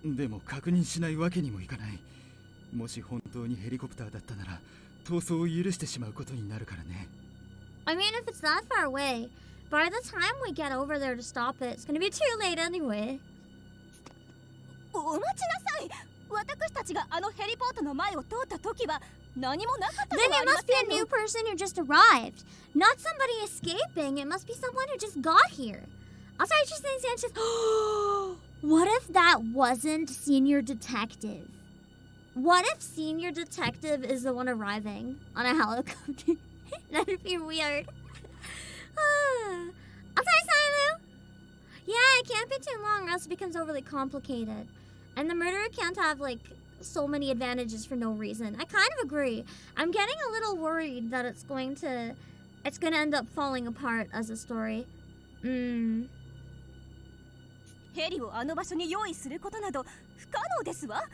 でも確認しないわけにもいかない。もし本当にヘリコプターだったなら逃走を許してしまうことになるからね。I mean, if it's that far away, by the time we get over there to stop it, it's gonna be too late anyway. お待ちなさい。私たちがあのヘリポートの前を通った時は何もなかったで Then はあ it りま must be せ a んの。 new person who just arrived. Not somebody escaping. It must be someone who just got here. Also, I just think Sanchez. What if that wasn't Senior Detective? What if Senior Detective is the one arriving on a helicopter? That'd be weird. I'll try Silu. Yeah, it can't be too long or else it becomes overly complicated. And the murderer can't have, like, so many advantages for no reason. I kind of agree. I'm getting a little worried that it's going to end up falling apart as a story. ヘリをあの場所に用意することなど不可能ですわ。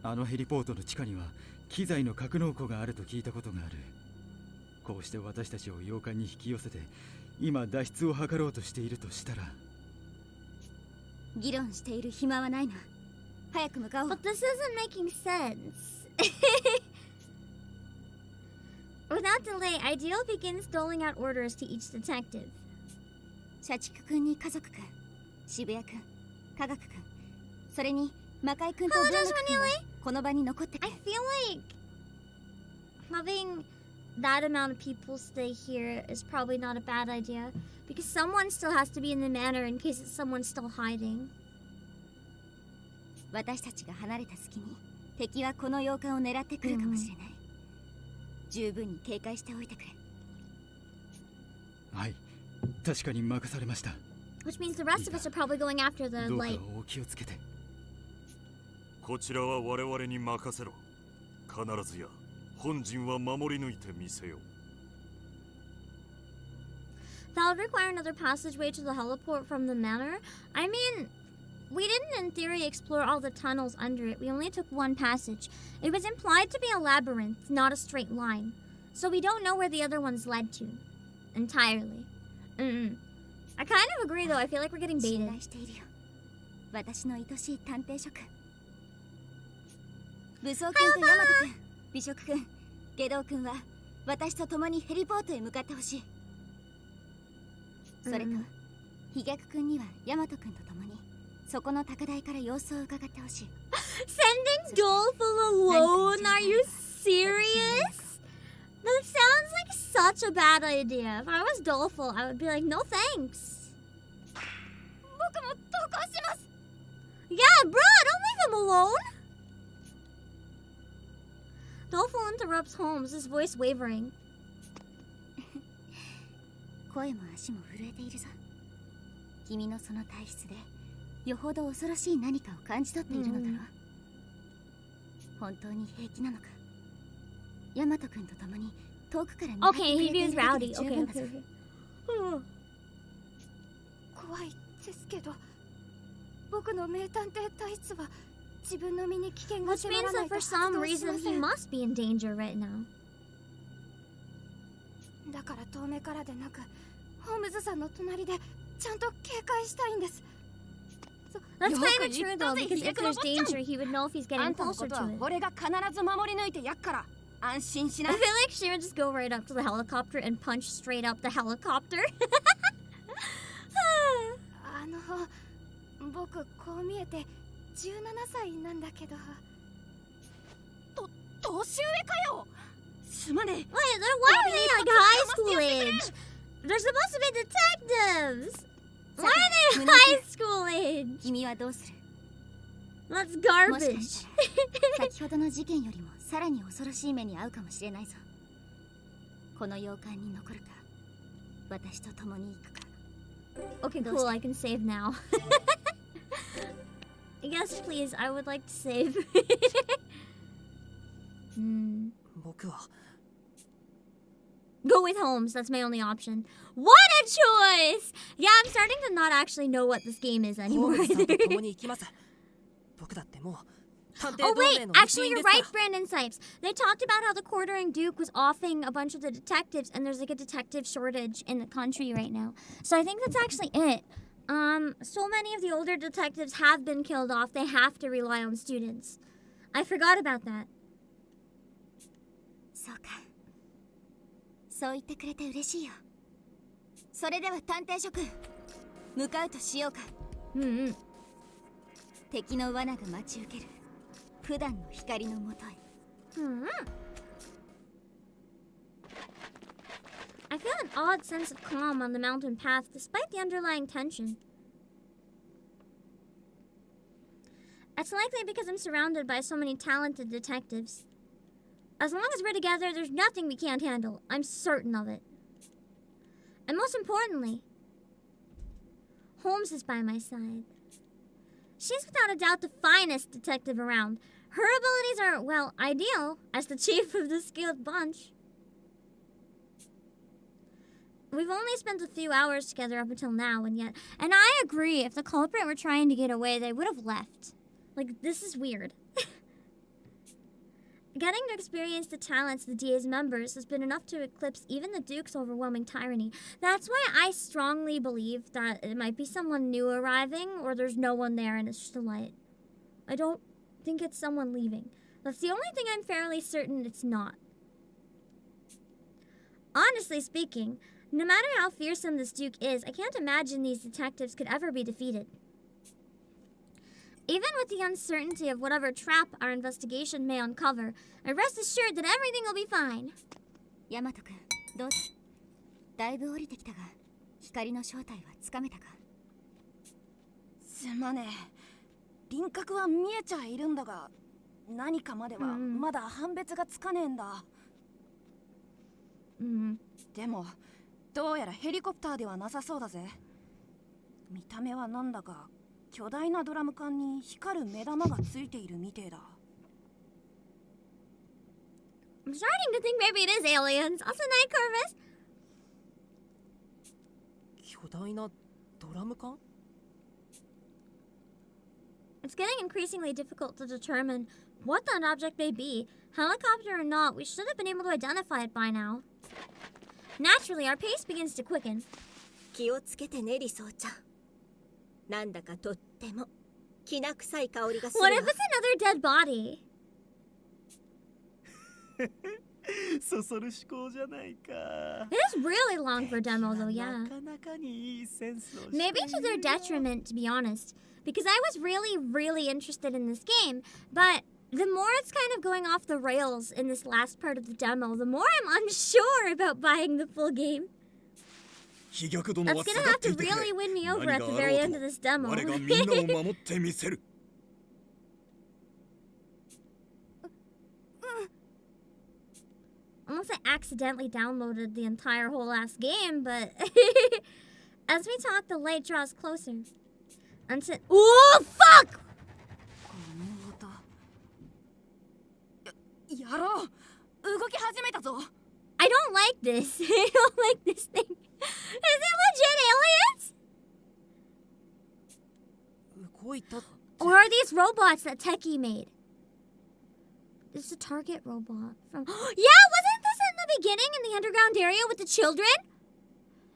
あのヘリポートの地下には機材の格納庫があると聞いたことがある。こうして私たちを洋館に引き寄せて今脱出を図ろうとしているとしたら。議論している暇はないな。早く向かおう。 But this isn't making sense. Without delay, Ideal begins doling out orders to each detective. 社畜くんに家族くん、渋谷くん、科学くん、それに魔界くんと文学くんはこの場に残ってくれ。 I feel like having that amount of people stay here is probably not a bad idea because someone still has to be in the manor in case someone's still hiding. 私たちが離れた隙に敵はこの洋館を狙ってくるかもしれない。十分に警戒しておいてくれ。はい、確かに任されました。 Which means the rest of us are probably going after the どうか light. お気をつけて。こちらは我々に任せろ。必ずや本陣は守り抜いてみせよう。 That would require another passageway to the heliport from the manor. I mean, we didn't in theory explore all the tunnels under it. We only took one passage. It was implied to be a labyrinth, not a straight line. So we don't know where the other ones led to. Entirely. I kind of agree though. I feel like we're getting 信 baited. 頼しているよ。私の愛しい探偵諸君。武装君とヤマト君、美食君、下道君は私と共にヘリポートへ向かってほしい。それと、飛脚君にはヤマト君と共にそこの高台から様子を伺ってほしい。Sending Doleful alone? Are you serious? That sounds like such a bad idea. If I was Doleful, I would be like, no thanks. 僕も投稿します。 Yeah, bro, don't leave him alone. Dolphin interrupts Holmes, his voice wavering. 声も足も震えているぞ。君のその体質でよほど恐ろしい何かを感じ取っているのだろう。本当に平気なのか。ヤマト君と共に遠くから見張ってく Okay, れ he てい views るだけ Rowdy. で十 Okay, 分だぞ。 okay. 怖いですけど、僕の名探偵体質は自分の身に危険が Which 迫ら means な that いと for 発 some 動しま reason せ he ん。 must be in danger right now. だから遠目からでなく、ホームズさんの隣でちゃんと警戒したいんです。 That's kind of true though, because if there's danger, he would know if he's あ getting んたのこ closer とは to it. 俺が必ず守り抜いてやっから安心しな I feel like she would just go right up to the helicopter and punch straight up the helicopter. 僕こう見えて17歳なんだけど。年上かよ。すまねえ。 Wait, why are they like high school age? They're supposed to be detectives. Why are they high school age? 君はどうする？ That's もしか garbage. したら先ほどの事件よりもさらに恐ろしい目に遭うかもしれないぞ。この洋館に残るか、私と共に行くか。 Okay, cool. I can save now. Yes, please. I would like to save. 僕は Go with Holmes. That's my only option. What a choice! Yeah, I'm starting to not actually know what this game is ホー anymore ムズさんと either. 共に行きます。僕だってもう探偵 Oh 同 wait, 盟の actually 一員 you're ですから right, Brandon Sipes. They talked about how the quartering Duke was offing a bunch of the detectives, and there's like a detective shortage in the country right now. So I think that's actually it. So many of the older detectives have been killed off. They have to rely on students. I forgot about that. そうか。そう言ってくれて嬉しいよ。それでは探偵諸君、向かうとしようか。敵の罠が待ち受ける普段の光のもとへ。I feel an odd sense of calm on the mountain path despite the underlying tension. It's likely because I'm surrounded by so many talented detectives. As long as we're together, there's nothing we can't handle. I'm certain of it. And most importantly, Holmes is by my side. She's without a doubt the finest detective around. Her abilities are, well, ideal as the chief of the skilled bunch. We've only spent a few hours together up until now, and I agree, if the culprit were trying to get away, they would have left. Like, this is weird. Getting to experience the talents of the DA's members has been enough to eclipse even the Duke's overwhelming tyranny. That's why I strongly believe that it might be someone new arriving, or there's no one there and it's just a light. I don't think it's someone leaving. That's the only thing I'm fairly certain it's not. Honestly speaking, no matter how fearsome this Duke is, I can't imagine these detectives could ever be defeated. Even with the uncertainty of whatever trap our investigation may uncover, I rest assured that everything will be fine. ヤマト君、どうだ？だいぶ降りてきたが、光の正体はつかめたか？すまねえ。輪郭は見えちゃいるんだが、何かまではまだ判別がつかねえんだ。でも、どうやらヘリコプターではなさそうだぜ。見た目はなんだか巨大なドラム缶に光る目玉がついているみてえだ。I'm starting to think maybe it is aliens. Also, Night Corvus. 巨大なドラム缶？ It's getting increasingly difficult to determine what that object may be. Helicopter or not, we should have been able to identify it by now. Naturally, our pace begins to quicken. 気をつけてね、リソーちゃん。なんだかとってもきな臭い香りがするわ。 What if it's another dead body? そそる思考じゃないか。 It is really long for a demo, though, yeah. なかなかにいいセンスをしている。 Maybe to their detriment, to be honest. Because I was really interested in this game, but the more it's kind of going off the rails in this last part of the demo, the more I'm unsure about buying the full game. 飛脚殿 That's は gonna 下が have ってい to てくれ really win me over 何 at が the あ very ろ end う of this と demo. 我がみんなを守ってみせる Unless I accidentally downloaded the entire whole ass game, but as we talk, the light draws closer. Until oh fuck! やろう動き始めたぞ I don't like this. I don't like this thing. Is it legit aliens? 動いたって Or are these robots that Techie made? This is a target robot from. Yeah, wasn't this in the beginning in the underground area with the children?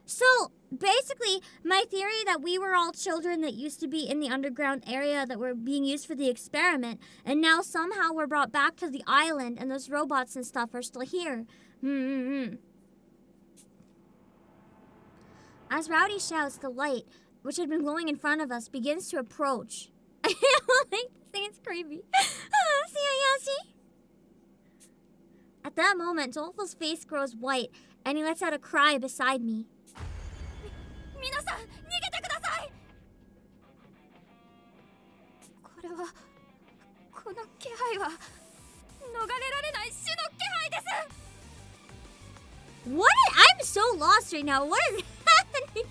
So basically, my theory that we were all children that used to be in the underground area that were being used for the experiment, and now somehow we're brought back to the island, and those robots and stuff are still here. As Rowdy shouts, the light, which had been glowing in front of us, begins to approach. I don't like this thing, it's creepy. See? At that moment, Dolpho's face grows white, and he lets out a cry beside me. 皆さん逃げてくださいこれはこの気配は逃れられない死の気配です What? I'm so lost right now. What is happening?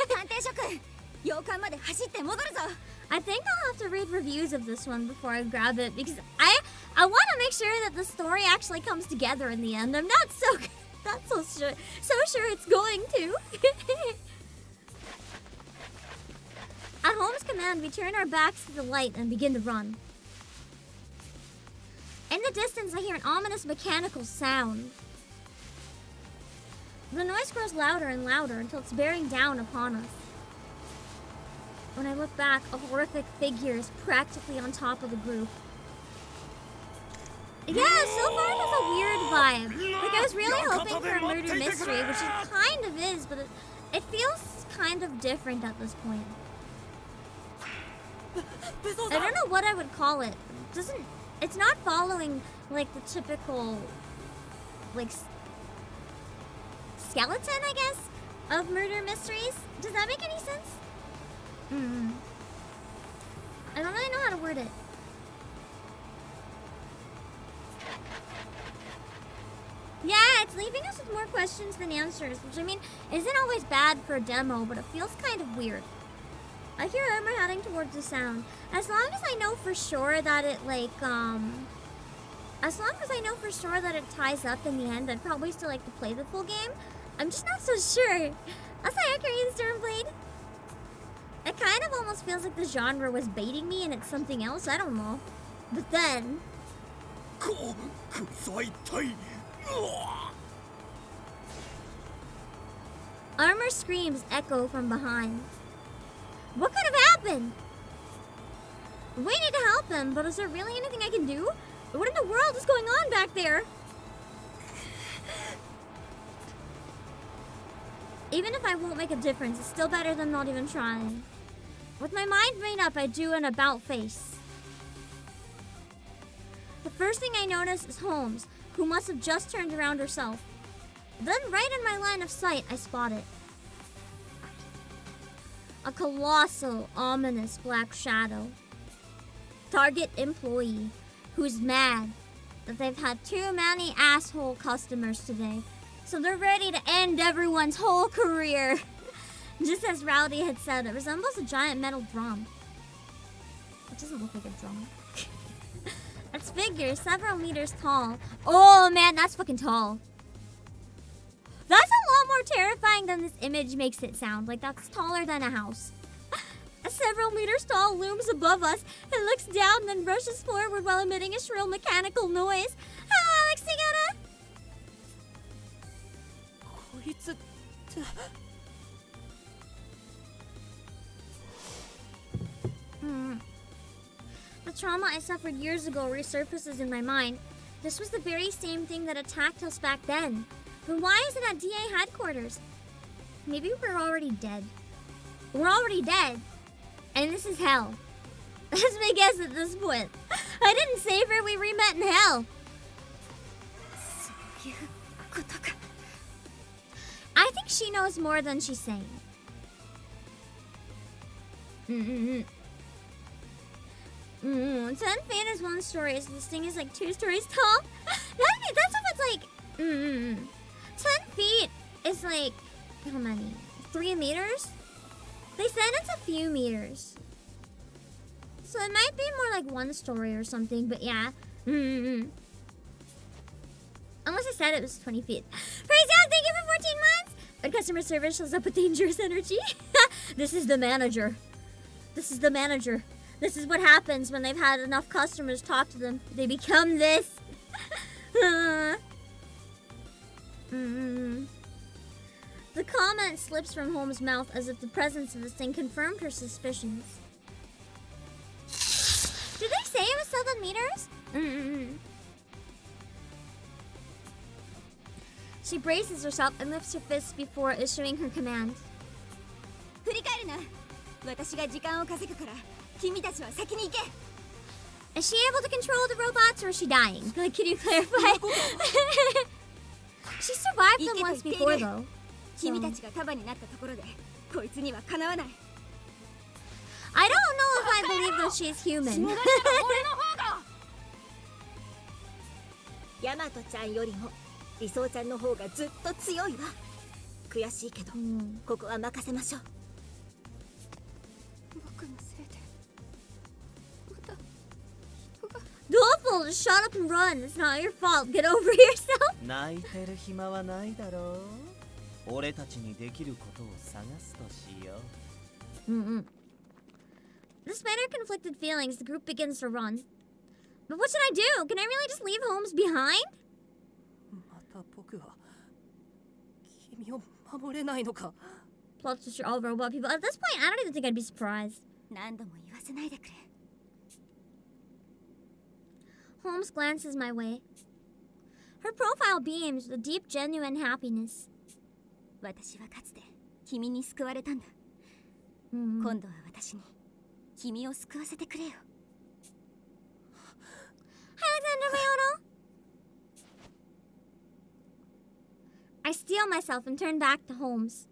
探偵諸君洋館まで走って戻るぞ I think I'll have to read reviews of this one before I grab it because I want to make sure that the story actually comes together in the end. I'm not so sure it's going to. At Holmes' command, we turn our backs to the light and begin to run. In the distance, I hear an ominous mechanical sound. The noise grows louder and louder until it's bearing down upon us. When I look back, a horrific figure is practically on top of the group. Yeah, so far there's a weird vibe. Like, I was really hoping for a murder mystery, which it kind of is, but it feels kind of different at this point. I don't know what I would call it. It's not following, like, the typical, like, skeleton, I guess, of murder mysteries. Does that make any sense? I don't really know how to word it. Yeah, it's leaving us with more questions than answers, which I mean, isn't always bad for a demo, but it feels kind of weird. I hear Armor heading towards the sound. As long as I know for sure that it, like, as long as I know for sure that it ties up in the end, I'd probably still like to play the full game. I'm just not so sure. That's how I created Stormblade. It kind of almost feels like the genre was baiting me and it's something else. I don't know. But then... Armor screams echo from behind. What could have happened? We need to help him, but is there really anything I can do? What in the world is going on back there? Even if I won't make a difference, it's still better than not even trying. With my mind made up, I do an about face. The first thing I notice is Holmes, who must have just turned around herself. Then right in my line of sight, I spot it. A colossal, ominous black shadow. Target employee, who's mad that they've had too many asshole customers today. So they're ready to end everyone's whole career. Just as Rowdy had said, it resembles a giant metal drum. It doesn't look like a drum. Its figure is several meters tall. Oh man, that's fucking tall. That's a lot more terrifying than this image makes it sound. Like, that's taller than a house. Several meters tall looms above us. It looks down, then rushes forward while emitting a shrill mechanical noise. Hello, Alex Together. The trauma I suffered years ago resurfaces in my mind. This was the very same thing that attacked us back then. But why is it at DA headquarters? Maybe we're already dead. We're already dead. And this is hell. That's my guess at this point. I didn't save her, we re-met in hell. I think she knows more than she's saying. 10 feet is 1 story, so this thing is like 2 stories tall. That's if it's like 10 feet is like how many? 3 meters? They said it's a few meters. So it might be more like 1 story or something, but yeah. Unless I said it was 20 feet. Praise out, thank you for 14 months! When customer service shows up with dangerous energy. This is the manager. This is the manager. This is what happens when they've had enough customers talk to them. They become this. The comment slips from Holmes' mouth as if the presence of this thing confirmed her suspicions. Did they say it was 7 meters? She braces herself and lifts her fists before issuing her command. 振り返るな。私が時間を稼ぐから、君たちは先に行け。 Is she able to control the robots or is she dying? Like, can you clarify? She survived them once before, though. 君たちが束になったところで、こいつにはかなわない。I don't know if I believe that she's human. ヤマトちゃんよりも理想ちゃんの方がずっと強いわ。悔しいけど、ここは任せましょう。僕のせいでまた人が。Doppel, just shut up and run. It's not your fault. Get over yourself. 泣いてる暇はないだろう。俺たちにできることを探すとしよう。Despite her conflicted feelings, the group begins to run. But what should I do? Can I really just leave Holmes behind? また僕は君を守れないのか。 Plot twist, all robot people. At this point, I don't even think I'd be surprised. 何度も言わせないでくれ。Holmes glances my way. Her profile beams with deep, genuine happiness. 私はかつて君に救われたんだ。今度は私に君を救わせてくれよ。Alexander Mayono! I steel myself and turn back to Holmes.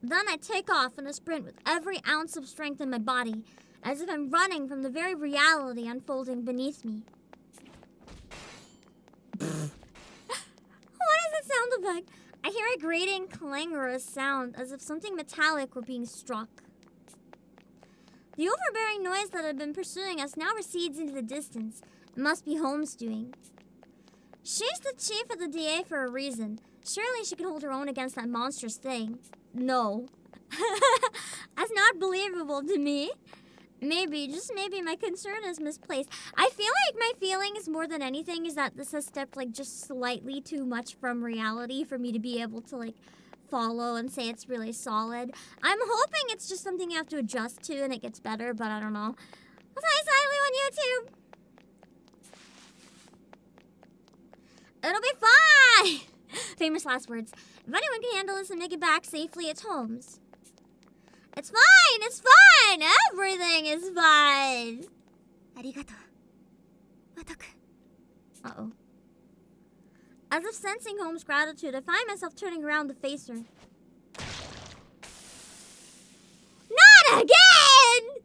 Then I take off in a sprint with every ounce of strength in my body, as if I'm running from the very reality unfolding beneath me. What is the sound effect? I hear a grating, clangorous sound, as if something metallic were being struck. The overbearing noise that had been pursuing us now recedes into the distance. It must be Holmes' doing. She's the chief of the DA for a reason. Surely she can hold her own against that monstrous thing. No. That's not believable to me. Maybe, just maybe, my concern is misplaced. I feel like my feelings more than anything is that this has stepped like just slightly too much from reality for me to be able to like follow and say it's really solid. I'm hoping it's just something you have to adjust to and it gets better, but I don't know. Hi, Siley on YouTube. It'll be fine. Famous last words. If anyone can handle this and make it back safely, it's Holmes. It's fine. It's fine. Everything is fine. ありがとう。ワトク。Uh-oh. As if sensing Holmes' gratitude, I find myself turning around to face her. Not again!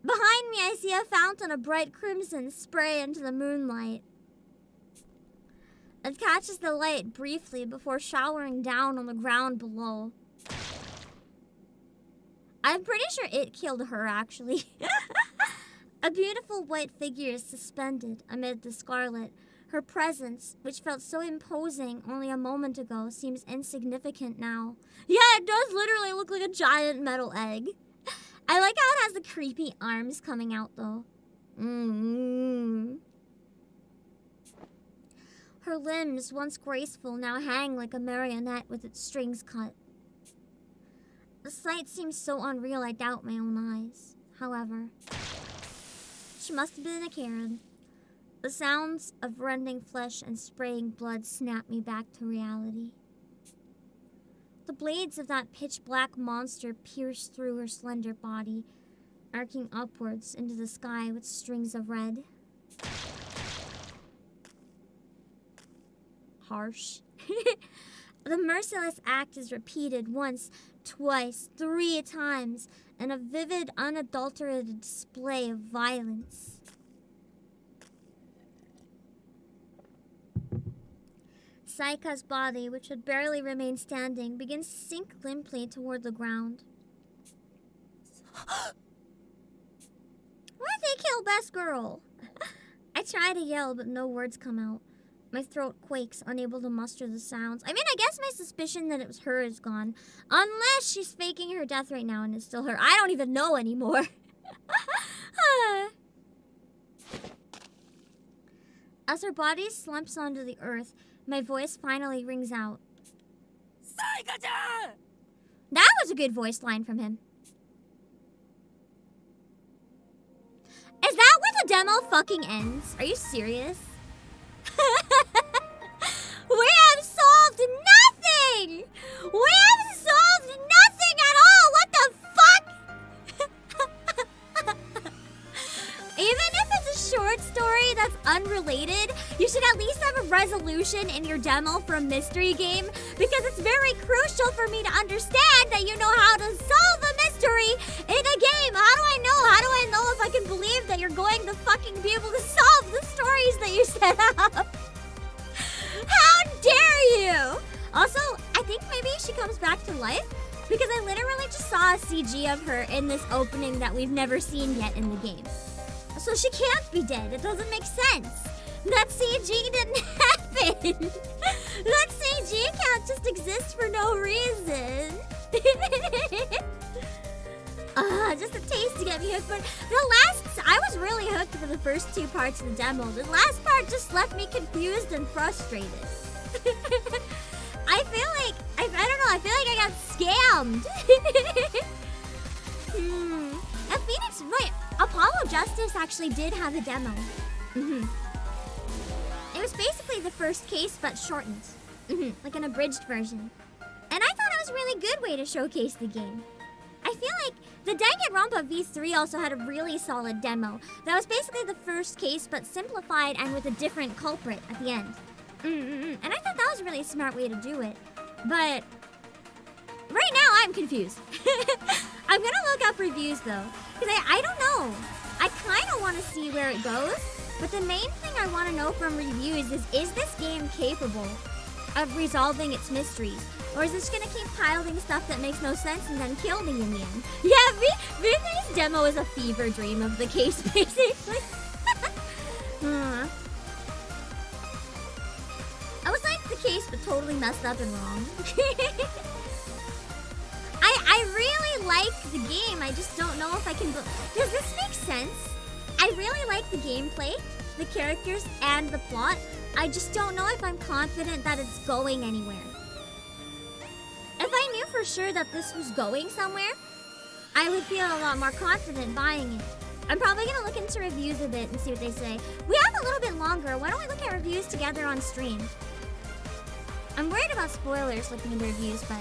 Behind me, I see a fountain of bright crimson spray into the moonlight. It catches the light briefly before showering down on the ground below. I'm pretty sure it killed her, actually. A beautiful white figure is suspended amid the scarlet. Her presence, which felt so imposing only a moment ago, seems insignificant now. Yeah, it does literally look like a giant metal egg. I like how it has the creepy arms coming out, though. Her limbs, once graceful, now hang like a marionette with its strings cut. The sight seems so unreal I doubt my own eyes. However, she must have been a Karen. The sounds of rending flesh and spraying blood snap me back to reality. The blades of that pitch-black monster pierce through her slender body, arcing upwards into the sky with strings of red. Harsh. The merciless act is repeated once, twice, 3 times, in a vivid, unadulterated display of violence. Saika's body, which had barely remained standing, begins to sink limply toward the ground. Why'd they kill Best Girl? I try to yell, but no words come out. My throat quakes, unable to muster the sounds. I mean, I guess my suspicion that it was her is gone. Unless she's faking her death right now and it's still her. I don't even know anymore. As her body slumps onto the earth, my voice finally rings out. Saika-chan! That was a good voice line from him. Is that where the demo fucking ends? Are you serious? We have solved nothing! We have solved nothing at all! What the fuck? Even if it's a short story that's unrelated, you should at least have a resolution in your demo for a mystery game, because it's very crucial for me to understand that you know how to solve a mystery in a game. How do I know? How do I know if I can believe that you're going to fucking be able to solve the stories that you set up? How dare you? Also, I think maybe she comes back to life, because I literally just saw a CG of her in this opening that we've never seen yet in the game. So she can't be dead. It doesn't make sense. That CG didn't happen. That CG can't just exist for no reason. Just a taste to get me hooked. But I was really hooked for the first 2 parts of the demo. The last part just left me confused and frustrated. I feel like, I don't know, I feel like I got scammed. And Phoenix, wait, Apollo Justice actually did have a demo. It was basically the first case, but shortened. Like an abridged version. And I thought it was a really good way to showcase the game. I feel like the Danganronpa V3 also had a really solid demo. That was basically the first case, but simplified and with a different culprit at the end. And I thought that was a really smart way to do it. But right now, I'm confused. I'm gonna look up reviews though, because I don't know. I kind of want to see where it goes, but the main thing I want to know from reviews is this game capable of resolving its mysteries? Or is this gonna keep piling stuff that makes no sense and then kill me in the end? Yeah, V3's demo is a fever dream of the case, basically. I was like the case, but totally messed up and wrong. I really like the game. I just don't know if I can... Does this make sense? I really like the gameplay, the characters, and the plot. I just don't know if I'm confident that it's going anywhere. If I knew for sure that this was going somewhere, I would feel a lot more confident buying it. I'm probably going to look into reviews a bit and see what they say. We have a little bit longer. Why don't we look at reviews together on stream? I'm worried about spoilers looking into reviews, but...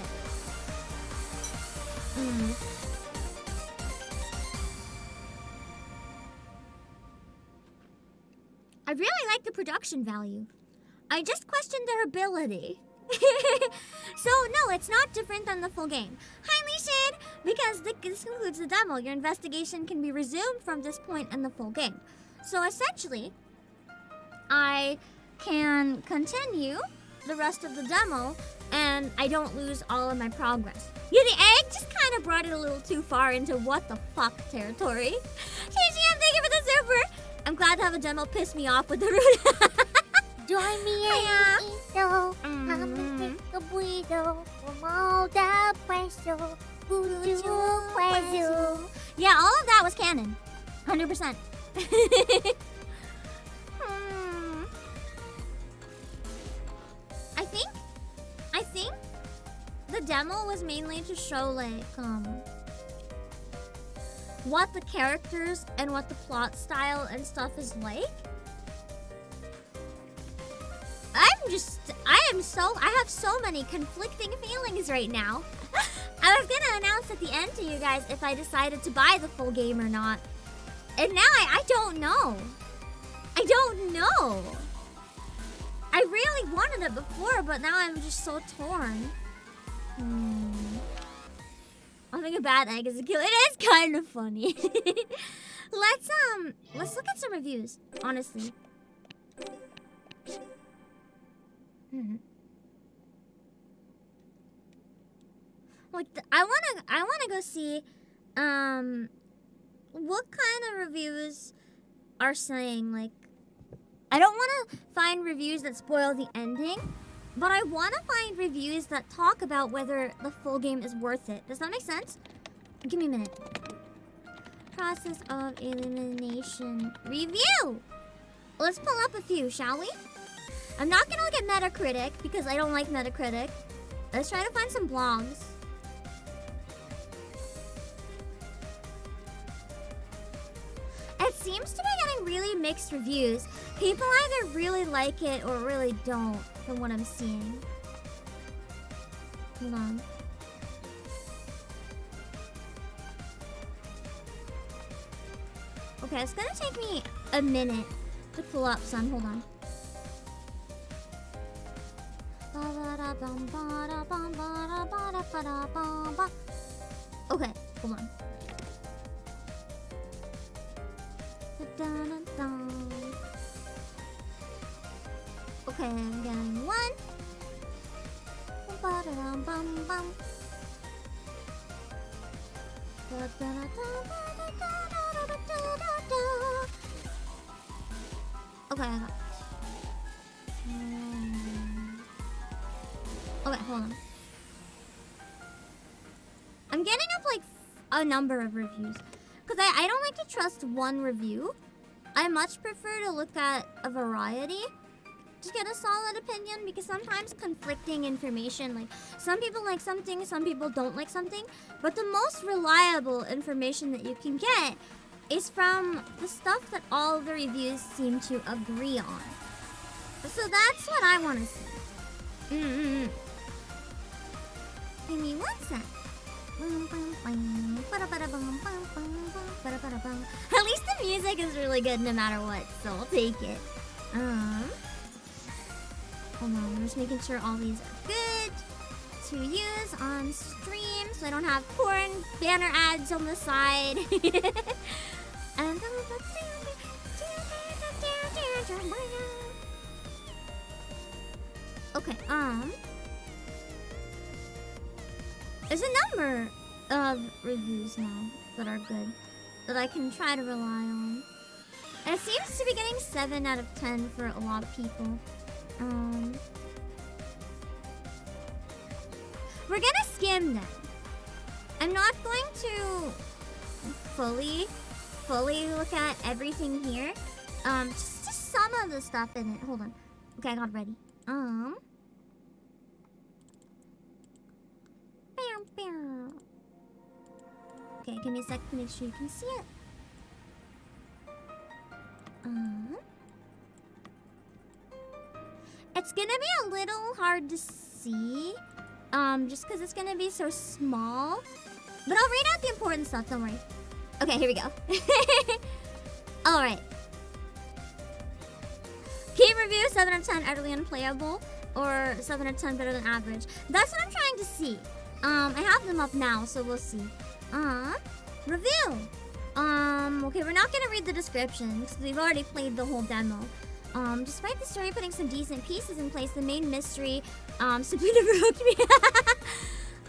I really like the production value. I just questioned their ability. So, no, it's not different than the full game. Highly shade, because this concludes the demo. Your investigation can be resumed from this point in the full game. So, essentially, I can continue the rest of the demo, and I don't lose all of my progress. Yeah, the egg just kind of brought it a little too far into what the fuck territory. TGM, thank you for the super! I'm glad to have a demo piss me off with the root. Join me in the Yeah, all of that was canon. 100%. I think the demo was mainly to show like what the characters and what the plot style and stuff is like. I have so many conflicting feelings right now. I was gonna announce at the end to you guys if I decided to buy the full game or not. And now I don't know. I don't know. I I really wanted it before, but now I'm just so torn. I think a bad egg is a kill. It is kind of funny. Let's look at some reviews, honestly. Like I wanna go see what kind of reviews are saying, like, I don't want to find reviews that spoil the ending, but I want to find reviews that talk about whether the full game is worth it. Does that make sense? Give me a minute. Process of Elimination review. Let's pull up a few, shall we? I'm not gonna look at Metacritic because I don't like Metacritic. Let's try to find some blogs. It seems to be getting really mixed reviews. People either really like it or really don't, from what I'm seeing. Hold on. Okay, it's gonna take me a minute to pull up some. Hold on. Okay, hold on. Okay, I'm getting one. Okay, I got it. Okay, hold on. I'm getting up like a number of reviews because I don't like to trust one review. I much prefer to look at a variety to get a solid opinion, because sometimes conflicting information, like some people like something, some people don't like something, but the most reliable information that you can get is from the stuff that all the reviews seem to agree on. So that's what I want to see. Give me one sec. At least the music is really good no matter what, so I'll take it. Hold on, I'm just making sure all these are good to use on stream, so I don't have porn banner ads on the side. Okay, there's a number of reviews now that are good, that I can try to rely on. And it seems to be getting 7 out of 10 for a lot of people. We're gonna skim them. I'm not going to fully look at everything here. Just some of the stuff in it. Hold on. Okay, I got it ready. Okay, give me a sec to make sure you can see it. It's gonna be a little hard to see, just because it's gonna be so small. But I'll read out the important stuff, don't worry. Okay, here we go. Alright. Game review, 7 out of 10, utterly unplayable, or 7 out of 10 better than average. That's what I'm trying to see. I have them up now, so we'll see. Review. Okay, we're not gonna read the description, because we've already played the whole demo. Despite the story putting some decent pieces in place, the main mystery, simply never hooked me.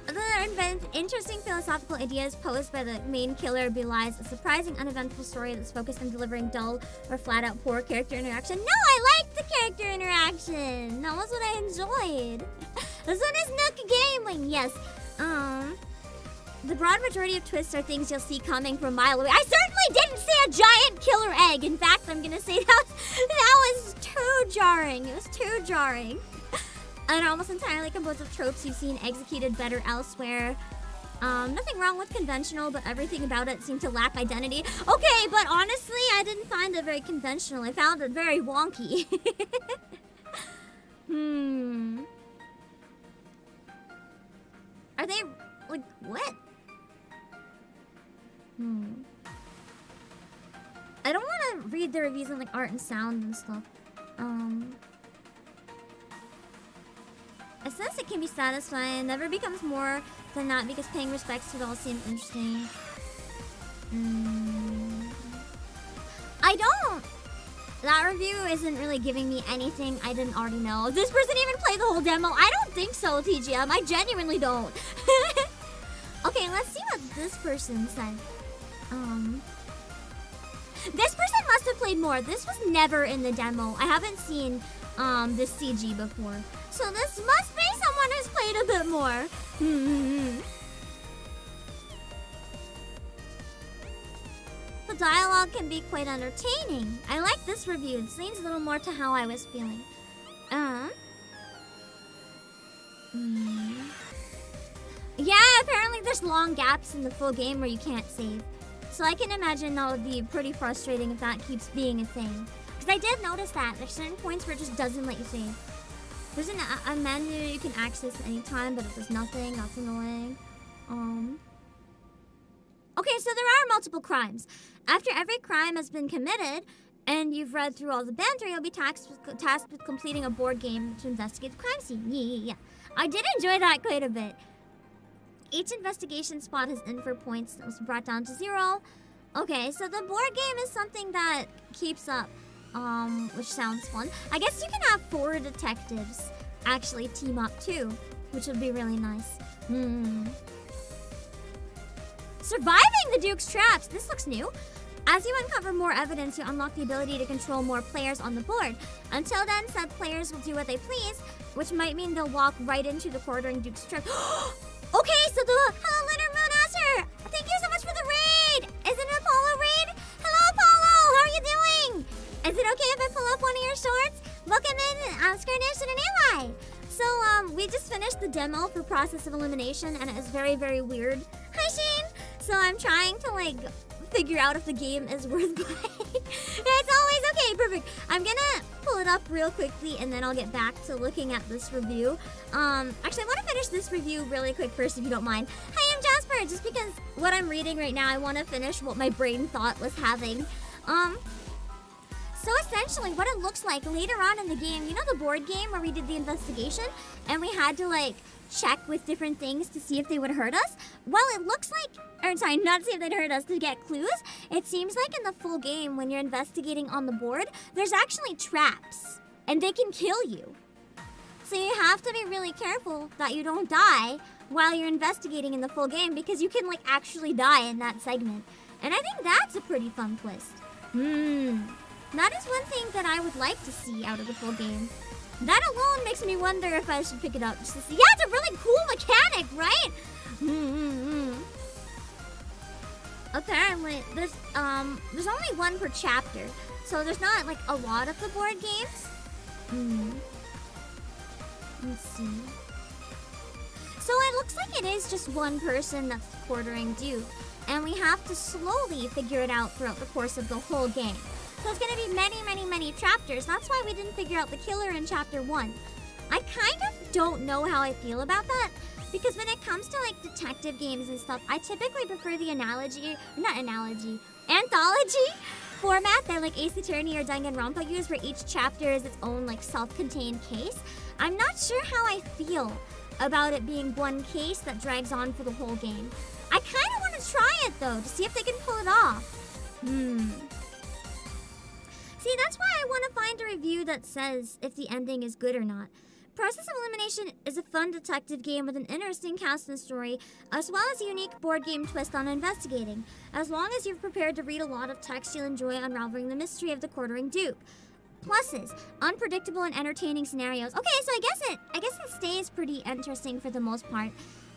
The interesting philosophical ideas posed by the main killer belies a surprising, uneventful story that's focused on delivering dull or flat-out poor character interaction. No, I liked the character interaction! That was what I enjoyed. This one is Nook Gaming, yes. The broad majority of twists are things you'll see coming from a mile away. I certainly didn't see a giant killer egg. In fact, I'm gonna say that was too jarring. It was too jarring. And almost entirely composed of tropes you've seen executed better elsewhere. Nothing wrong with conventional, but everything about it seemed to lack identity. Okay, but honestly, I didn't find it very conventional. I found it very wonky. Are they, like, what? I don't want to read the reviews on, like, art and sound and stuff. process. It can be satisfying. Never becomes more than that because paying respects to it all seems interesting. I don't. That review isn't really giving me anything I didn't already know. This person even played the whole demo? I don't think so, TGM. I genuinely don't. Okay, let's see what this person said. This person must have played more. This was never in the demo. I haven't seen this CG before. So this must be someone who's played a bit more. The dialogue can be quite entertaining. I like this review. It leans a little more to how I was feeling. Yeah, apparently there's long gaps in the full game where you can't save. So I can imagine that would be pretty frustrating if that keeps being a thing. Because I did notice that. There's certain points where it just doesn't let you save. There's a menu you can access anytime, but it does nothing. That's annoying. Okay, so there are multiple crimes. After every crime has been committed, and you've read through all the banter, you'll be tasked with completing a board game to investigate the crime scene. Yeah. I did enjoy that quite a bit. Each investigation spot has info points that was brought down to 0. Okay, so the board game is something that keeps up, which sounds fun. I guess you can have 4 detectives actually team up too, which would be really nice. Surviving the Duke's traps. This looks new. As you uncover more evidence, you unlock the ability to control more players on the board. Until then, said players will do what they please, which might mean they'll walk right into the quartering Duke's trap. Okay, so hello, Leonard Monaster. Thank you so much for the raid. Is it an Apollo raid? Hello, Apollo. How are you doing? Is it okay if I pull up one of your swords? Welcome in, Skarnish and an ally. So, we just finished the demo for Process of Elimination, and it was very, very weird. Hi, Shane. So I'm trying to, figure out if the game is worth playing. It's always okay, perfect. I'm gonna pull it up real quickly and then I'll get back to looking at this review. Actually, I want to finish this review really quick first, if you don't mind. Hi, I'm Jasper. Just because what I'm reading right now, I want to finish what my brain thought was having. So essentially, what it looks like later on in the game, you know the board game where we did the investigation and we had to check with different things to see if they would hurt us? Well, it looks like, or sorry, not to see if they'd hurt us, to get clues. It seems like in the full game, when you're investigating on the board, there's actually traps, and they can kill you. So you have to be really careful that you don't die while you're investigating in the full game, because you can actually die in that segment. And I think that's a pretty fun twist. That is one thing that I would like to see out of the full game. That alone makes me wonder if I should pick it up just to see. Yeah, it's a really cool mechanic, right? Apparently, there's only one per chapter, so there's not a lot of the board games. Let's see. So it looks like it is just one person that's the quartering Duke, and we have to slowly figure it out throughout the course of the whole game. So it's going to be many, many, many chapters. That's why we didn't figure out the killer in chapter 1. I kind of don't know how I feel about that, because when it comes to detective games and stuff, I typically prefer the anthology format that Ace Attorney or Danganronpa use, where each chapter is its own self-contained case. I'm not sure how I feel about it being one case that drags on for the whole game. I kind of want to try it though, to see if they can pull it off. See, that's why I want to find a review that says if the ending is good or not. Process of Elimination is a fun detective game with an interesting cast and story, as well as a unique board game twist on investigating. As long as you're prepared to read a lot of text, you'll enjoy unraveling the mystery of the quartering Duke. Pluses: unpredictable and entertaining scenarios. Okay, so I guess it stays pretty interesting for the most part.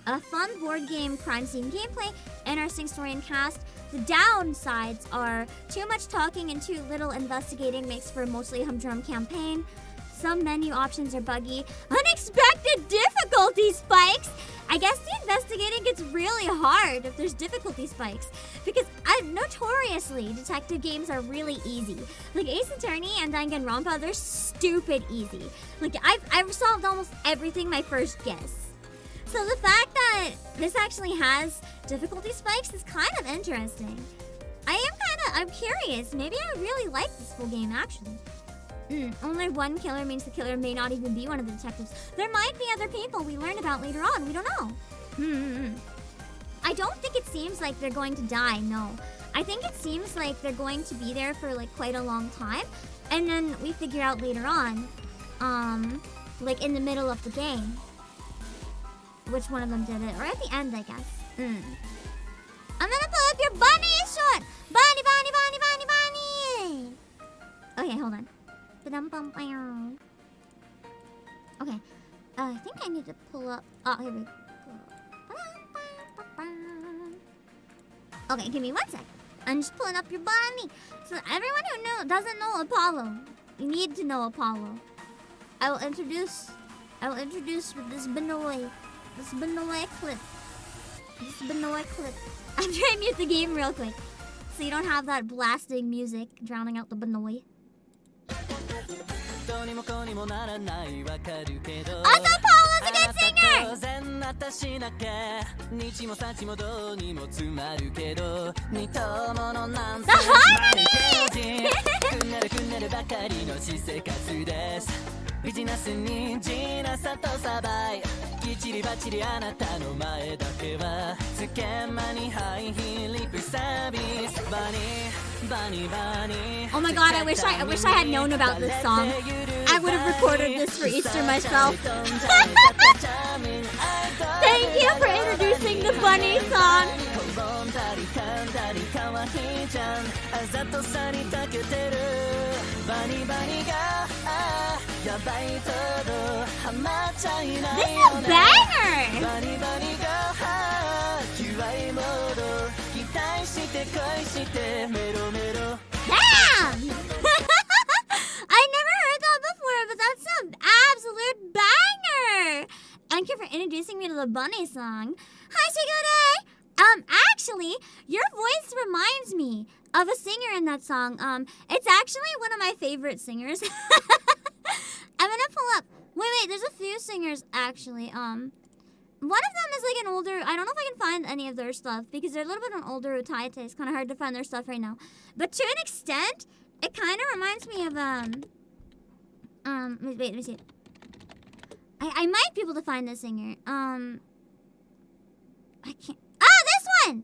A fun board game crime scene gameplay, interesting story and cast. The downsides are too much talking and too little investigating makes for a mostly humdrum campaign. Some menu options are buggy. Unexpected difficulty spikes! I guess the investigating gets really hard if there's difficulty spikes, because notoriously detective games are really easy. Ace Attorney and Danganronpa, they're stupid easy. I've solved almost everything my first guess. So the fact that this actually has difficulty spikes is kind of interesting. I'm curious. Maybe I really like this full game, actually. Only one killer means the killer may not even be one of the detectives. There might be other people we learn about later on. We don't know. I don't think it seems like they're going to die, no. I think it seems like they're going to be there for like quite a long time. And then we figure out later on, like in the middle of the game, which one of them did it. Or at the end, I guess. I'm gonna pull up your bunny short! Bunny, bunny, bunny, bunny, bunny! Okay, hold on. Okay, I think I need to pull up. Oh, here we go. Okay, give me 1 sec. I'm just pulling up your bunny. So everyone who doesn't know Apollo, you need to know Apollo. I will introduce with this Benoy clip. This Benoy clip. I'm trying to mute the game real quick, so you don't have that blasting music drowning out the Benoy. Also, Apollo's a good singer! The harmony! ビジネスにジナさとサバイきちりばちりあなたの前だけはつけまにハイヒーリップサービスバニーバニーバニー Oh my god, I wish I had known about this song. I would have recorded this for Easter myself. Thank you for introducing the bunny song. あざとさにたけてるバニバニがやばいとどハマっちゃいないよね This is a banger! バニバニがQI モード期待して恋してメロメロ Damn! I never heard that before, but that's an absolute banger! Thank you for introducing me to the bunny song. Hi, Shigure! Actually, your voice reminds me of a singer in that song. It's actually one of my favorite singers. I'm gonna pull up. Wait, there's a few singers actually. One of them is like an older. I don't know if I can find any of their stuff because they're a little bit on older Utaite. It's kind of hard to find their stuff right now. But to an extent, it kind of reminds me of Wait, let me see. I might be able to find this singer. I can't. Oh, this one!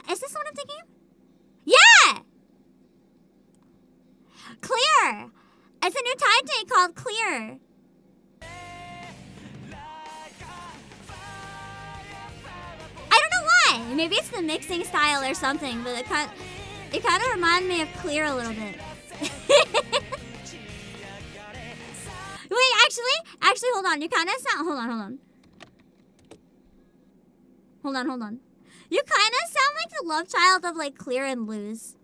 Is this the one I'm thinking of? Yeah! Clear! It's a new Taite called Clear. I don't know why. Maybe it's the mixing style or something, but it kind of reminds me of Clear a little bit. Wait, actually, hold on. You kind of sound. Hold on. You kind of sound like the love child of like Clear and Luz.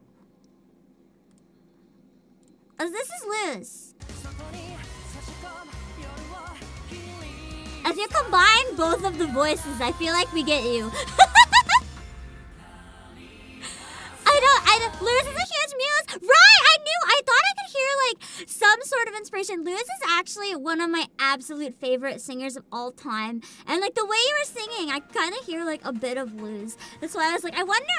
This is Luz. If you combine both of the voices, I feel like we get you. Luz is a huge muse. Right, I thought I could hear like some sort of inspiration. Luz is actually one of my absolute favorite singers of all time. And like the way you were singing, I kind of hear like a bit of Luz. That's why I was like, I wonder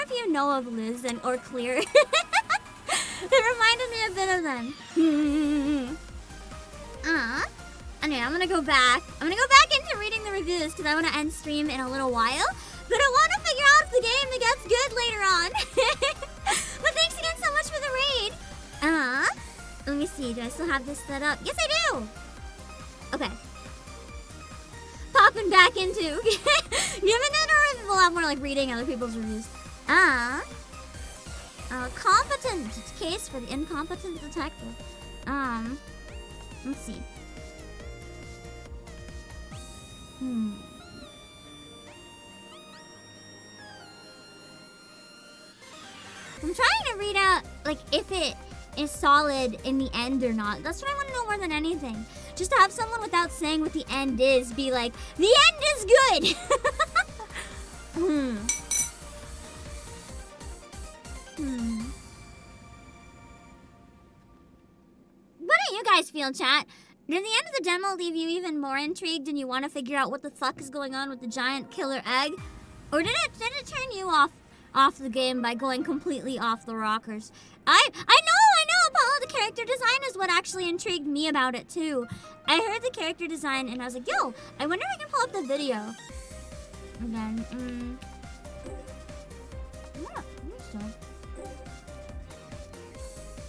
if you know of Luz or Clear. It reminded me a bit of them. Anyway, I'm gonna go back into reading the reviews because I want to end stream in a little while. But I want to figure out if the game gets good later on. But thanks again so much for the raid. Let me see. Do I still have this set up? Yes, I do. Okay. Popping back into giving it a lot more like reading other people's reviews. Competent case for the incompetent detective. Let's see. I'm trying to read out, like, if it is solid in the end or not. That's what I want to know more than anything. Just to have someone without saying what the end is be like, the end is good! What do you guys feel, chat? Did the end of the demo leave you even more intrigued and you want to figure out what the fuck is going on with the giant killer egg? Or did it turn you off the game by going completely off the rockers? I know, Apollo, the character design is what actually intrigued me about it too. I heard the character design and I was like, yo, I wonder if I can pull up the video. And then, yeah, I think so.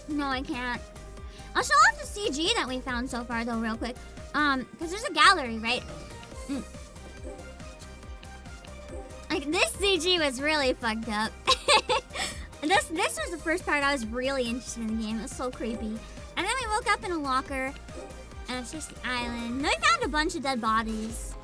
No, I can't. I'll show off the CG that we found so far though real quick. Because there's a gallery, right? Like, this CG was really fucked up. This was the first part I was really interested in the game. It was so creepy. And then we woke up in a locker. And it's just the island. And then we found a bunch of dead bodies.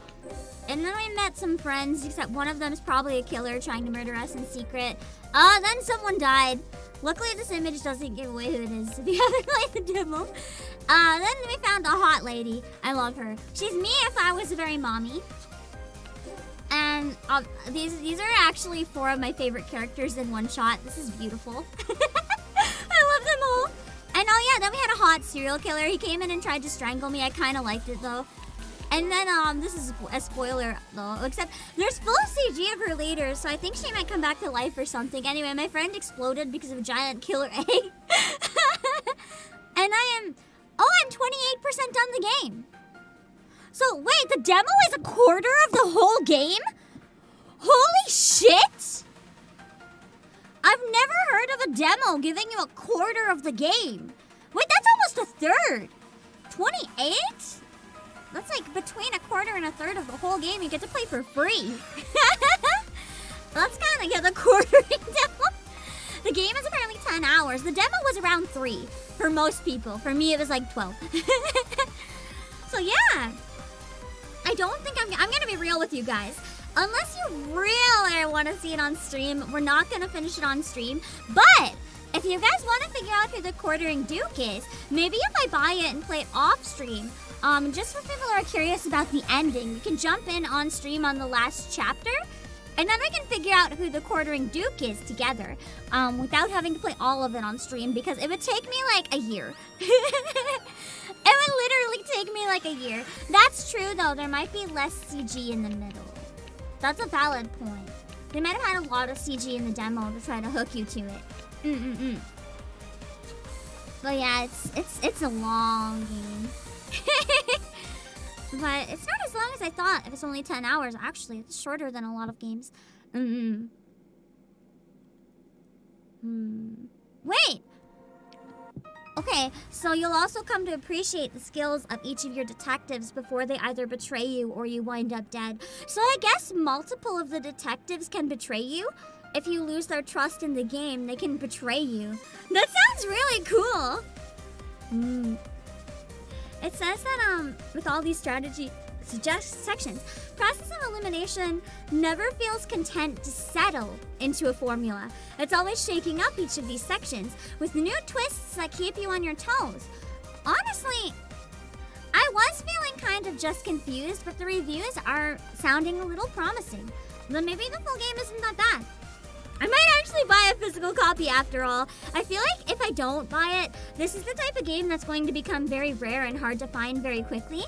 And then we met some friends, except one of them is probably a killer trying to murder us in secret. Then someone died. Luckily, this image doesn't give away who it is if you haven't played the demo. Then we found a hot lady. I love her. She's me if I was a very mommy. And these are actually 4 of my favorite characters in one shot. This is beautiful. I love them all. And oh yeah, then we had a hot serial killer. He came in and tried to strangle me. I kind of liked it though. And then this is a spoiler though, except there's full CG of her later, so I think she might come back to life or something. Anyway, my friend exploded because of a giant killer egg. And I'm 28% done the game. So wait, the demo is a quarter of the whole game? Holy shit! I've never heard of a demo giving you a quarter of the game. Wait, that's almost a third. 28? That's like between a quarter and a third of the whole game you get to play for free. That's kind of get the quartering demo. The game is apparently 10 hours. The demo was around 3 for most people. For me, it was like 12. So yeah. I don't think I'm gonna be real with you guys. Unless you really want to see it on stream, we're not gonna finish it on stream. But if you guys want to figure out who the quartering Duke is, maybe if I buy it and play it off stream, just for people who are curious about the ending, we can jump in on stream on the last chapter, and then we can figure out who the quartering Duke is together, without having to play all of it on stream, because it would take me like a year. It would literally take me like a year. That's true though, there might be less CG in the middle. That's a valid point. They might have had a lot of CG in the demo to try to hook you to it. But yeah, it's a long game. But it's not as long as I thought. If it's only 10 hours, actually, it's shorter than a lot of games. Wait! Okay, so you'll also come to appreciate the skills of each of your detectives before they either betray you or you wind up dead. So I guess multiple of the detectives can betray you. If you lose their trust in the game, they can betray you. That sounds really cool! It says that with all these strategy sections, Process of Elimination never feels content to settle into a formula. It's always shaking up each of these sections with new twists that keep you on your toes. Honestly, I was feeling kind of just confused, but the reviews are sounding a little promising. Then maybe the full game isn't that bad. I might actually buy a physical copy after all. I feel like if I don't buy it, this is the type of game that's going to become very rare and hard to find very quickly.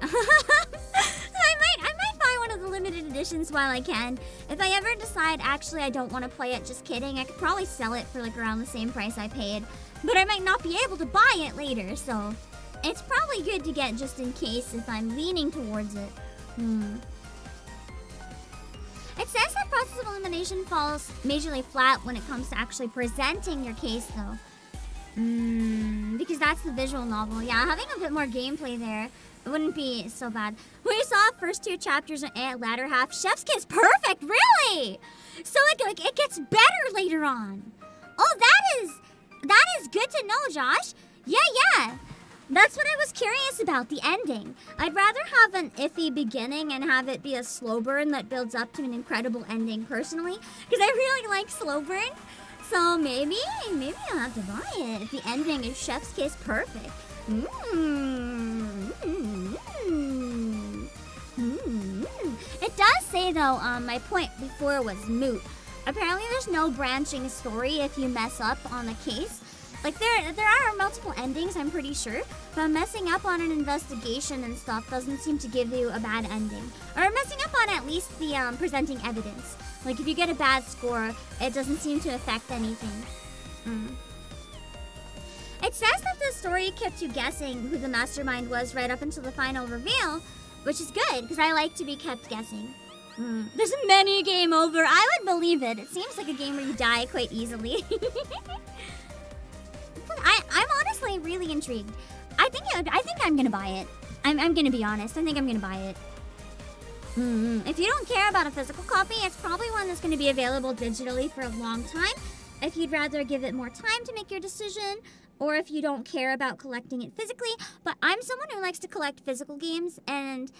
So I might buy one of the limited editions while I can. If I ever decide actually I don't want to play it, just kidding, I could probably sell it for like around the same price I paid. But I might not be able to buy it later, so it's probably good to get just in case if I'm leaning towards it. It says that Process of Elimination falls majorly flat when it comes to actually presenting your case, though. Because that's the visual novel. Yeah, having a bit more gameplay there, it wouldn't be so bad. We saw first 2 chapters and latter half. Chef's Kiss, perfect, really? So it gets better later on. Oh, that is good to know, Josh. Yeah. That's what I was curious about, the ending. I'd rather have an iffy beginning and have it be a slow burn that builds up to an incredible ending personally, because I really like slow burn. So maybe I'll have to buy it if the ending is Chef's Kiss perfect. It does say though, my point before was moot. Apparently there's no branching story if you mess up on a case. Like, there are multiple endings, I'm pretty sure, but messing up on an investigation and stuff doesn't seem to give you a bad ending. Or messing up on at least the presenting evidence. Like, if you get a bad score, it doesn't seem to affect anything. It says that the story kept you guessing who the mastermind was right up until the final reveal, which is good, because I like to be kept guessing. There's a many game over. I would believe it. It seems like a game where you die quite easily. But I'm honestly really intrigued. I think I'm gonna buy it. I'm gonna be honest. I think I'm gonna buy it. If you don't care about a physical copy, it's probably one that's gonna be available digitally for a long time. If you'd rather give it more time to make your decision, or if you don't care about collecting it physically. But I'm someone who likes to collect physical games, and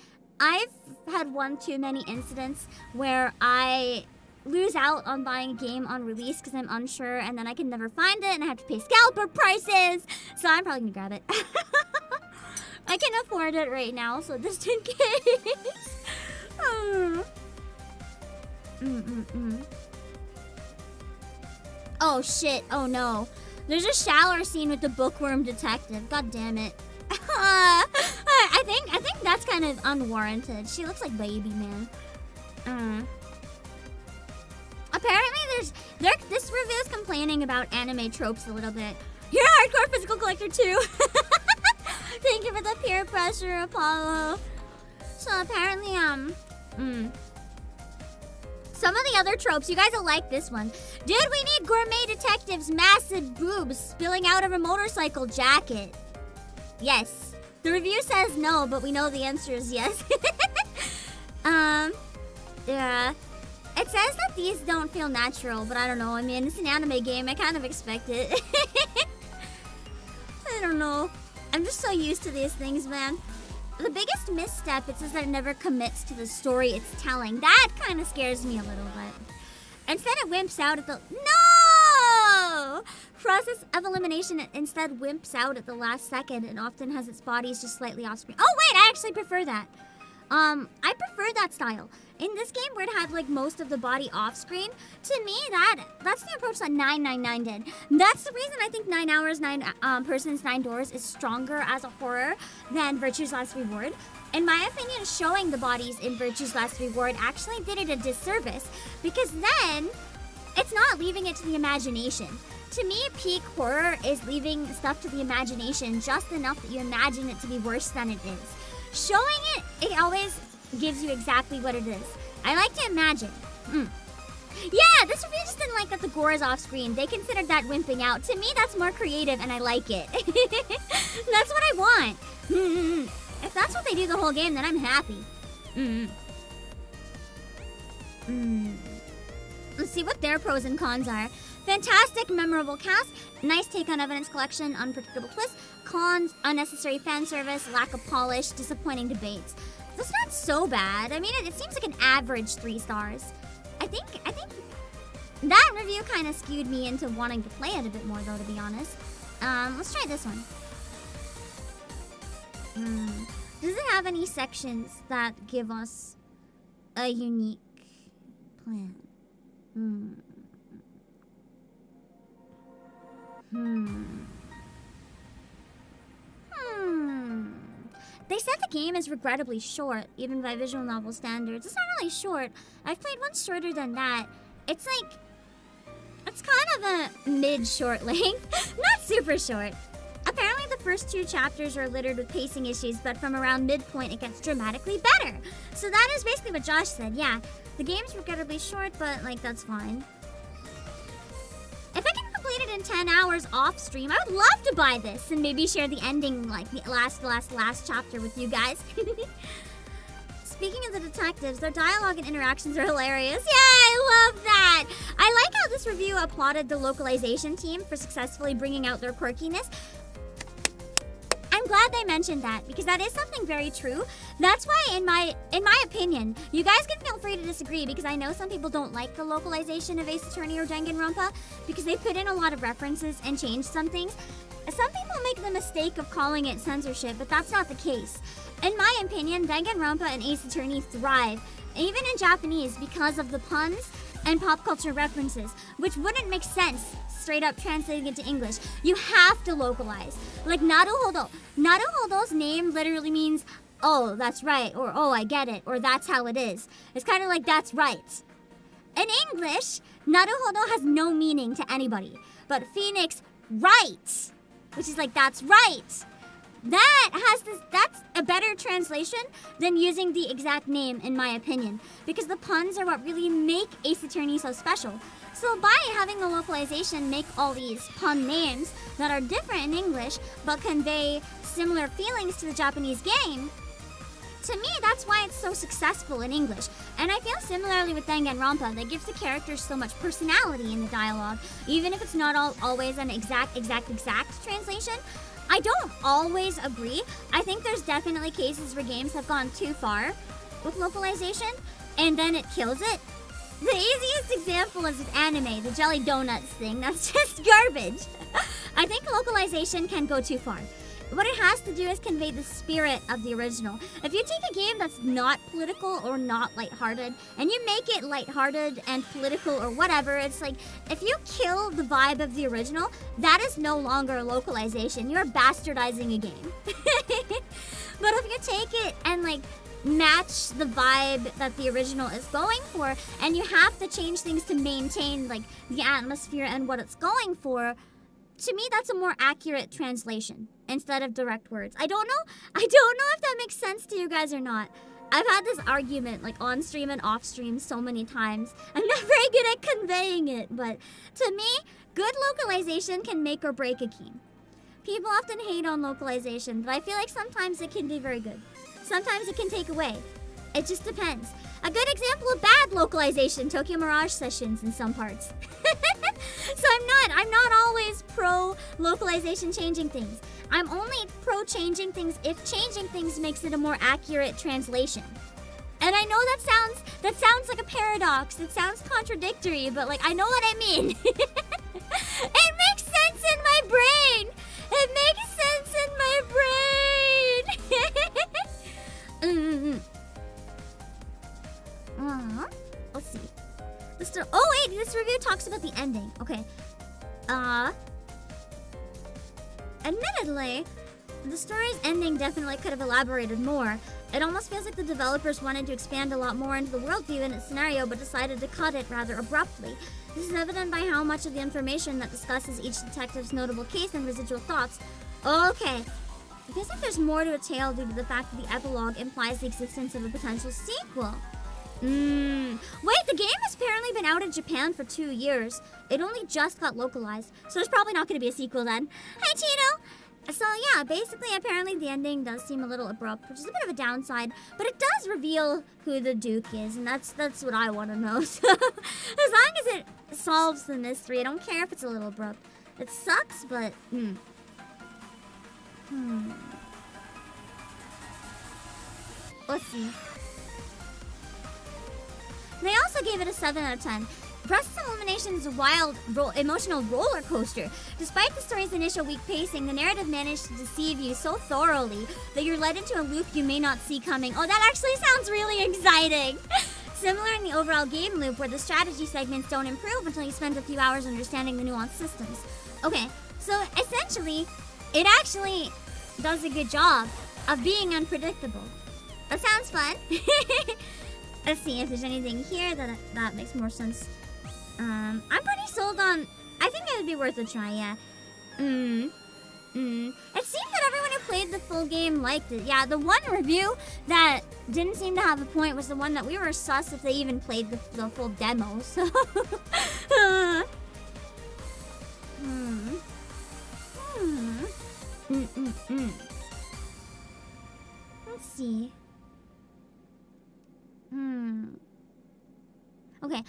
I've had one too many incidents where I lose out on buying a game on release because I'm unsure, and then I can never find it, and I have to pay scalper prices. So I'm probably gonna grab it. I can afford it right now, so just in case. Oh shit! Oh no! There's a shower scene with the bookworm detective. God damn it! I think that's kind of unwarranted. She looks like baby man. Apparently, this review is complaining about anime tropes a little bit. You're a hardcore physical collector too. Thank you for the peer pressure, Apollo. So apparently, some of the other tropes, you guys will like this one. Dude, we need gourmet detectives, massive boobs spilling out of a motorcycle jacket. Yes. The review says no, but we know the answer is yes. Yeah. It says that these don't feel natural, but I don't know. I mean, it's an anime game. I kind of expect it. I don't know. I'm just so used to these things, man. The biggest misstep, it says that it never commits to the story it's telling. That kind of scares me a little bit. Instead, it wimps out at the... No! Process of Elimination instead wimps out at the last second and often has its bodies just slightly off screen. Oh, wait, I actually prefer that. I prefer that style. In this game where it had like most of the body off screen, to me that's the approach that 999 did. That's the reason I think 9 Hours, 9 Persons, 9 Doors is stronger as a horror than Virtue's Last Reward. In my opinion, showing the bodies in Virtue's Last Reward actually did it a disservice, because then it's not leaving it to the imagination. To me, peak horror is leaving stuff to the imagination just enough that you imagine it to be worse than it is. Showing it, it always gives you exactly what it is. I like to imagine. Yeah, this review just didn't like that the gore is off screen. They considered that wimping out. To me, that's more creative and I like it. That's what I want. If that's what they do the whole game, then I'm happy. Let's see what their pros and cons are. Fantastic, memorable cast, nice take on evidence collection, unpredictable twist. Cons, unnecessary fan service, lack of polish, disappointing debates. That's not so bad. I mean, it seems like an average 3 stars. I think that review kind of skewed me into wanting to play it a bit more, though, to be honest. Let's try this one. Does it have any sections that give us a unique plan? They said the game is regrettably short, even by visual novel standards. It's not really short. I've played one shorter than that. It's like... it's kind of a mid-short length. Not super short. Apparently the first 2 chapters are littered with pacing issues, but from around midpoint it gets dramatically better. So that is basically what Josh said, yeah. The game's regrettably short, but, like, that's fine. If I can complete it in 10 hours off stream, I would love to buy this and maybe share the ending, like the last chapter with you guys. Speaking of the detectives, their dialogue and interactions are hilarious. Yeah, I love that! I like how this review applauded the localization team for successfully bringing out their quirkiness. I'm glad they mentioned that, because that is something very true. That's why, in my opinion, you guys can feel free to disagree, because I know some people don't like the localization of Ace Attorney or Danganronpa, because they put in a lot of references and changed some things. Some people make the mistake of calling it censorship, but that's not the case. In my opinion, Danganronpa and Ace Attorney thrive, even in Japanese, because of the puns and pop culture references, which wouldn't make sense straight up translating into English. You have to localize. Like Naruhodo. Naruhodo's name literally means, oh, that's right, or oh, I get it, or that's how it is. It's kind of like that's right. In English, Naruhodo has no meaning to anybody, but Phoenix, right, which is like, that's right. That's a better translation than using the exact name, in my opinion, because the puns are what really make Ace Attorney so special. So by having the localization make all these pun names that are different in English but convey similar feelings to the Japanese game, to me, that's why it's so successful in English. And I feel similarly with Danganronpa, that gives the characters so much personality in the dialogue, even if it's not always an exact translation. I don't always agree. I think there's definitely cases where games have gone too far with localization, and then it kills it. The easiest example is with anime, the jelly donuts thing. That's just garbage. I think localization can go too far. What it has to do is convey the spirit of the original. If you take a game that's not political or not lighthearted, and you make it lighthearted and political or whatever, it's like, if you kill the vibe of the original, that is no longer a localization. You're bastardizing a game. But if you take it and like match the vibe that the original is going for, and you have to change things to maintain like the atmosphere and what it's going for, to me that's a more accurate translation instead of direct words. I don't know if that makes sense to you guys or not. I've had this argument like on stream and off stream so many times. I'm not very good at conveying it, but to me, good localization can make or break a game. People often hate on localization, but I feel like sometimes it can be very good. Sometimes it can take away. It just depends. A good example of bad localization, Tokyo Mirage Sessions in some parts. So I'm not always pro localization changing things. I'm only pro changing things if changing things makes it a more accurate translation. And I know that sounds like a paradox. It sounds contradictory, but like I know what I mean. It makes sense in my brain. It makes sense in my brain. Let's see. Oh wait, this review talks about the ending. Okay. Admittedly, the story's ending definitely could have elaborated more. It almost feels like the developers wanted to expand a lot more into the worldview in its scenario, but decided to cut it rather abruptly. This is evident by how much of the information that discusses each detective's notable case and residual thoughts. Okay. It feels like there's more to a tale due to the fact that the epilogue implies the existence of a potential sequel. Wait, the game has apparently been out in Japan for 2 years. It only just got localized, so there's probably not going to be a sequel then. Hi, Tino! So yeah, basically, apparently the ending does seem a little abrupt, which is a bit of a downside, but it does reveal who the Duke is, and that's what I want to know. So, as long as it solves the mystery, I don't care if it's a little abrupt. It sucks, but, Let's see. They also gave it a 7 out of 10. Process of Elimination is a wild, emotional roller coaster. Despite the story's initial weak pacing, the narrative managed to deceive you so thoroughly that you're led into a loop you may not see coming. Oh, that actually sounds really exciting! Similar in the overall game loop, where the strategy segments don't improve until you spend a few hours understanding the nuanced systems. Okay, so essentially, it actually does a good job of being unpredictable. That sounds fun. Let's see if there's anything here that makes more sense. I'm pretty sold on... I think it would be worth a try, yeah. It seemed that everyone who played the full game liked it. Yeah, the one review that didn't seem to have a point was the one that we were sus if they even played the full demo, so... Let's see. Okay.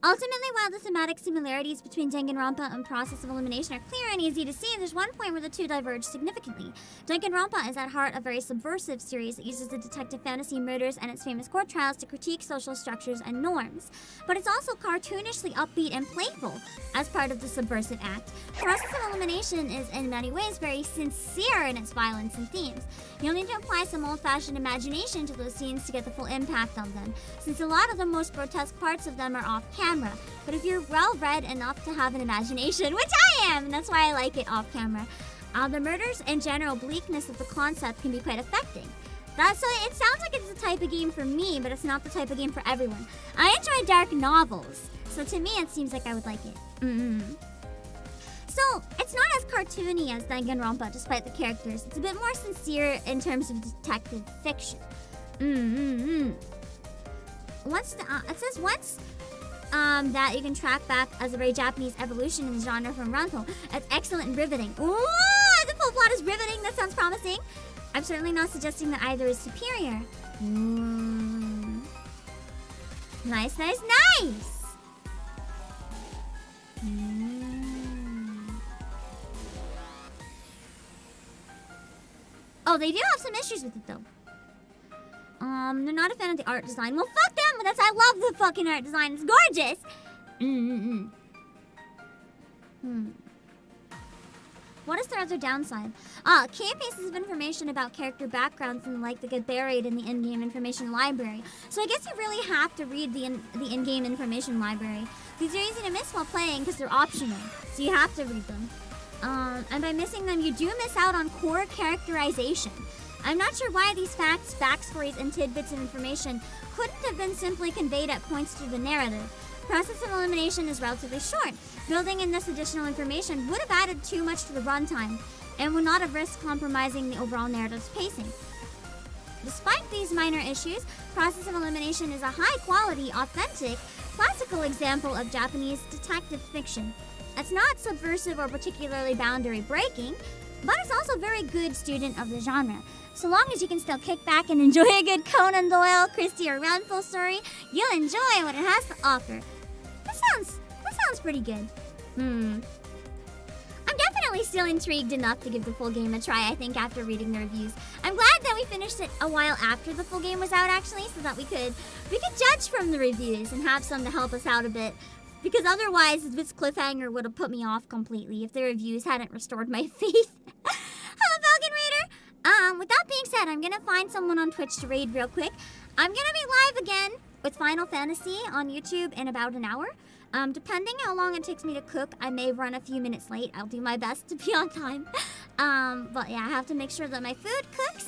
Ultimately, while the thematic similarities between Danganronpa and Process of Elimination are clear and easy to see, there's one point where the two diverge significantly. Danganronpa is at heart a very subversive series that uses the detective fantasy murders and its famous court trials to critique social structures and norms. But it's also cartoonishly upbeat and playful as part of the subversive act. Process of Elimination is in many ways very sincere in its violence and themes. You'll need to apply some old-fashioned imagination to those scenes to get the full impact of them, since a lot of the most grotesque parts of them are off-camera. But if you're well-read enough to have an imagination, which I am, and that's why I like it off-camera, the murders and general bleakness of the concept can be quite affecting. So it sounds like it's the type of game for me, but it's not the type of game for everyone. I enjoy dark novels, so to me it seems like I would like it. So, it's not as cartoony as Danganronpa, despite the characters. It's a bit more sincere in terms of detective fiction. It says once that you can track back as a very Japanese evolution in the genre from Ranto. It's excellent and riveting. Ooh, the full plot is riveting. That sounds promising. I'm certainly not suggesting that either is superior. Nice, nice, nice! Oh, they do have some issues with it though. They're not a fan of the art design. Well, fuck them! I love the fucking art design. It's gorgeous! What is their other downside? Key pieces of information about character backgrounds and the like that get buried in the in-game information library. So I guess you really have to read the in-game information library. These are easy to miss while playing because they're optional. So you have to read them. And by missing them, you do miss out on core characterization. I'm not sure why these facts, backstories, and tidbits of information couldn't have been simply conveyed at points through the narrative. Process of Elimination is relatively short. Building in this additional information would have added too much to the runtime and would not have risked compromising the overall narrative's pacing. Despite these minor issues, Process of Elimination is a high-quality, authentic, classical example of Japanese detective fiction. It's not subversive or particularly boundary-breaking, but it's also a very good student of the genre. So long as you can still kick back and enjoy a good Conan Doyle, Christie, or Renfrew story, you'll enjoy what it has to offer. That sounds pretty good. I'm definitely still intrigued enough to give the full game a try, I think, after reading the reviews. I'm glad that we finished it a while after the full game was out, actually, so that we could judge from the reviews and have some to help us out a bit. Because otherwise, this cliffhanger would have put me off completely if the reviews hadn't restored my faith. Hello, Falcon Raider! With that being said, I'm gonna find someone on Twitch to raid real quick. I'm gonna be live again with Final Fantasy on YouTube in about an hour. Depending how long it takes me to cook, I may run a few minutes late. I'll do my best to be on time. But yeah, I have to make sure that my food cooks.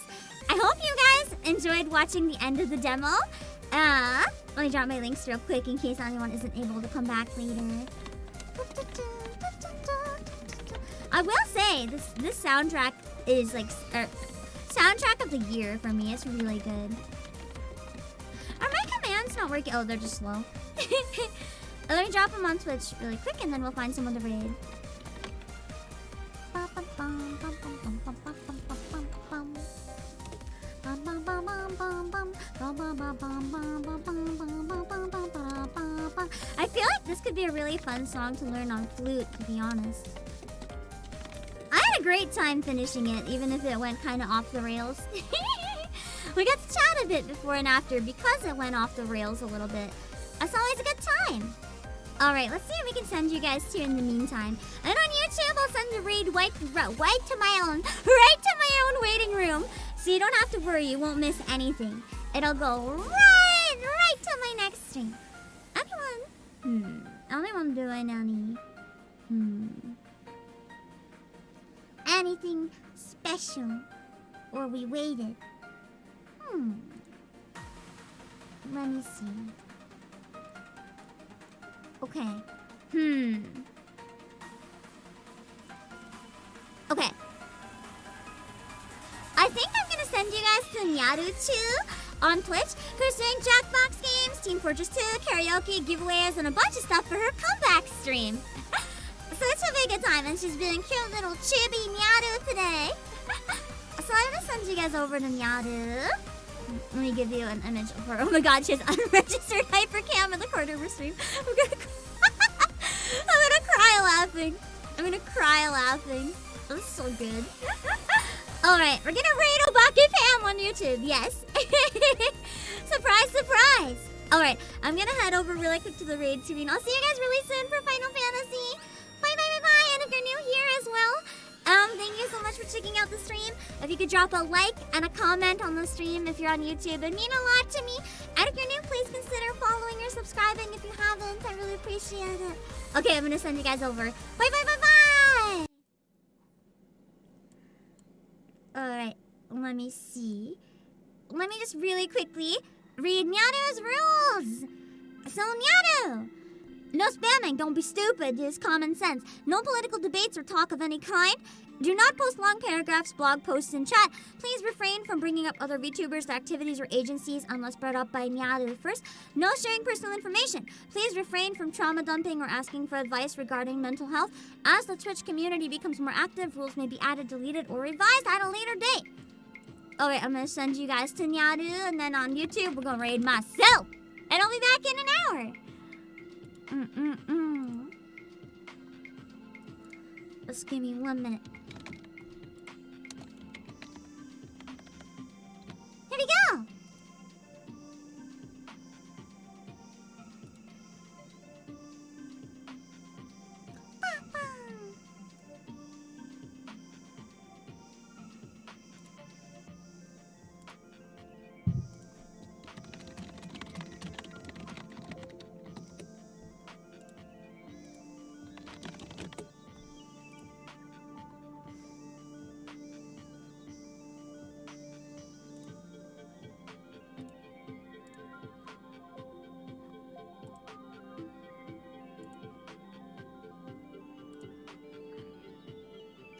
I hope you guys enjoyed watching the end of the demo. Let me drop my links real quick in case anyone isn't able to come back later. I will say, this soundtrack is like, soundtrack of the year for me. It's really good. Are my commands not working? Oh, they're just slow. Let me drop them on Twitch really quick and then we'll find someone to raid. I feel like this could be a really fun song to learn on flute, to be honest. I had a great time finishing it, even if it went kind of off the rails. We got to chat a bit before and after because it went off the rails a little bit. That's always a good time. Alright, let's see what we can send you guys to in the meantime. And on YouTube, I'll send the raid right to my own waiting room. So you don't have to worry, you won't miss anything. It'll go right to my next stream. Anyone doing anything special? Or we waited? Let me see. Okay. Okay. I think I'm gonna send you guys to Nyaru2 on Twitch, who's doing Jackbox games, Team Fortress 2, karaoke, giveaways, and a bunch of stuff for her comeback stream. So it should be a good time, and she's being cute little chibi Nyaru today. So I'm gonna send you guys over to Nyaru. Let me give you an image of her. Oh my god, she has unregistered hypercam in the corner of her stream. I'm gonna cry laughing. This is so good. Alright, we're gonna raid Obake Pam on YouTube, yes. Surprise, surprise. Alright, I'm gonna head over really quick to the raid screen. I'll see you guys really soon for Final Fantasy. Bye, bye, bye, bye. And if you're new here as well, thank you so much for checking out the stream. If you could drop a like and a comment on the stream if you're on YouTube, it'd mean a lot to me. And if you're new, please consider following or subscribing if you haven't. I really appreciate it. Okay, I'm gonna send you guys over. Bye, bye, bye, bye! Alright, let me see. Let me just really quickly read Nyaru's rules. So Nyaru, No spamming, don't be stupid, use common sense. No political debates or talk of any kind. Do not post long paragraphs, blog posts, and chat. Please refrain from bringing up other VTubers, activities, or agencies unless brought up by Nyaru first. No sharing personal information. Please refrain from trauma dumping or asking for advice regarding mental health. As the Twitch community becomes more active, rules may be added, deleted, or revised at a later date. Alright, I'm gonna send you guys to Nyaru, and then on YouTube, we're gonna raid myself. And I'll be back in an hour. Just give me 1 minute. Here we go!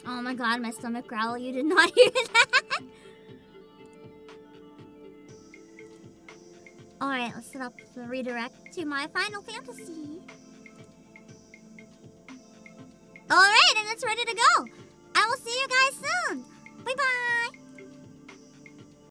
Oh my god, my stomach growl, you did not hear that? Alright, let's set up the redirect to my Final Fantasy. Alright, and it's ready to go. I will see you guys soon. Bye-bye.